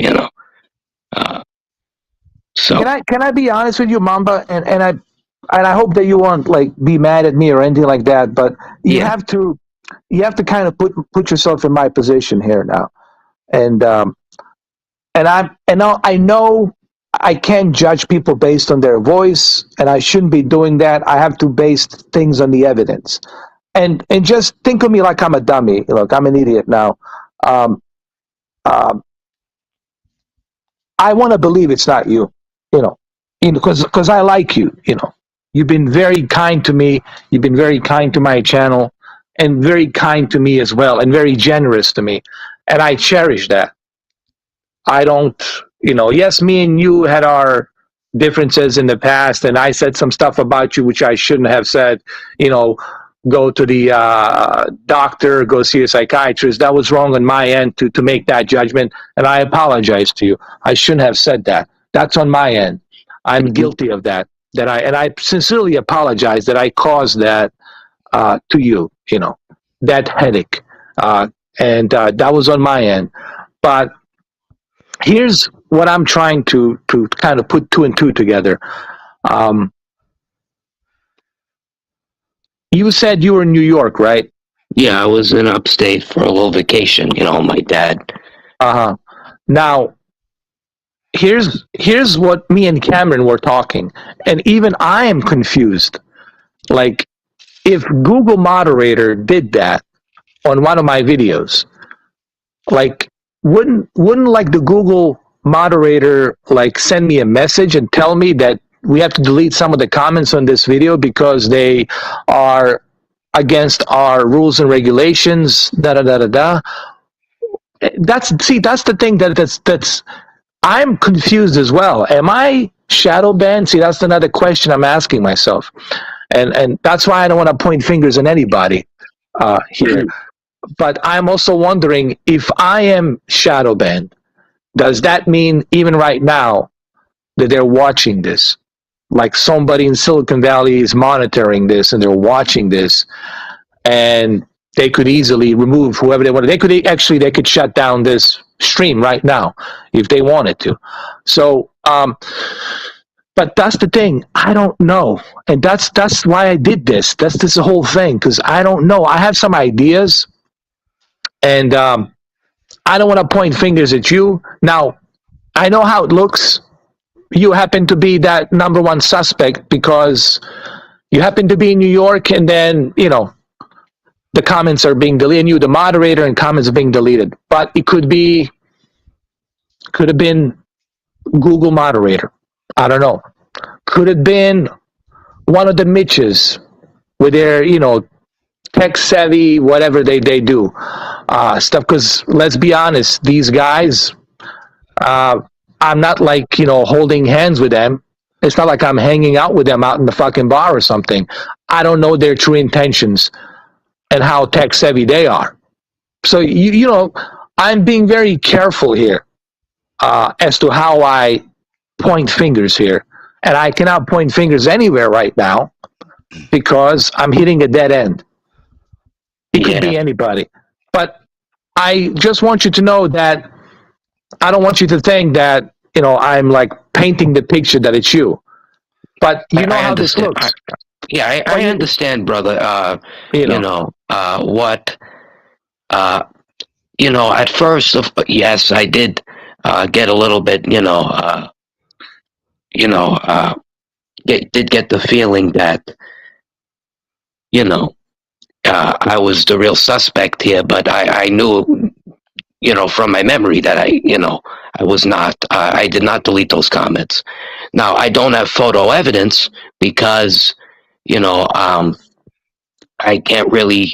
Uh, so Can I be honest with you, Mamba? And I hope that you won't like be mad at me or anything like that. But you yeah, have to kind of put yourself in my position here now. And I know I can't judge people based on their voice, and I shouldn't be doing that. I have to base things on the evidence. And just think of me like I'm a dummy. Look, I'm an idiot now. Um, um, I want to believe it's not you, because I like you. You've been very kind to me. You've been very kind to my channel, and very kind to me as well, and very generous to me, and I cherish that. I don't, yes, me and you had our differences in the past, and I said some stuff about you which I shouldn't have said. Go to the doctor, go see a psychiatrist. That was wrong on my end to make that judgment, and I apologize to you. I shouldn't have said that. That's on my end. I'm guilty of that. I sincerely apologize that I caused that to you. That headache, and that was on my end. But here's what I'm trying to kind of put two and two together. You said you were in New York, right? yeah, I was in upstate for a little vacation. My dad. Uh-huh. Now, here's what me and Cameron were talking, and even I am confused. Like, if Google Moderator did that on one of my videos, like, wouldn't like the Google Moderator like send me a message and tell me that we have to delete some of the comments on this video because they are against our rules and regulations, da da da da da. That's the thing that's I'm confused as well. Am I shadow banned? See, that's another question I'm asking myself, and that's why I don't want to point fingers at anybody here. But I'm also wondering if I am shadow banned. Does that mean even right now that they're watching this? Like somebody in Silicon Valley is monitoring this and they're watching this, and they could easily remove whoever they want. They could shut down this stream right now if they wanted to. So, but that's the thing. I don't know, and that's why I did this. That's this whole thing because I don't know. I have some ideas, and I don't want to point fingers at you. Now, I know how it looks. You happen to be that number one suspect because you happen to be in New York, and then the comments are being deleted. And you, the moderator, and comments are being deleted. But it could have been Google Moderator. I don't know. Could have been one of the Mitches with their tech savvy, whatever they do stuff. Because let's be honest, these guys. I'm not like, holding hands with them. It's not like I'm hanging out with them out in the fucking bar or something. I don't know their true intentions and how tech savvy they are. So, I'm being very careful here as to how I point fingers here. And I cannot point fingers anywhere right now because I'm hitting a dead end. It could be anybody. But I just want you to know that I don't want you to think that, I'm like painting the picture that it's you. But you know how this looks. I understand, brother. What, at first, yes, I did get a little bit, did get the feeling that, I was the real suspect here, but I knew, from my memory that I was not, I did not delete those comments. Now, I don't have photo evidence because, I can't really,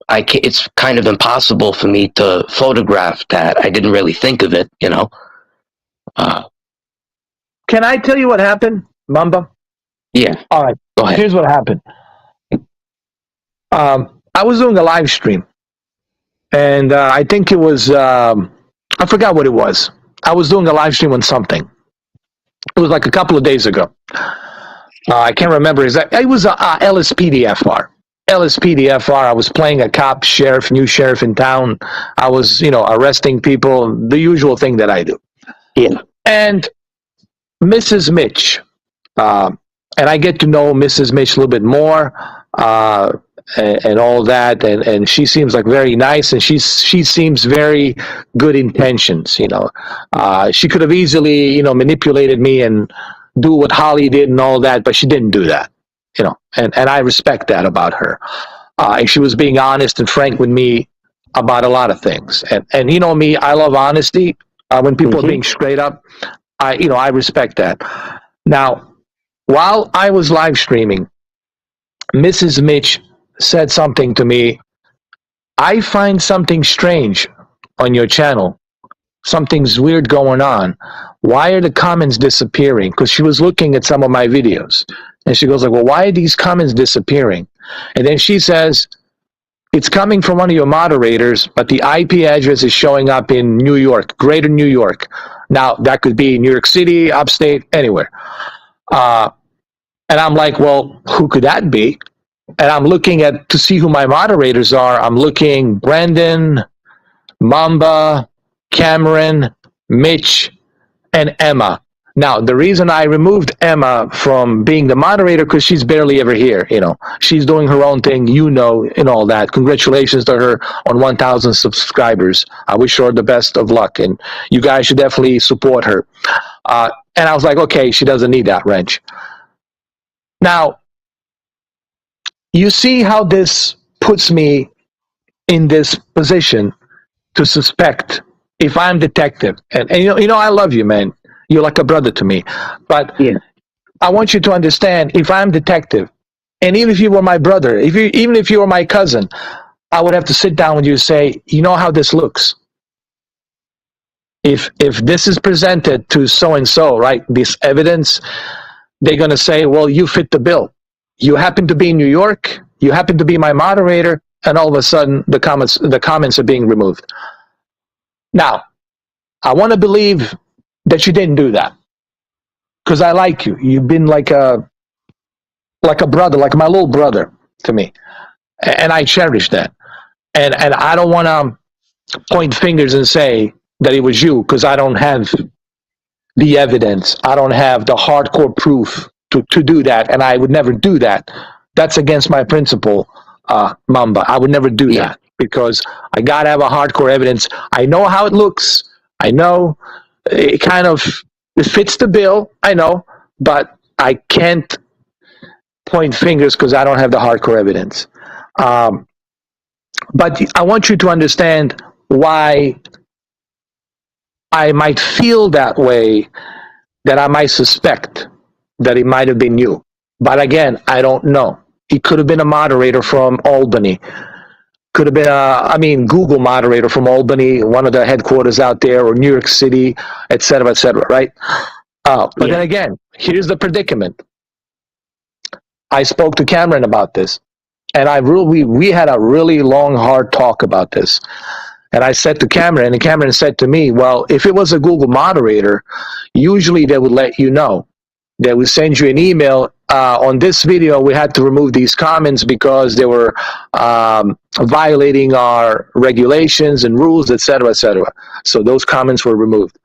I can't, it's kind of impossible for me to photograph that. I didn't really think of it, you know. Can I tell you what happened, Mamba? Yeah. All right. Go ahead. Here's what happened. I was doing a live stream, and I think it was, I forgot what it was. I was doing a live stream on something. It was like a couple of days ago. I can't remember exactly. It was LSPDFR. LSPDFR. I was playing a cop, sheriff, new sheriff in town. I was, arresting people, the usual thing that I do. Yeah. And Mrs. Mitch, and I get to know Mrs. Mitch a little bit more, and all that, and she seems like very nice, and she seems very good intentions. She could have easily, manipulated me and do what Holly did and all that, but she didn't do that. And I respect that about her. And she was being honest and frank with me about a lot of things. And you know me, I love honesty. When people are being straight up, I respect that. Now, while I was live streaming, Mrs. Mitch said something to me. I find something strange on your channel. Something's weird going on. Why are the comments disappearing? Because she was looking at some of my videos. And she goes like, well, why are these comments disappearing? And then she says, it's coming from one of your moderators, but the IP address is showing up in New York, greater New York. Now, that could be New York City, upstate, anywhere. And I'm like, well, who could that be? And I'm looking to see who my moderators are. I'm looking Brandon, Mamba, Cameron, Mitch, and Emma. Now, the reason I removed Emma from being the moderator, because she's barely ever here. She's doing her own thing, and all that. Congratulations to her on 1,000 subscribers. I wish her the best of luck, and you guys should definitely support her. And I was like, okay, she doesn't need that wrench. Now, you see how this puts me in this position to suspect if I'm detective. And I love you, man. You're like a brother to me. But Yeah. I want you to understand, if I'm detective, and even if you were my brother, even if you were my cousin, I would have to sit down with you and say, you know how this looks. If this is presented to so-and-so, right, this evidence, they're going to say, well, you fit the bill. You happen to be in New York, you happen to be my moderator, and all of a sudden the comments are being removed. Now, I want to believe that you didn't do that, because I like you. You've been like a brother, like my little brother to me, and I cherish that. And I don't want to point fingers and say that it was you, because I don't have the evidence. I don't have the hardcore proof to do that, and I would never do that. That's against my principle, Mamba. I would never do that, because I gotta have a hardcore evidence. I know how it looks. I know it fits the bill. I know, but I can't point fingers because I don't have the hardcore evidence. But I want you to understand why I might feel that way, that I might suspect that it might have been you. But again, I don't know. It could have been a moderator from Albany. Could have been Google moderator from Albany, one of the headquarters out there, or New York City, et cetera, right? But then again, here's the predicament. I spoke to Cameron about this, and we had a really long, hard talk about this. And I said to Cameron, and Cameron said to me, well, if it was a Google moderator, usually they would let you know. They would send you an email. On this video, we had to remove these comments because they were violating our regulations and rules, et cetera, et cetera. So those comments were removed.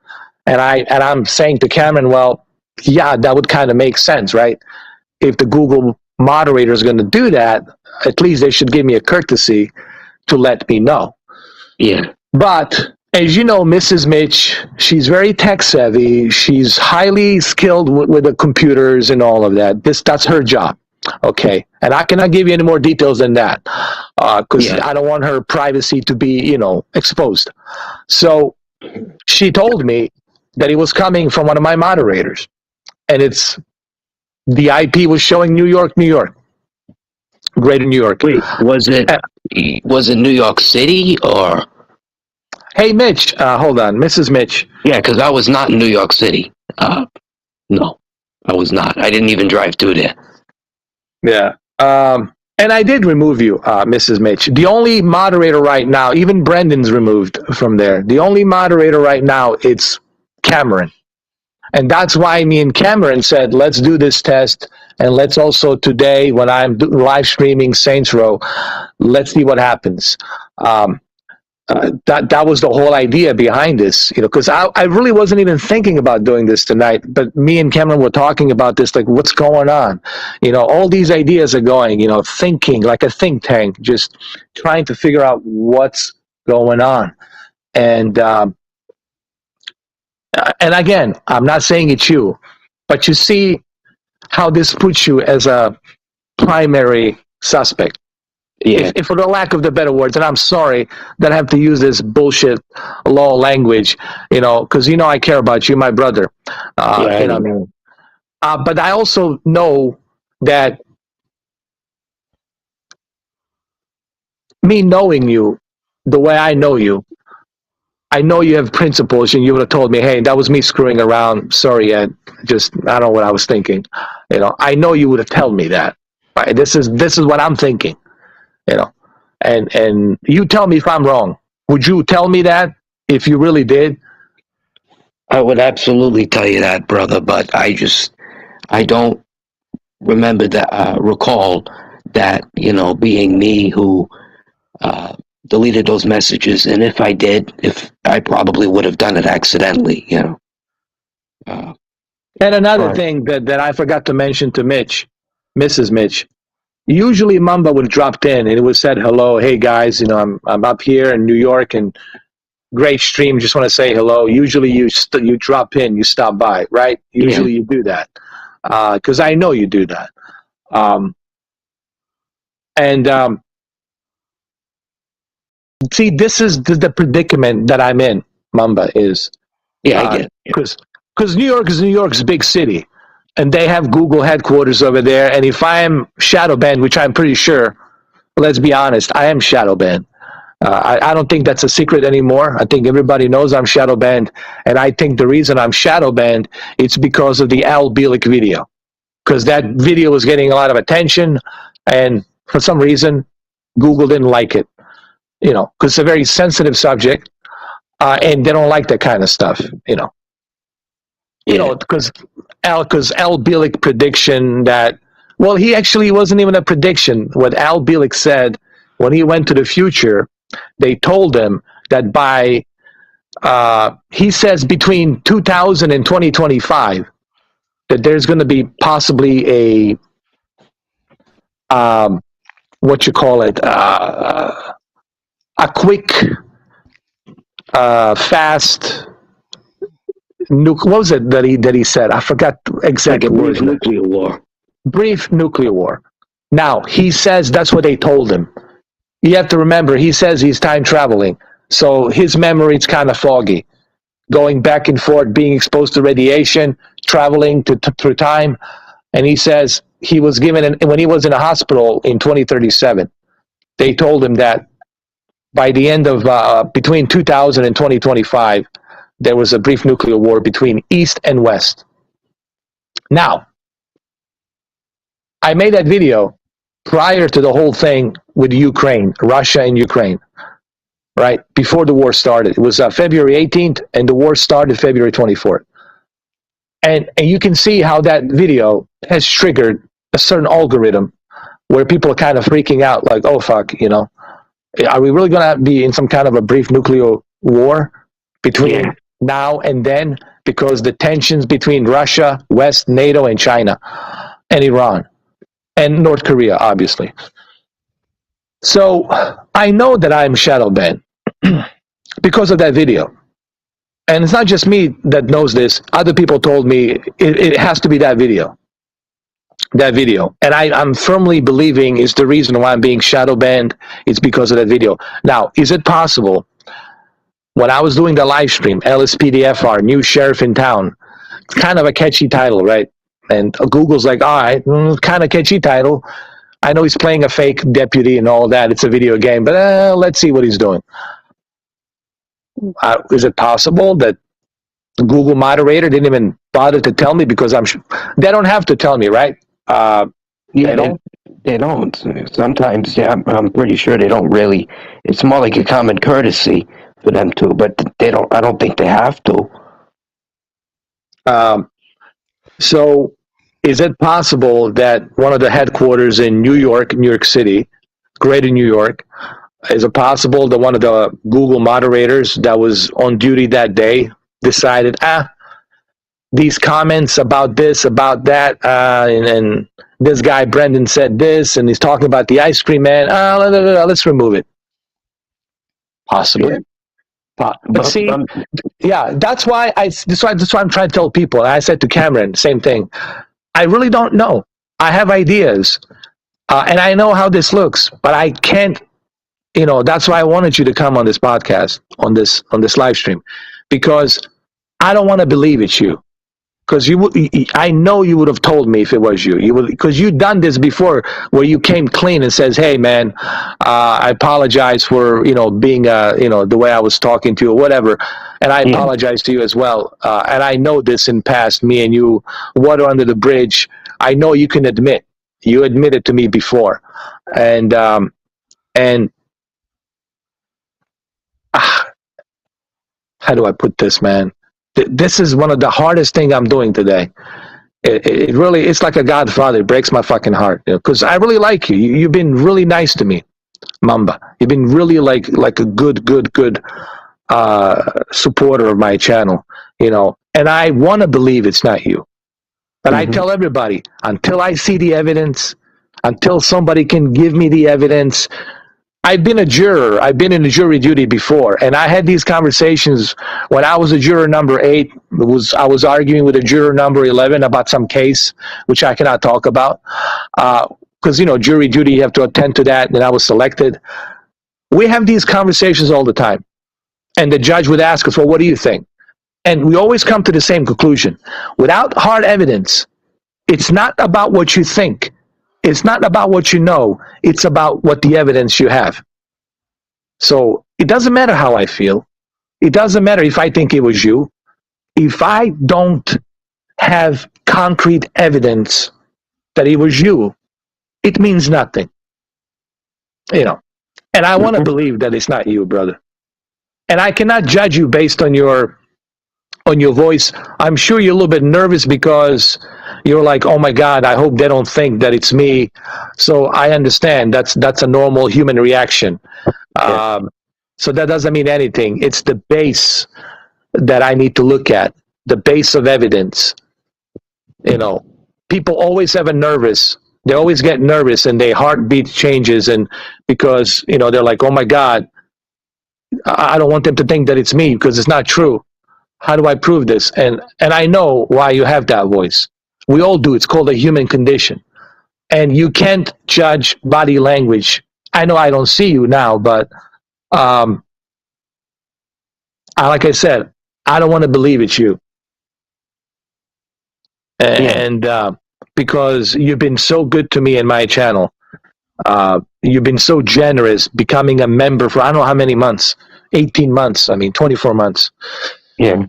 And I'm saying to Cameron, well, yeah, that would kind of make sense, right? If the Google moderator is going to do that, at least they should give me a courtesy to let me know. Yeah. But as you know, Mrs. Mitch, she's very tech savvy. She's highly skilled with the computers and all of that. That's her job. Okay. And I cannot give you any more details than that, because I don't want her privacy to be, exposed. So she told me that it was coming from one of my moderators, and the IP was showing New York, greater New York. Wait, was it Was it New York City or? Hey, Mitch. Hold on, Mrs. Mitch. Yeah, because I was not in New York City. No, I was not. I didn't even drive through there. Yeah. And I did remove you, Mrs. Mitch. The only moderator right now, even Brendan's removed from there. The only moderator right now, it's Cameron. And that's why me and Cameron said, let's do this test. And let's also today, when I'm live streaming Saints Row, let's see what happens. That was the whole idea behind this, because I really wasn't even thinking about doing this tonight, but me and Cameron were talking about this, like, what's going on? All these ideas are going, thinking like a think tank, just trying to figure out what's going on. And again, I'm not saying it's you, but you see how this puts you as a primary suspect. Yeah. If for the lack of the better words, and I'm sorry that I have to use this bullshit law language, because I care about you, my brother. But I also know that me knowing you, the way I know you have principles, and you would have told me, hey, that was me screwing around. Sorry, Ed. Just, I don't know what I was thinking. I know you would have told me that. Right? This is what I'm thinking. And you tell me if I'm wrong. Would you tell me that if you really did? I would absolutely tell you that, brother, but I don't remember that, recall that, being me who deleted those messages. And if I I probably would have done it accidentally, And another thing that I forgot to mention to Mitch, Mrs. Mitch, usually Mamba would have dropped in and it would said, hello, hey guys, I'm up here in New York and great stream, just want to say hello. Usually you drop in, you stop by, right? Usually you do that. Because I know you do that. See, this is the predicament that I'm in, Mamba, is. Yeah, I get it. Because New York is New York's big city. And they have Google headquarters over there. And if I am shadow banned, which I'm pretty sure, let's be honest, I am shadow banned. I don't think that's a secret anymore. I think everybody knows I'm shadow banned. And I think the reason I'm shadow banned, it's because of the Al Bielek video. Because that video was getting a lot of attention. And for some reason, Google didn't like it. Because it's a very sensitive subject. And they don't like that kind of stuff, because Al Bielek prediction that, well, he actually wasn't even a prediction. What Al Bielek said when he went to the future, they told him that by, he says between 2000 and 2025, that there's going to be possibly a, what you call it, a quick, fast, what was it that he said? I forgot exactly. Like a brief nuclear war. Brief nuclear war. Now, he says that's what they told him. You have to remember, he says he's time traveling. So his memory is kind of foggy. Going back and forth, being exposed to radiation, traveling through time. And he says he was given, when he was in a hospital in 2037, they told him that by the end of, between 2000 and 2025, there was a brief nuclear war between East and West. Now, I made that video prior to the whole thing with Ukraine, Russia and Ukraine, right? Before the war started. It was February 18th, and the war started February 24th. And you can see how that video has triggered a certain algorithm where people are kind of freaking out, like, oh, fuck, are we really going to be in some kind of a brief nuclear war between now and then? Because the tensions between Russia, West, NATO, and China, and Iran, and North Korea, obviously. So I know that I'm shadow banned because of that video. And it's not just me that knows this. Other people told me it has to be that video. That video. And I'm firmly believing is the reason why I'm being shadow banned. It's because of that video. Now, is it possible, when I was doing the live stream, LSPDFR, new sheriff in town, kind of a catchy title, right? And Google's like, all right, kind of catchy title. I know he's playing a fake deputy and all that. It's a video game, but let's see what he's doing. Is it possible that Google moderator didn't even bother to tell me? Because I'm sure they don't have to tell me, right? Yeah, they don't. Sometimes, yeah, I'm pretty sure they don't really. It's more like a common courtesy for them to, but they don't. I don't think they have to. So, is it possible that one of the headquarters in New York City, Greater New York, is it possible that one of the Google moderators that was on duty that day decided, these comments about this, about that, and this guy Brendan said this, and he's talking about the ice cream man. Let's remove it. Possibly. But see, yeah, that's why that's why I'm trying to tell people. And I said to Cameron, same thing. I really don't know. I have ideas, and I know how this looks, but I can't. That's why I wanted you to come on this podcast, on this live stream, because I don't want to believe it's you. Because I know you would have told me if it was you. You would, because you've done this before, where you came clean and says, "Hey, man, I apologize for being the way I was talking to you, or whatever," and I apologize to you as well. And I know this in past, me and you, water under the bridge. I know you can admit. You admitted to me before, and how do I put this, man? This is one of the hardest thing I'm doing today. It really, it's like a godfather. It breaks my fucking heart, because I really like you. You've been really nice to me, Mamba. You've been really like a good supporter of my channel, and I want to believe it's not you. But I tell everybody, until I see the evidence, until somebody can give me the evidence. I've been a juror. I've been in a jury duty before, and I had these conversations when I was a juror number 8. I was arguing with a juror number 11 about some case, which I cannot talk about, because jury duty, you have to attend to that. And I was selected. We have these conversations all the time, and the judge would ask us, "Well, what do you think?" And we always come to the same conclusion: without hard evidence, it's not about what you think. It's not about what you know. It's about what the evidence you have. So it doesn't matter how I feel. It doesn't matter if I think it was you. If I don't have concrete evidence that it was you, it means nothing. And I want to believe that it's not you, brother. And I cannot judge you based on your voice. I'm sure you're a little bit nervous because you're like, "Oh my God, I hope they don't think that it's me." So I understand that's a normal human reaction. So that doesn't mean anything. It's the base that I need to look at, the base of evidence. People always have they always get nervous and their heartbeat changes, and because they're like, "Oh my God, I don't want them to think that it's me because it's not true. How do I prove this?" And I know why you have that voice. We all do. It's called a human condition. And you can't judge body language. I know I don't see you now, but like I said, I don't want to believe it's you. And because you've been so good to me in my channel. You've been so generous becoming a member for I don't know how many months. 18 months. 24 months. Yeah.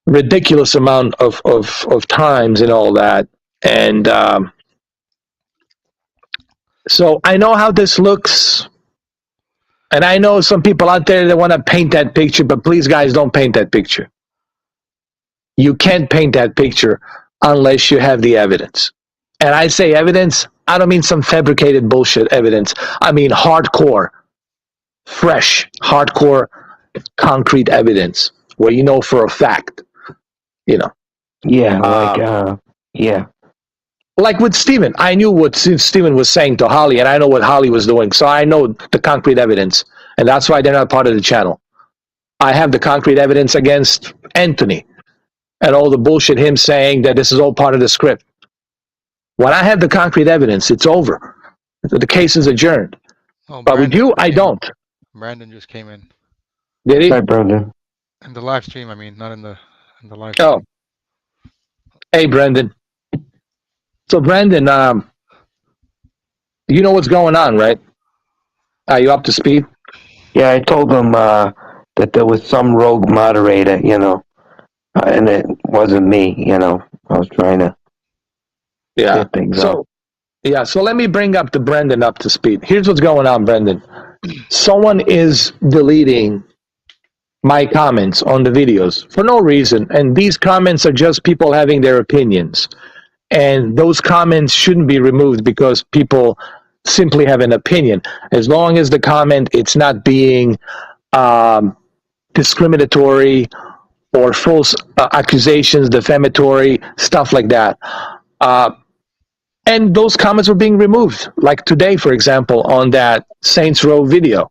Ridiculous amount of times and all that. And so I know how this looks. And I know some people out there that want to paint that picture, but please, guys, don't paint that picture. You can't paint that picture unless you have the evidence. And I say evidence, I don't mean some fabricated bullshit evidence. I mean hardcore, fresh, hardcore, concrete evidence where you know for a fact, Yeah, yeah. Like with Steven, I knew what Steven was saying to Holly, and I know what Holly was doing. So I know the concrete evidence, and that's why they're not part of the channel. I have the concrete evidence against Anthony and all the bullshit him saying that this is all part of the script. When I have the concrete evidence, it's over. The case is adjourned. Oh, but with you, I don't. Brandon just came in. Did he? Sorry, Brandon. In the live stream, not in the live stream. Oh. Hey, Brandon. So, Brandon, You know what's going on, right? Are you up to speed? Yeah, I told them that there was some rogue moderator, and it wasn't me. I was trying to Yeah. get things up. So let me bring up the Brendan up to speed. Here's what's going on, Brendan. Someone is deleting my comments on the videos for no reason, and these comments are just people having their opinions. And those comments shouldn't be removed because people simply have an opinion. As long as the comment, it's not being discriminatory or false accusations, defamatory, stuff like that. And those comments were being removed. Like today, for example, on that Saints Row video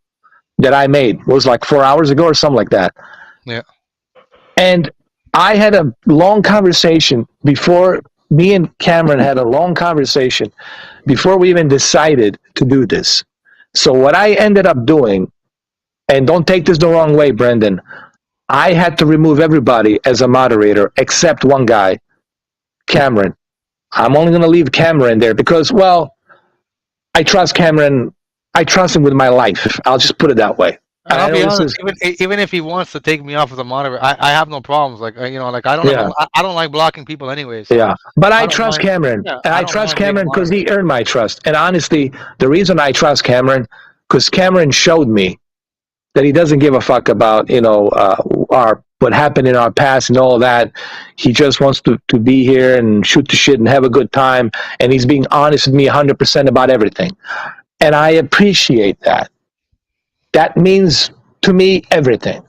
that I made. It was like 4 hours ago or something like that. Yeah. And I had a long conversation before, me and Cameron had a long conversation before we even decided to do this. So what I ended up doing, and don't take this the wrong way, Brendan, I had to remove everybody as a moderator except one guy, Cameron. I'm only going to leave Cameron there because, well, I trust Cameron. I trust him with my life. I'll just put it that way. And I'll be honest, even if he wants to take me off as a moderator, I have no problems. Like I don't like blocking people anyways. So yeah, but I trust Cameron. Yeah, and I trust Cameron because he earned my trust. And honestly, the reason I trust Cameron, because Cameron showed me that he doesn't give a fuck about our what happened in our past and all that. He just wants to be here and shoot the shit and have a good time. And he's being honest with me 100% about everything. And I appreciate that. That means to me everything.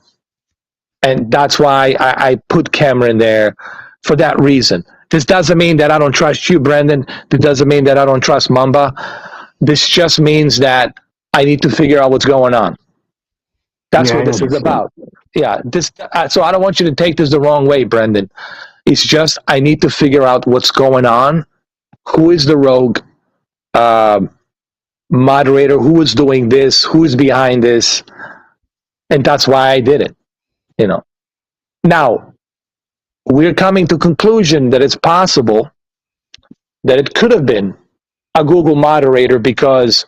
And that's why I put Cameron there for that reason. This doesn't mean that I don't trust you, Brendan. This doesn't mean that I don't trust Mamba. This just means that I need to figure out what's going on. That's what this is about. Yeah. So I don't want you to take this the wrong way, Brendan. It's just I need to figure out what's going on. Who is the rogue moderator? Who is doing this? Who is behind this? And that's why I did it. Now, we're coming to conclusion that it's possible that it could have been a Google moderator because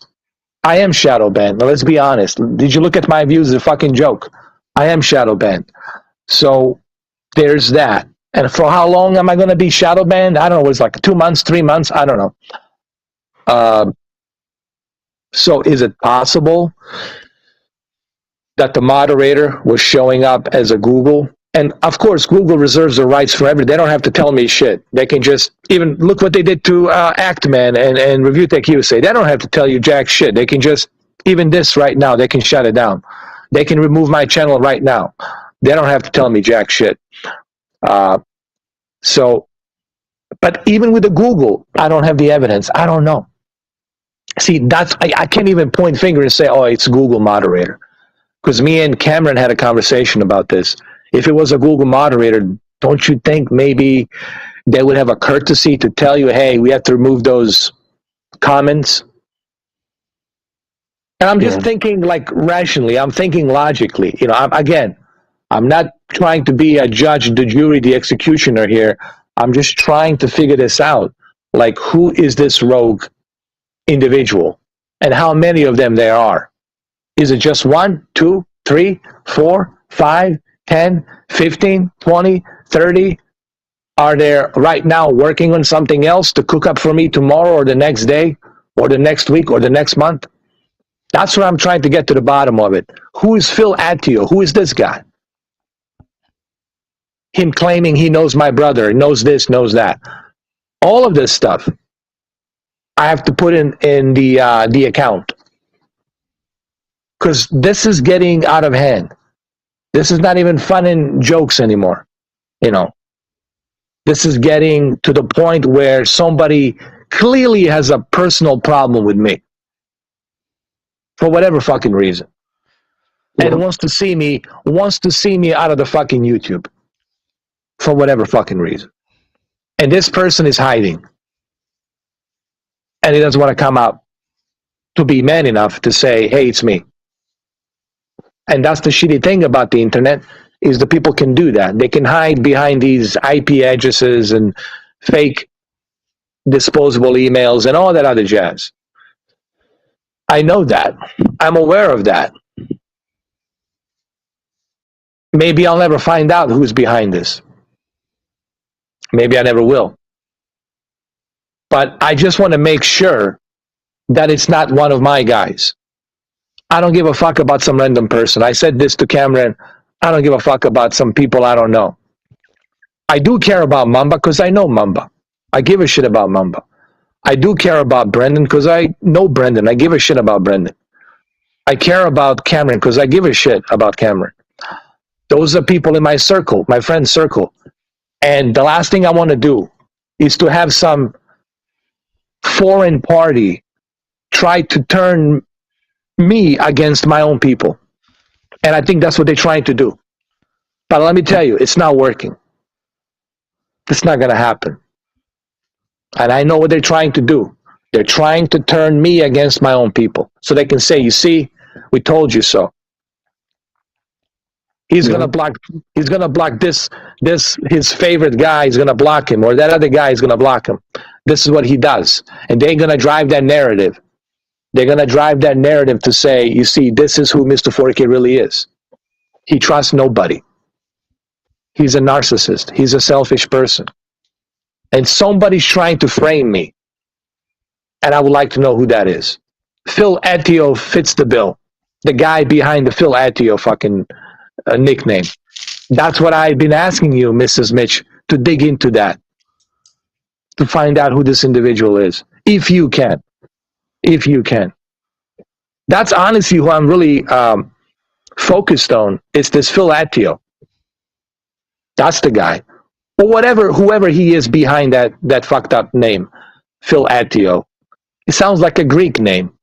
I am shadow banned. Now, let's be honest. Did you look at my views? It's a fucking joke. I am shadow banned. So there's that. And for how long am I going to be shadow banned? I don't know. It's like 2 months, 3 months. I don't know. So is it possible that the moderator was showing up as a Google? And of course, Google reserves the rights for everything. They don't have to tell me shit. They can just, even look what they did to Actman and Review Tech USA. They don't have to tell you jack shit. They can just, even this right now, they can shut it down. They can remove my channel right now. They don't have to tell me jack shit. But even with the Google, I don't have the evidence. I don't know. See, I can't even point finger and say, oh, it's Google moderator. Because me and Cameron had a conversation about this. If it was a Google moderator, don't you think maybe they would have a courtesy to tell you, hey, we have to remove those comments? And I'm just thinking like rationally. I'm thinking logically. I'm not trying to be a judge, the jury, the executioner here. I'm just trying to figure this out. Like, who is this rogue individual? And how many of them there are? Is it just 1, 2, 3, 4, 5, 10, 15, 20, 30? Are they right now working on something else to cook up for me tomorrow or the next day or the next week or the next month? That's what I'm trying to get to the bottom of it. Who is Phil Attio? Who is this guy? Him claiming he knows my brother, knows this, knows that. All of this stuff I have to put in the account. Because this is getting out of hand. This is not even fun and jokes anymore. This is getting to the point where somebody clearly has a personal problem with me. For whatever fucking reason. And wants to see me out of the fucking YouTube. For whatever fucking reason. And this person is hiding. And he doesn't want to come out to be man enough to say, hey, it's me. And that's the shitty thing about the internet, is the people can do that. They can hide behind these IP addresses and fake disposable emails and all that other jazz. I know that. I'm aware of that. Maybe I'll never find out who's behind this. Maybe I never will. But I just want to make sure that it's not one of my guys. I don't give a fuck about some random person. I said this to Cameron. I don't give a fuck about some people I don't know. I do care about Mamba because I know Mamba. I give a shit about Mamba. I do care about Brendan because I know Brendan. I give a shit about Brendan. I care about Cameron because I give a shit about Cameron. Those are people in my circle, my friend's circle. And the last thing I want to do is to have some foreign party try to turn me against my own people. And I think that's what they're trying to do. But let me tell you, it's not working. It's not going to happen. And I know what they're trying to do. They're trying to turn me against my own people. So they can say, you see, we told you so. He's gonna block this his favorite guy is gonna block him, or that other guy is gonna block him. This is what he does. And they're gonna drive that narrative. They're gonna drive that narrative to say, you see, this is who Mr. 4K really is. He trusts nobody. He's a narcissist. He's a selfish person. And somebody's trying to frame me. And I would like to know who that is. Phil Attio fits the bill. The guy behind the Phil Attio fucking nickname. That's what I've been asking you, Mrs. Mitch, to dig into that. To find out who this individual is. If you can. If you can. That's honestly who I'm really focused on. It's this Phil Attio. That's the guy. Or whoever he is behind that fucked up name. Phil Attio. It sounds like a Greek name.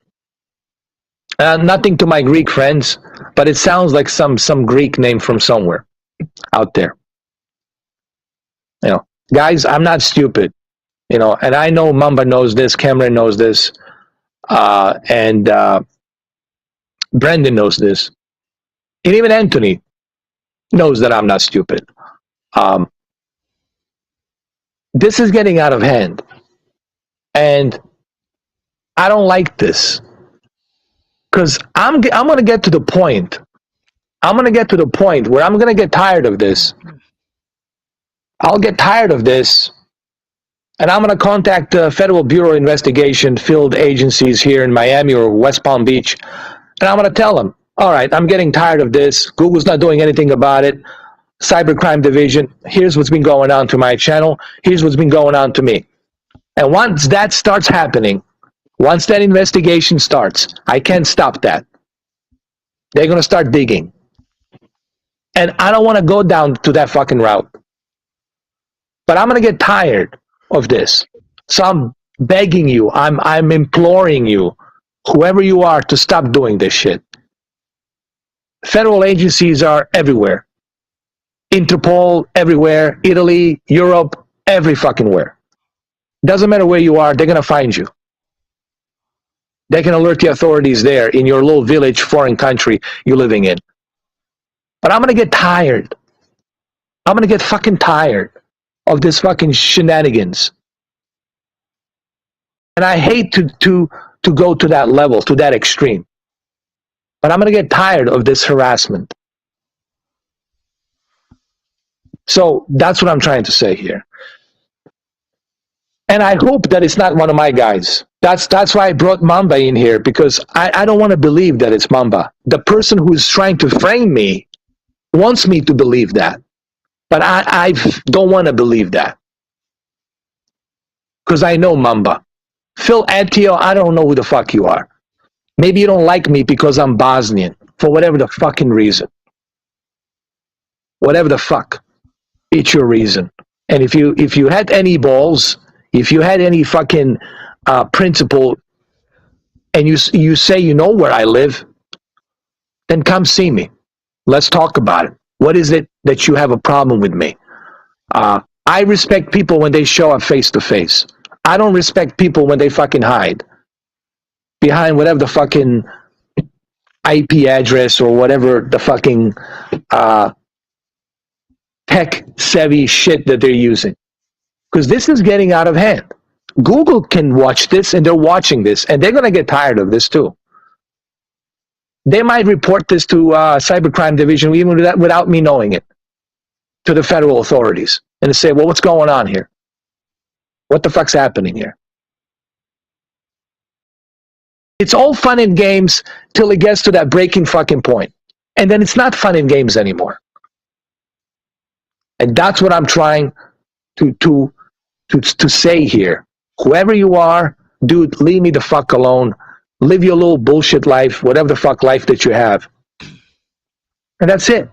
Nothing to my Greek friends, but it sounds like some Greek name from somewhere out there. You know, guys, I'm not stupid. You know, and I know Mamba knows this, Cameron knows this, and Brendan knows this, and even Anthony knows that I'm not stupid. This is getting out of hand, and I don't like this. Because I'm going to get to the point. I'm going to get to the point where I'm going to get tired of this. I'll get tired of this. And I'm going to contact the Federal Bureau of Investigation field agencies here in Miami or West Palm Beach. And I'm going to tell them, all right, I'm getting tired of this. Google's not doing anything about it. Cybercrime Division, here's what's been going on to my channel. Here's what's been going on to me. And once that starts happening, once that investigation starts, I can't stop that. They're going to start digging. And I don't want to go down to that fucking route. But I'm going to get tired of this. So I'm begging you, I'm imploring you, whoever you are, to stop doing this shit. Federal agencies are everywhere. Interpol, everywhere. Italy, Europe, every fucking where. Doesn't matter where you are, they're going to find you. They can alert the authorities there in your little village, foreign country you're living in. But I'm going to get tired. I'm going to get fucking tired of this fucking shenanigans. And I hate to go to that level, to that extreme. But I'm going to get tired of this harassment. So that's what I'm trying to say here. And I hope that it's not one of my guys. That's why I brought Mamba in here, because I don't want to believe that it's Mamba. The person who's trying to frame me wants me to believe that. But I don't want to believe that. Because I know Mamba. Phil Attio, I don't know who the fuck you are. Maybe you don't like me because I'm Bosnian, for whatever the fucking reason. Whatever the fuck. It's your reason. And if you had any balls, if you had any fucking principle, and you say you know where I live, then come see me. Let's talk about it. What is it that you have a problem with me? I respect people when they show up face to face. I don't respect people when they fucking hide behind whatever the fucking IP address or whatever the fucking tech savvy shit that they're using. Because this is getting out of hand. Google can watch this, and they're watching this, and they're going to get tired of this too. They might report this to cybercrime division even without me knowing it, to the federal authorities, and say, well, what's going on here? What the fuck's happening here? It's all fun and games till it gets to that breaking fucking point. And then it's not fun and games anymore. And that's what I'm trying to say here. Whoever you are, dude, leave me the fuck alone. Live your little bullshit life, whatever the fuck life that you have. And that's it.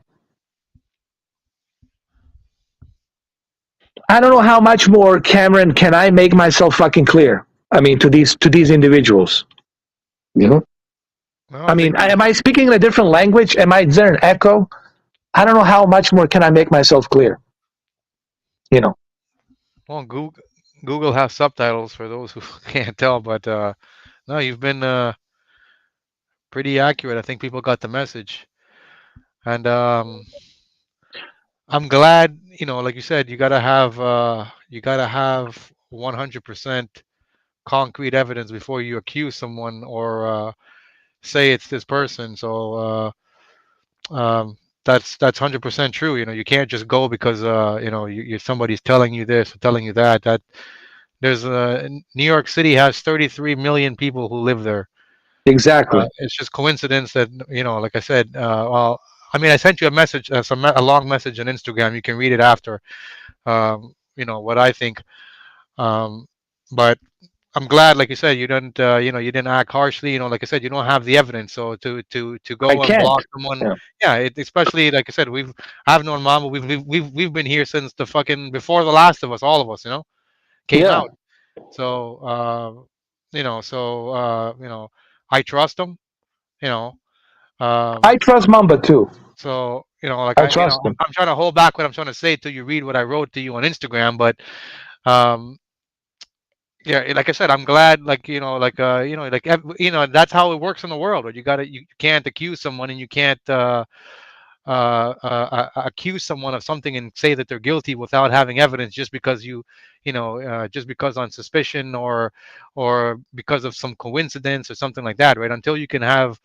I don't know how much more, Cameron, can I make myself fucking clear? I mean, to these individuals. You know? No, I mean, am I speaking in a different language? Is there an echo? I don't know how much more can I make myself clear. You know. well, Google has subtitles for those who can't tell, but no, you've been pretty accurate. I think people got the message, and I'm glad. Like you said, you gotta have 100% concrete evidence before you accuse someone or say it's this person. So that's 100% true. You can't just go because somebody's telling you this or telling you that. That there's New York City has 33 million people who live there. Exactly. It's just coincidence that like I said. Well, I mean, I sent you a message, a long message on Instagram. You can read it after. What I think. But I'm glad, like you said, you didn't act harshly. Like I said, you don't have the evidence. So to I go and can't. block someone, Yeah. yeah, especially like I said, I've known Mama. We've been here since the fucking before The Last of Us. All of us, came Yeah. out. So I trust them. You know, um, I trust Mamba too. so like I trust him. I'm trying to hold back what I'm trying to say till you read what I wrote to you on Instagram, but. Um, Yeah, like I said, I'm glad. Like that's how it works in the world. Or you can't accuse someone, and you can't accuse someone of something and say that they're guilty without having evidence, just because just because on suspicion or because of some coincidence or something like that, right? Until you can have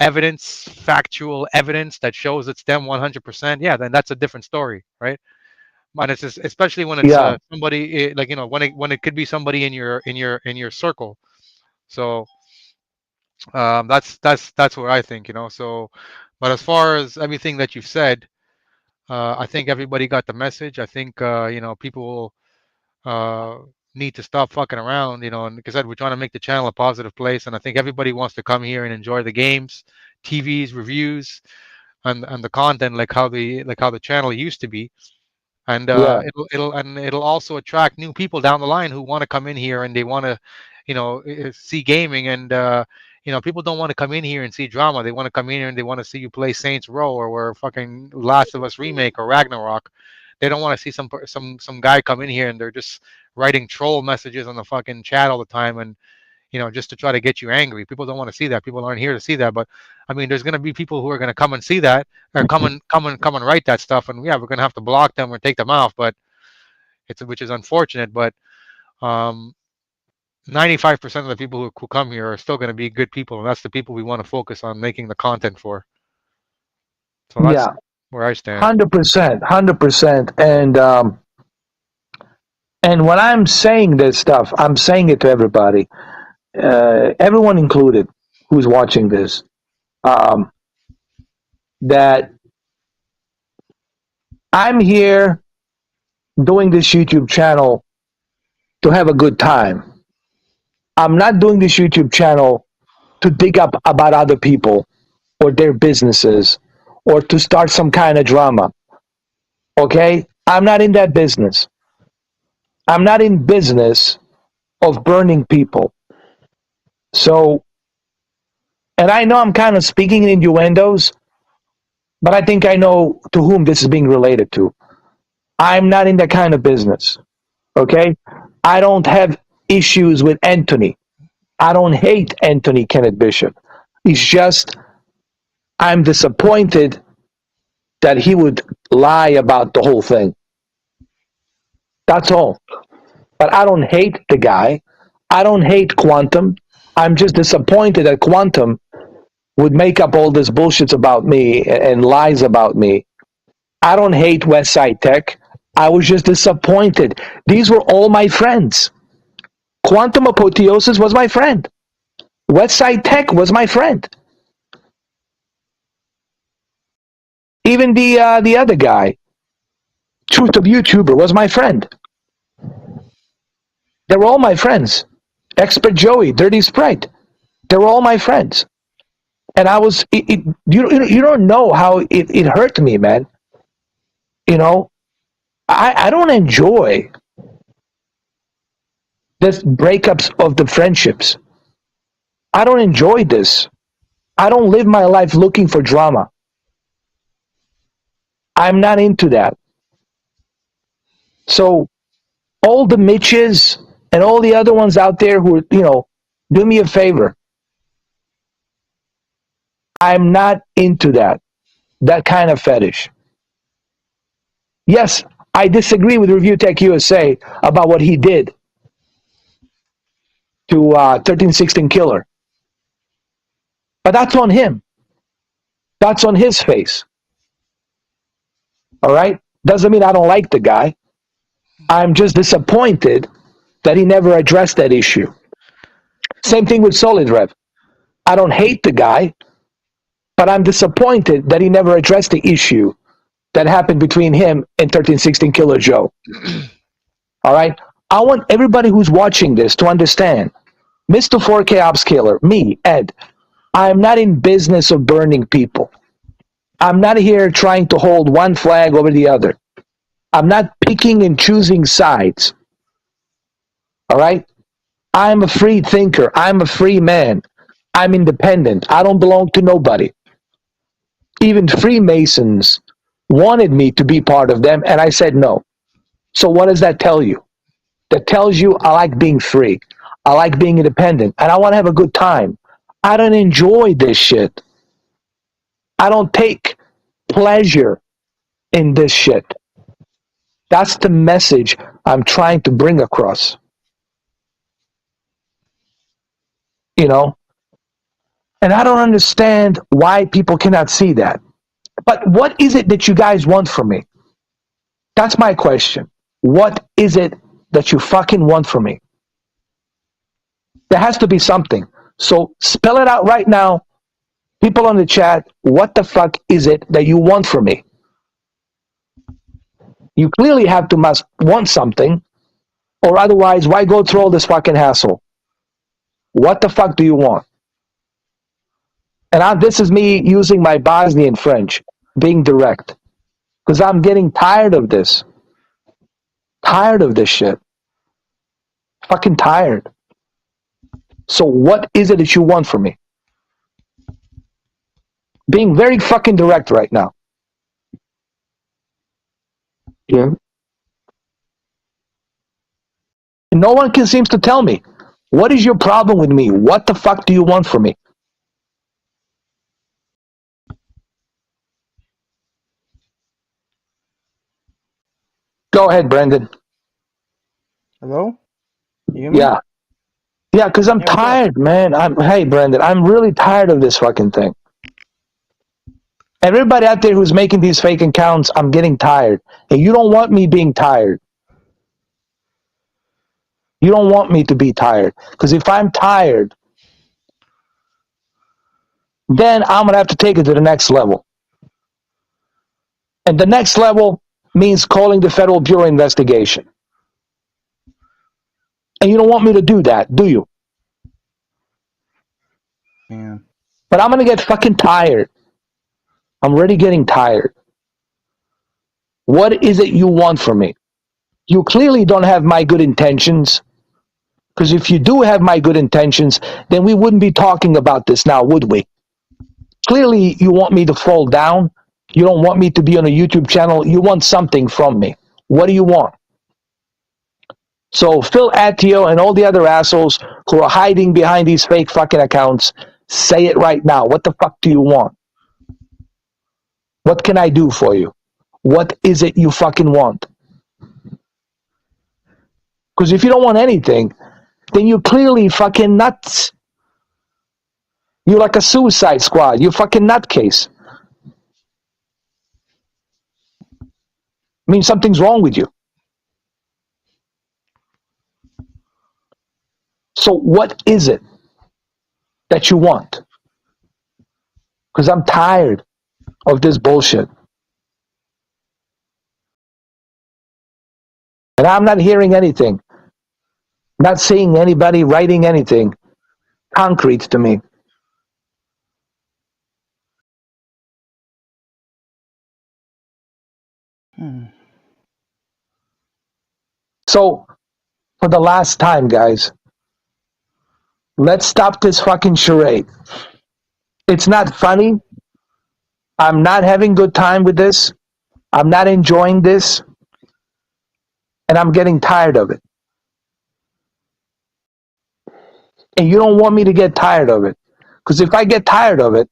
evidence, factual evidence that shows it's them 100%. Yeah, then that's a different story, right? And it's especially when it's Yeah. somebody like when it could be somebody in your circle. So that's what I think. So, but as far as everything that you've said, I think everybody got the message. I think people uh, need to stop fucking around. And like I said, we're trying to make the channel a positive place, and I think everybody wants to come here and enjoy the games, TVs, reviews, and the content like how the channel used to be. And Yeah. it'll also attract new people down the line who want to come in here and they want to see gaming. And people don't want to come in here and see drama. They want to come in here and they want to see you play Saints Row or fucking Last of Us remake or Ragnarok. They don't want to see some guy come in here and they're just writing troll messages on the fucking chat all the time, and just to try to get you angry. People don't want to see that. People aren't here to see that. But I mean, there's going to be people who are going to come and see that, or come and write that stuff, and yeah, we're going to have to block them or take them off. But which is unfortunate. But um, 95% of the people who come here are still going to be good people, and that's the people we want to focus on making the content for. So that's Yeah. where I stand. 100%. 100%. And when I'm saying this stuff, I'm saying it to everybody, everyone included, who's watching this, um, that I'm here doing this YouTube channel to have a good time. I'm not doing this YouTube channel to dig up about other people or their businesses or to start some kind of drama. Okay? I'm not in that business. I'm not in business of burning people. So, and I know I'm kind of speaking in innuendos, but I think I know to whom this is being related to. I'm not in that kind of business. Okay? I don't have issues with Anthony. I don't hate Anthony Kenneth Bishop. It's just I'm disappointed that he would lie about the whole thing. That's all. But I don't hate the guy. I don't hate Quantum. I'm just disappointed that Quantum would make up all this bullshit about me and lies about me. I don't hate West Side Tech. I was just disappointed. These were all my friends. Quantum Apotheosis was my friend. West Side Tech was my friend. Even the other guy, Truth of YouTuber, was my friend. They were all my friends. Expert Joey, Dirty Sprite. They were all my friends. And I was, you don't know how it hurt me, man. You know, I don't enjoy this breakups of the friendships. I don't enjoy this. I don't live my life looking for drama. I'm not into that. So all the Mitches and all the other ones out there who, do me a favor. I'm not into that kind of fetish. Yes, I disagree with Review Tech USA about what he did to 1316 Killer. But that's on him. That's on his face. All right? Doesn't mean I don't like the guy. I'm just disappointed that he never addressed that issue. Same thing with Solid Rev. I don't hate the guy, but I'm disappointed that he never addressed the issue that happened between him and 1316 Killer Joe. All right? I want everybody who's watching this to understand, Mr. 4K Upscaler, me, Ed, I'm not in business of burning people. I'm not here trying to hold one flag over the other. I'm not picking and choosing sides. All right? I'm a free thinker. I'm a free man. I'm independent. I don't belong to nobody. Even Freemasons wanted me to be part of them, and I said no. So what does that tell you? That tells you I like being free. I like being independent, and I want to have a good time. I don't enjoy this shit. I don't take pleasure in this shit. That's the message I'm trying to bring across. You know? And I don't understand why people cannot see that. But what is it that you guys want from me? That's my question. What is it that you fucking want from me? There has to be something. So spell it out right now. People on the chat, what the fuck is it that you want from me? You clearly must want something, or otherwise, why go through all this fucking hassle? What the fuck do you want? And this is me using my Bosnian French, being direct, because I'm getting tired of this. Tired of this shit. Fucking tired. So what is it that you want from me? Being very fucking direct right now. Yeah. No one seems to tell me. What is your problem with me? What the fuck do you want from me? Go ahead, Brandon. Hello? You hear me? Yeah. Yeah, because I'm tired, man. Hey, Brandon, I'm really tired of this fucking thing. Everybody out there who's making these fake accounts, I'm getting tired. And you don't want me being tired. You don't want me to be tired. Because if I'm tired, then I'm going to have to take it to the next level. And the next level means calling the Federal Bureau of Investigation. And you don't want me to do that, do you? Yeah. But I'm going to get fucking tired. I'm already getting tired. What is it you want from me? You clearly don't have my good intentions. Because if you do have my good intentions, then we wouldn't be talking about this now, would we? Clearly, you want me to fall down. You don't want me to be on a YouTube channel. You want something from me. What do you want? So Phil Attio and all the other assholes who are hiding behind these fake fucking accounts, say it right now. What the fuck do you want? What can I do for you? What is it you fucking want? Because if you don't want anything, then you're clearly fucking nuts. You're like a suicide squad. You fucking nutcase. I mean, something's wrong with you. So what is it that you want? Because I'm tired of this bullshit. And I'm not hearing anything, not seeing anybody writing anything concrete to me. Hmm. So, for the last time, guys, let's stop this fucking charade. It's not funny. I'm not having good time with this. I'm not enjoying this. And I'm getting tired of it. And you don't want me to get tired of it. Because if I get tired of it,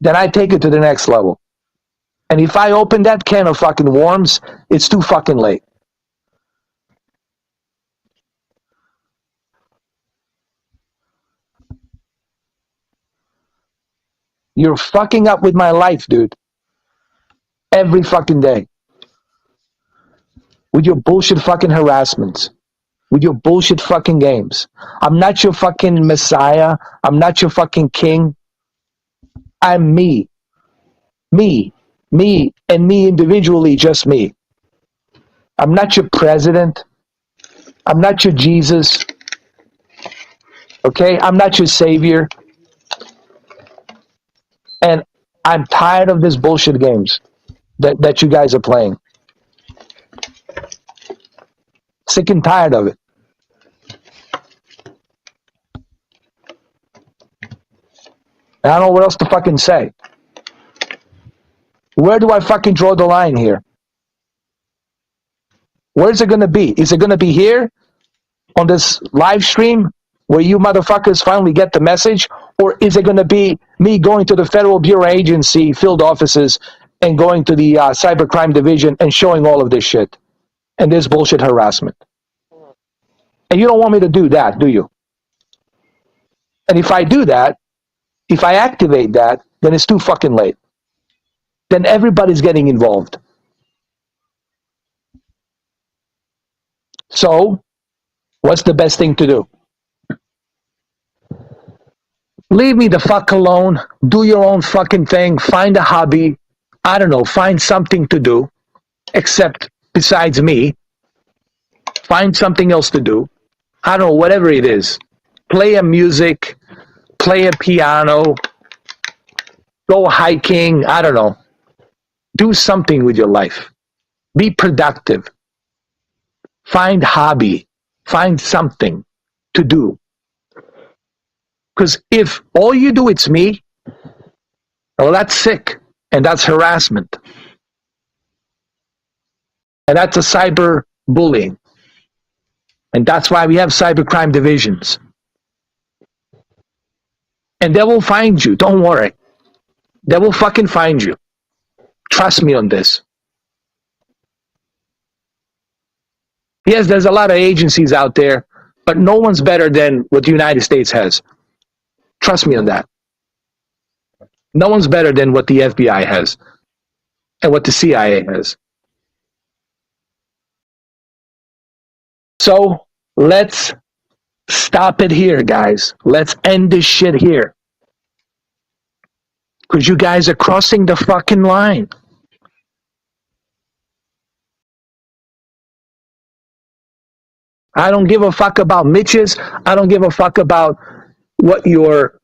then I take it to the next level. And if I open that can of fucking worms, it's too fucking late. You're fucking up with my life, dude. Every fucking day. With your bullshit fucking harassments. With your bullshit fucking games. I'm not your fucking messiah. I'm not your fucking king. I'm me. Me. Me. And me individually, just me. I'm not your president. I'm not your Jesus. Okay? I'm not your savior. And I'm tired of this bullshit games that you guys are playing. Sick and tired of it. And I don't know what else to fucking say. Where do I fucking draw the line here? Where's it gonna be? Is it gonna be here on this live stream where you motherfuckers finally get the message? Or is it gonna be me going to the Federal Bureau Agency field offices and going to the cybercrime division and showing all of this shit and this bullshit harassment? And you don't want me to do that, do you? And if I do that, if I activate that, then it's too fucking late. Then everybody's getting involved. So, what's the best thing to do? Leave me the fuck alone. Do your own fucking thing. Find a hobby. I don't know. Find something to do. Except besides me. Find something else to do. I don't know. Whatever it is. Play a music. Play a piano. Go hiking. I don't know. Do something with your life. Be productive. Find hobby. Find something to do. Because if all you do it's me, well, that's sick. And that's harassment. And that's a cyber bullying. And that's why we have cybercrime divisions. And they will find you. Don't worry. They will fucking find you. Trust me on this. Yes, there's a lot of agencies out there, but no one's better than what the United States has. Trust me on that. No one's better than what the FBI has and what the CIA has. So let's stop it here, guys. Let's end this shit here. Because you guys are crossing the fucking line. I don't give a fuck about Mitch's. I don't give a fuck about what your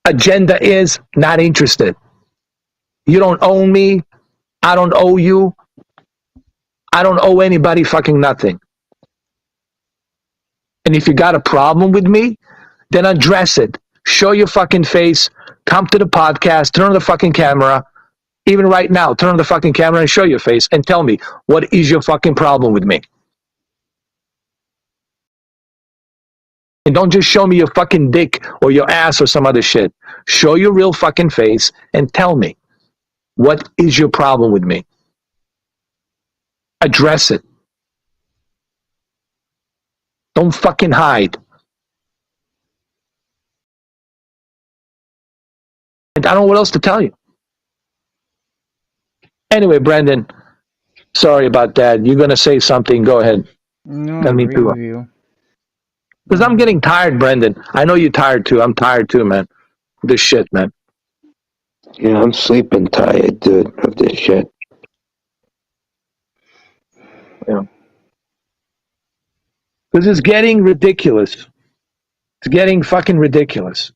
agenda is. Not interested. You don't own me. I don't owe you. I don't owe anybody fucking nothing. And if you got a problem with me, then address it. Show your fucking face. Come to the podcast. Turn on the fucking camera. Even right now, turn on the fucking camera and show your face and tell me, what is your fucking problem with me? And don't just show me your fucking dick or your ass or some other shit. Show your real fucking face and tell me, what is your problem with me? Address it. Don't fucking hide. I don't know what else to tell you. Anyway, Brandon, sorry about that. You're going to say something. Go ahead. No, Let I me agree do with it. you. Because I'm getting tired, Brendan. I know you're tired too. I'm tired too, man. This shit, man. Yeah, I'm sleeping tired, dude, of this shit. Yeah. Because it's getting ridiculous. It's getting fucking ridiculous.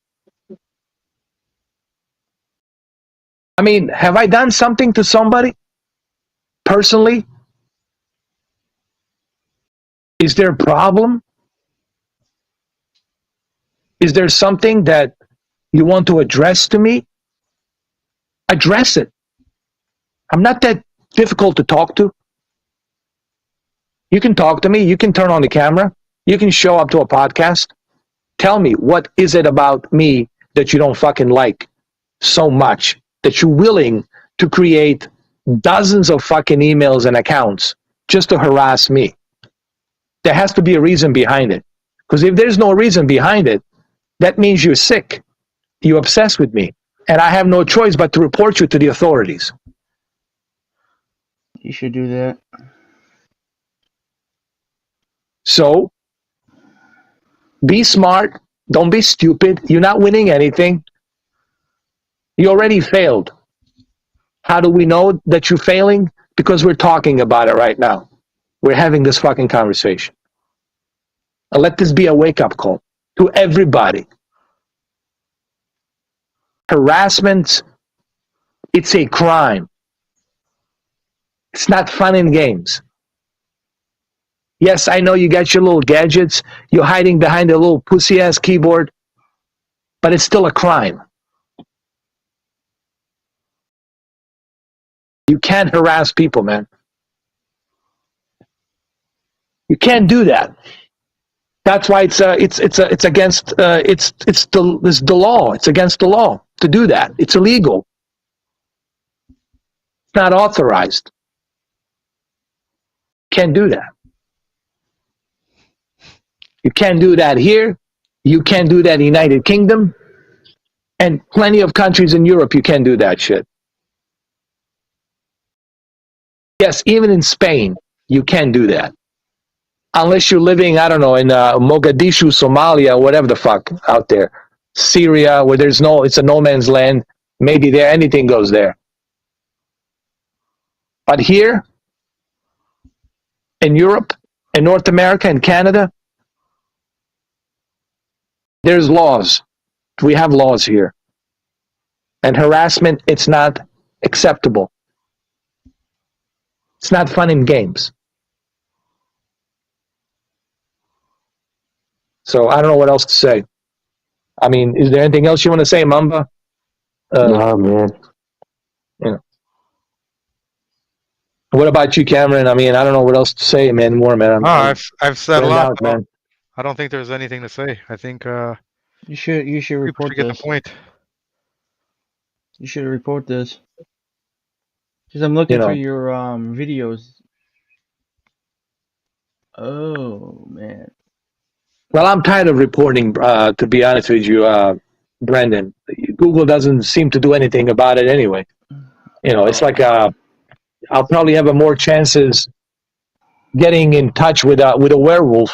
I mean, have I done something to somebody personally? Is there a problem? Is there something that you want to address to me? Address it. I'm not that difficult to talk to. You can talk to me. You can turn on the camera. You can show up to a podcast. Tell me, what is it about me that you don't fucking like so much that you're willing to create dozens of fucking emails and accounts just to harass me? There has to be a reason behind it. Because if there's no reason behind it, that means you're sick. You're obsessed with me. And I have no choice but to report you to the authorities. You should do that. So, be smart. Don't be stupid. You're not winning anything. You already failed. How do we know that you're failing? Because we're talking about it right now. We're having this fucking conversation. And let this be a wake-up call to everybody. Harassment, it's a crime. It's not fun and games. Yes, I know you got your little gadgets. You're hiding behind a little pussy-ass keyboard. But it's still a crime. You can't harass people, man. You can't do that. That's why it's against it's the law. It's against the law to do that. It's illegal. It's not authorized. Can't do that. You can't do that here. You can't do that in the United Kingdom. And plenty of countries in Europe, you can't do that shit. Yes, even in Spain, you can't do that. Unless you're living, I don't know, in Mogadishu, Somalia, whatever the fuck out there. Syria, where it's a no man's land. Maybe there, anything goes there. But here, in Europe, in North America, in Canada, there's laws. We have laws here. And harassment, it's not acceptable. It's not fun in games. So I don't know what else to say. I mean, is there anything else you want to say, Mamba? No, man. Yeah. What about you, Cameron? I mean, I don't know what else to say, man. More, man. I've said a burned lot. out, man. I don't think there's anything to say. I think You should people report should get this. the point. You should report this. Because I'm looking You know. through your videos. Oh man. Well, I'm tired of reporting, to be honest with you, Brendan. Google doesn't seem to do anything about it anyway. You know, it's like I'll probably have more chances getting in touch with a werewolf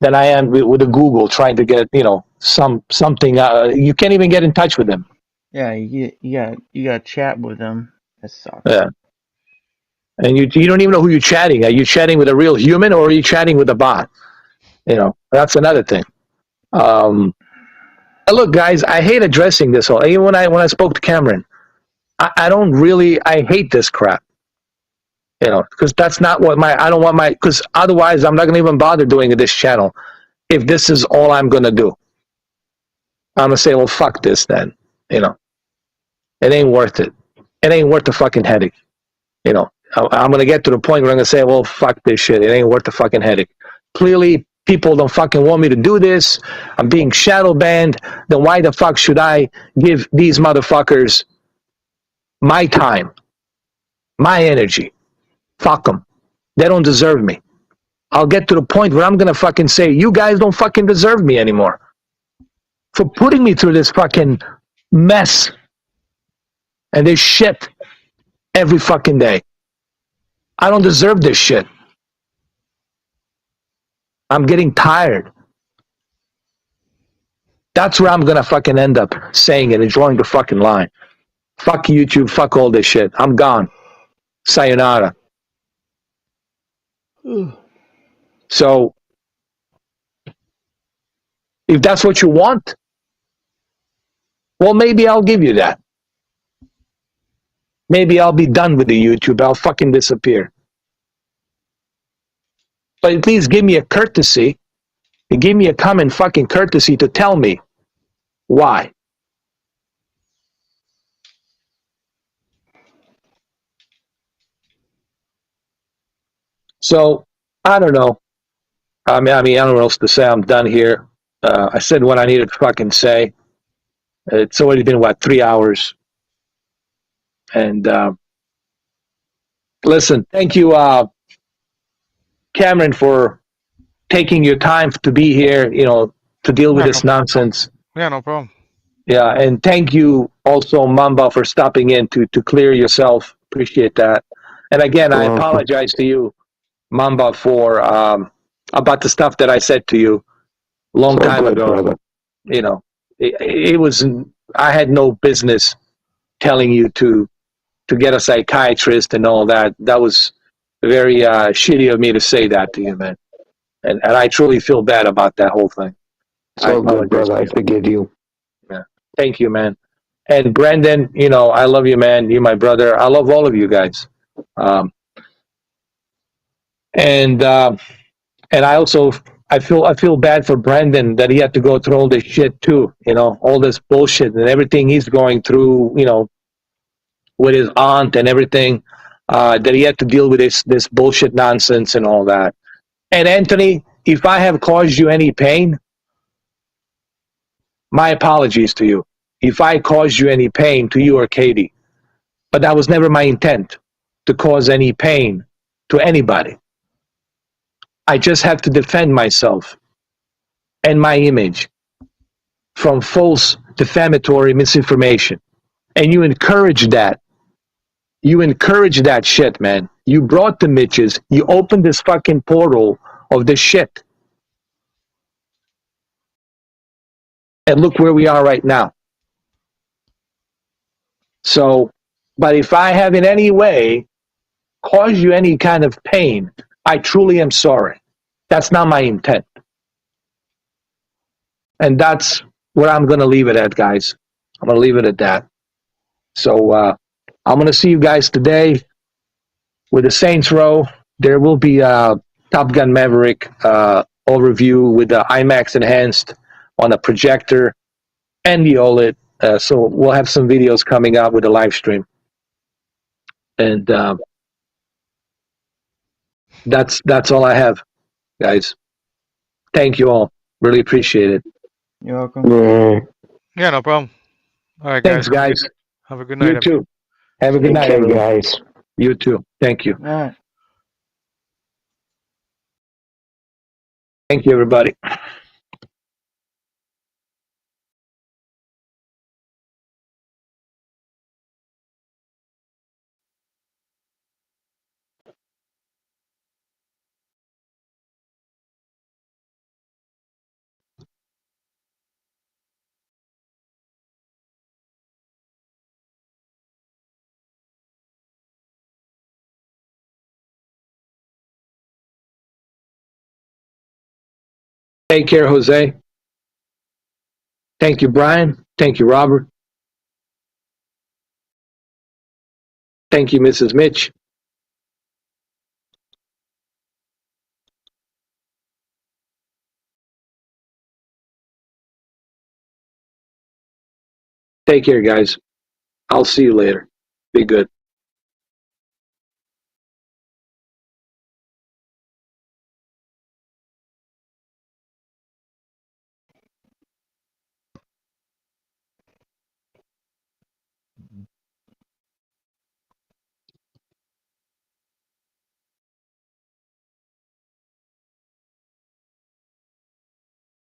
than I am with a Google trying to get, you know, something. You can't even get in touch with them. Yeah, you got to chat with them. That sucks. Yeah. And you don't even know who you're chatting. Are you chatting with a real human or are you chatting with a bot? You know, that's another thing. Look, guys, I hate addressing this whole. Even when I spoke to Cameron, I hate this crap. You know, because that's not what because otherwise I'm not going to even bother doing this channel if this is all I'm going to do. I'm going to say, well, fuck this then. You know, it ain't worth it. It ain't worth the fucking headache. You know, I'm going to get to the point where I'm going to say, well, fuck this shit. It ain't worth the fucking headache. Clearly, people don't fucking want me to do this. I'm being shadow banned. Then why the fuck should I give these motherfuckers my time, my energy? Fuck them. They don't deserve me. I'll get to the point where I'm going to fucking say, you guys don't fucking deserve me anymore for putting me through this fucking mess And they shit every fucking day. I don't deserve this shit. I'm getting tired. That's where I'm gonna fucking end up saying it and drawing the fucking line. Fuck YouTube, fuck all this shit. I'm gone. Sayonara. So, if that's what you want, well, maybe I'll give you that. Maybe I'll be done with the YouTube. I'll fucking disappear. But at least give me a courtesy. And give me a common fucking courtesy to tell me why. So, I don't know. I mean, I don't know what else to say. I'm done here. I said what I needed to fucking say. It's already been, 3 hours? And listen, thank you, Cameron, for taking your time to be here, to deal with this nonsense. Yeah, no problem. Yeah, and thank you also, Mamba, for stopping in to clear yourself. Appreciate that. And again, I apologize to you, Mamba, for about the stuff that I said to you a long time ago. Brother. It was, I had no business telling you to get a psychiatrist and all that. That was very shitty of me to say that to you, man. And I truly feel bad about that whole thing. So good, brother. I forgive you. Yeah. Thank you, man. And Brandon, I love you, man. You're my brother. I love all of you guys. And I also I feel bad for Brandon that he had to go through all this shit too. All this bullshit and everything he's going through. With his aunt and everything, that he had to deal with this bullshit nonsense and all that. And Anthony, if I have caused you any pain, my apologies to you. If I caused you any pain, to you or Katie, but that was never my intent to cause any pain to anybody. I just have to defend myself and my image from false defamatory misinformation. And you encourage that. You encourage that shit, man. You brought the Mitches. You opened this fucking portal of this shit. And look where we are right now. So, but if I have in any way caused you any kind of pain, I truly am sorry. That's not my intent. And that's where I'm going to leave it at, guys. I'm going to leave it at that. So, I'm going to see you guys today with the Saints Row. There will be a Top Gun Maverick overview with the IMAX enhanced on a projector and the OLED. So we'll have some videos coming out with the live stream. And that's all I have, guys. Thank you all. Really appreciate it. You're welcome. Yeah, no problem. All right, Thanks, guys. Have a good night. You too. Have a good night, everyone. Guys. You too. Thank you. All right. Thank you, everybody. Take care, Jose. Thank you, Brian. Thank you, Robert. Thank you, Mrs. Mitch. Take care, guys. I'll see you later. Be good.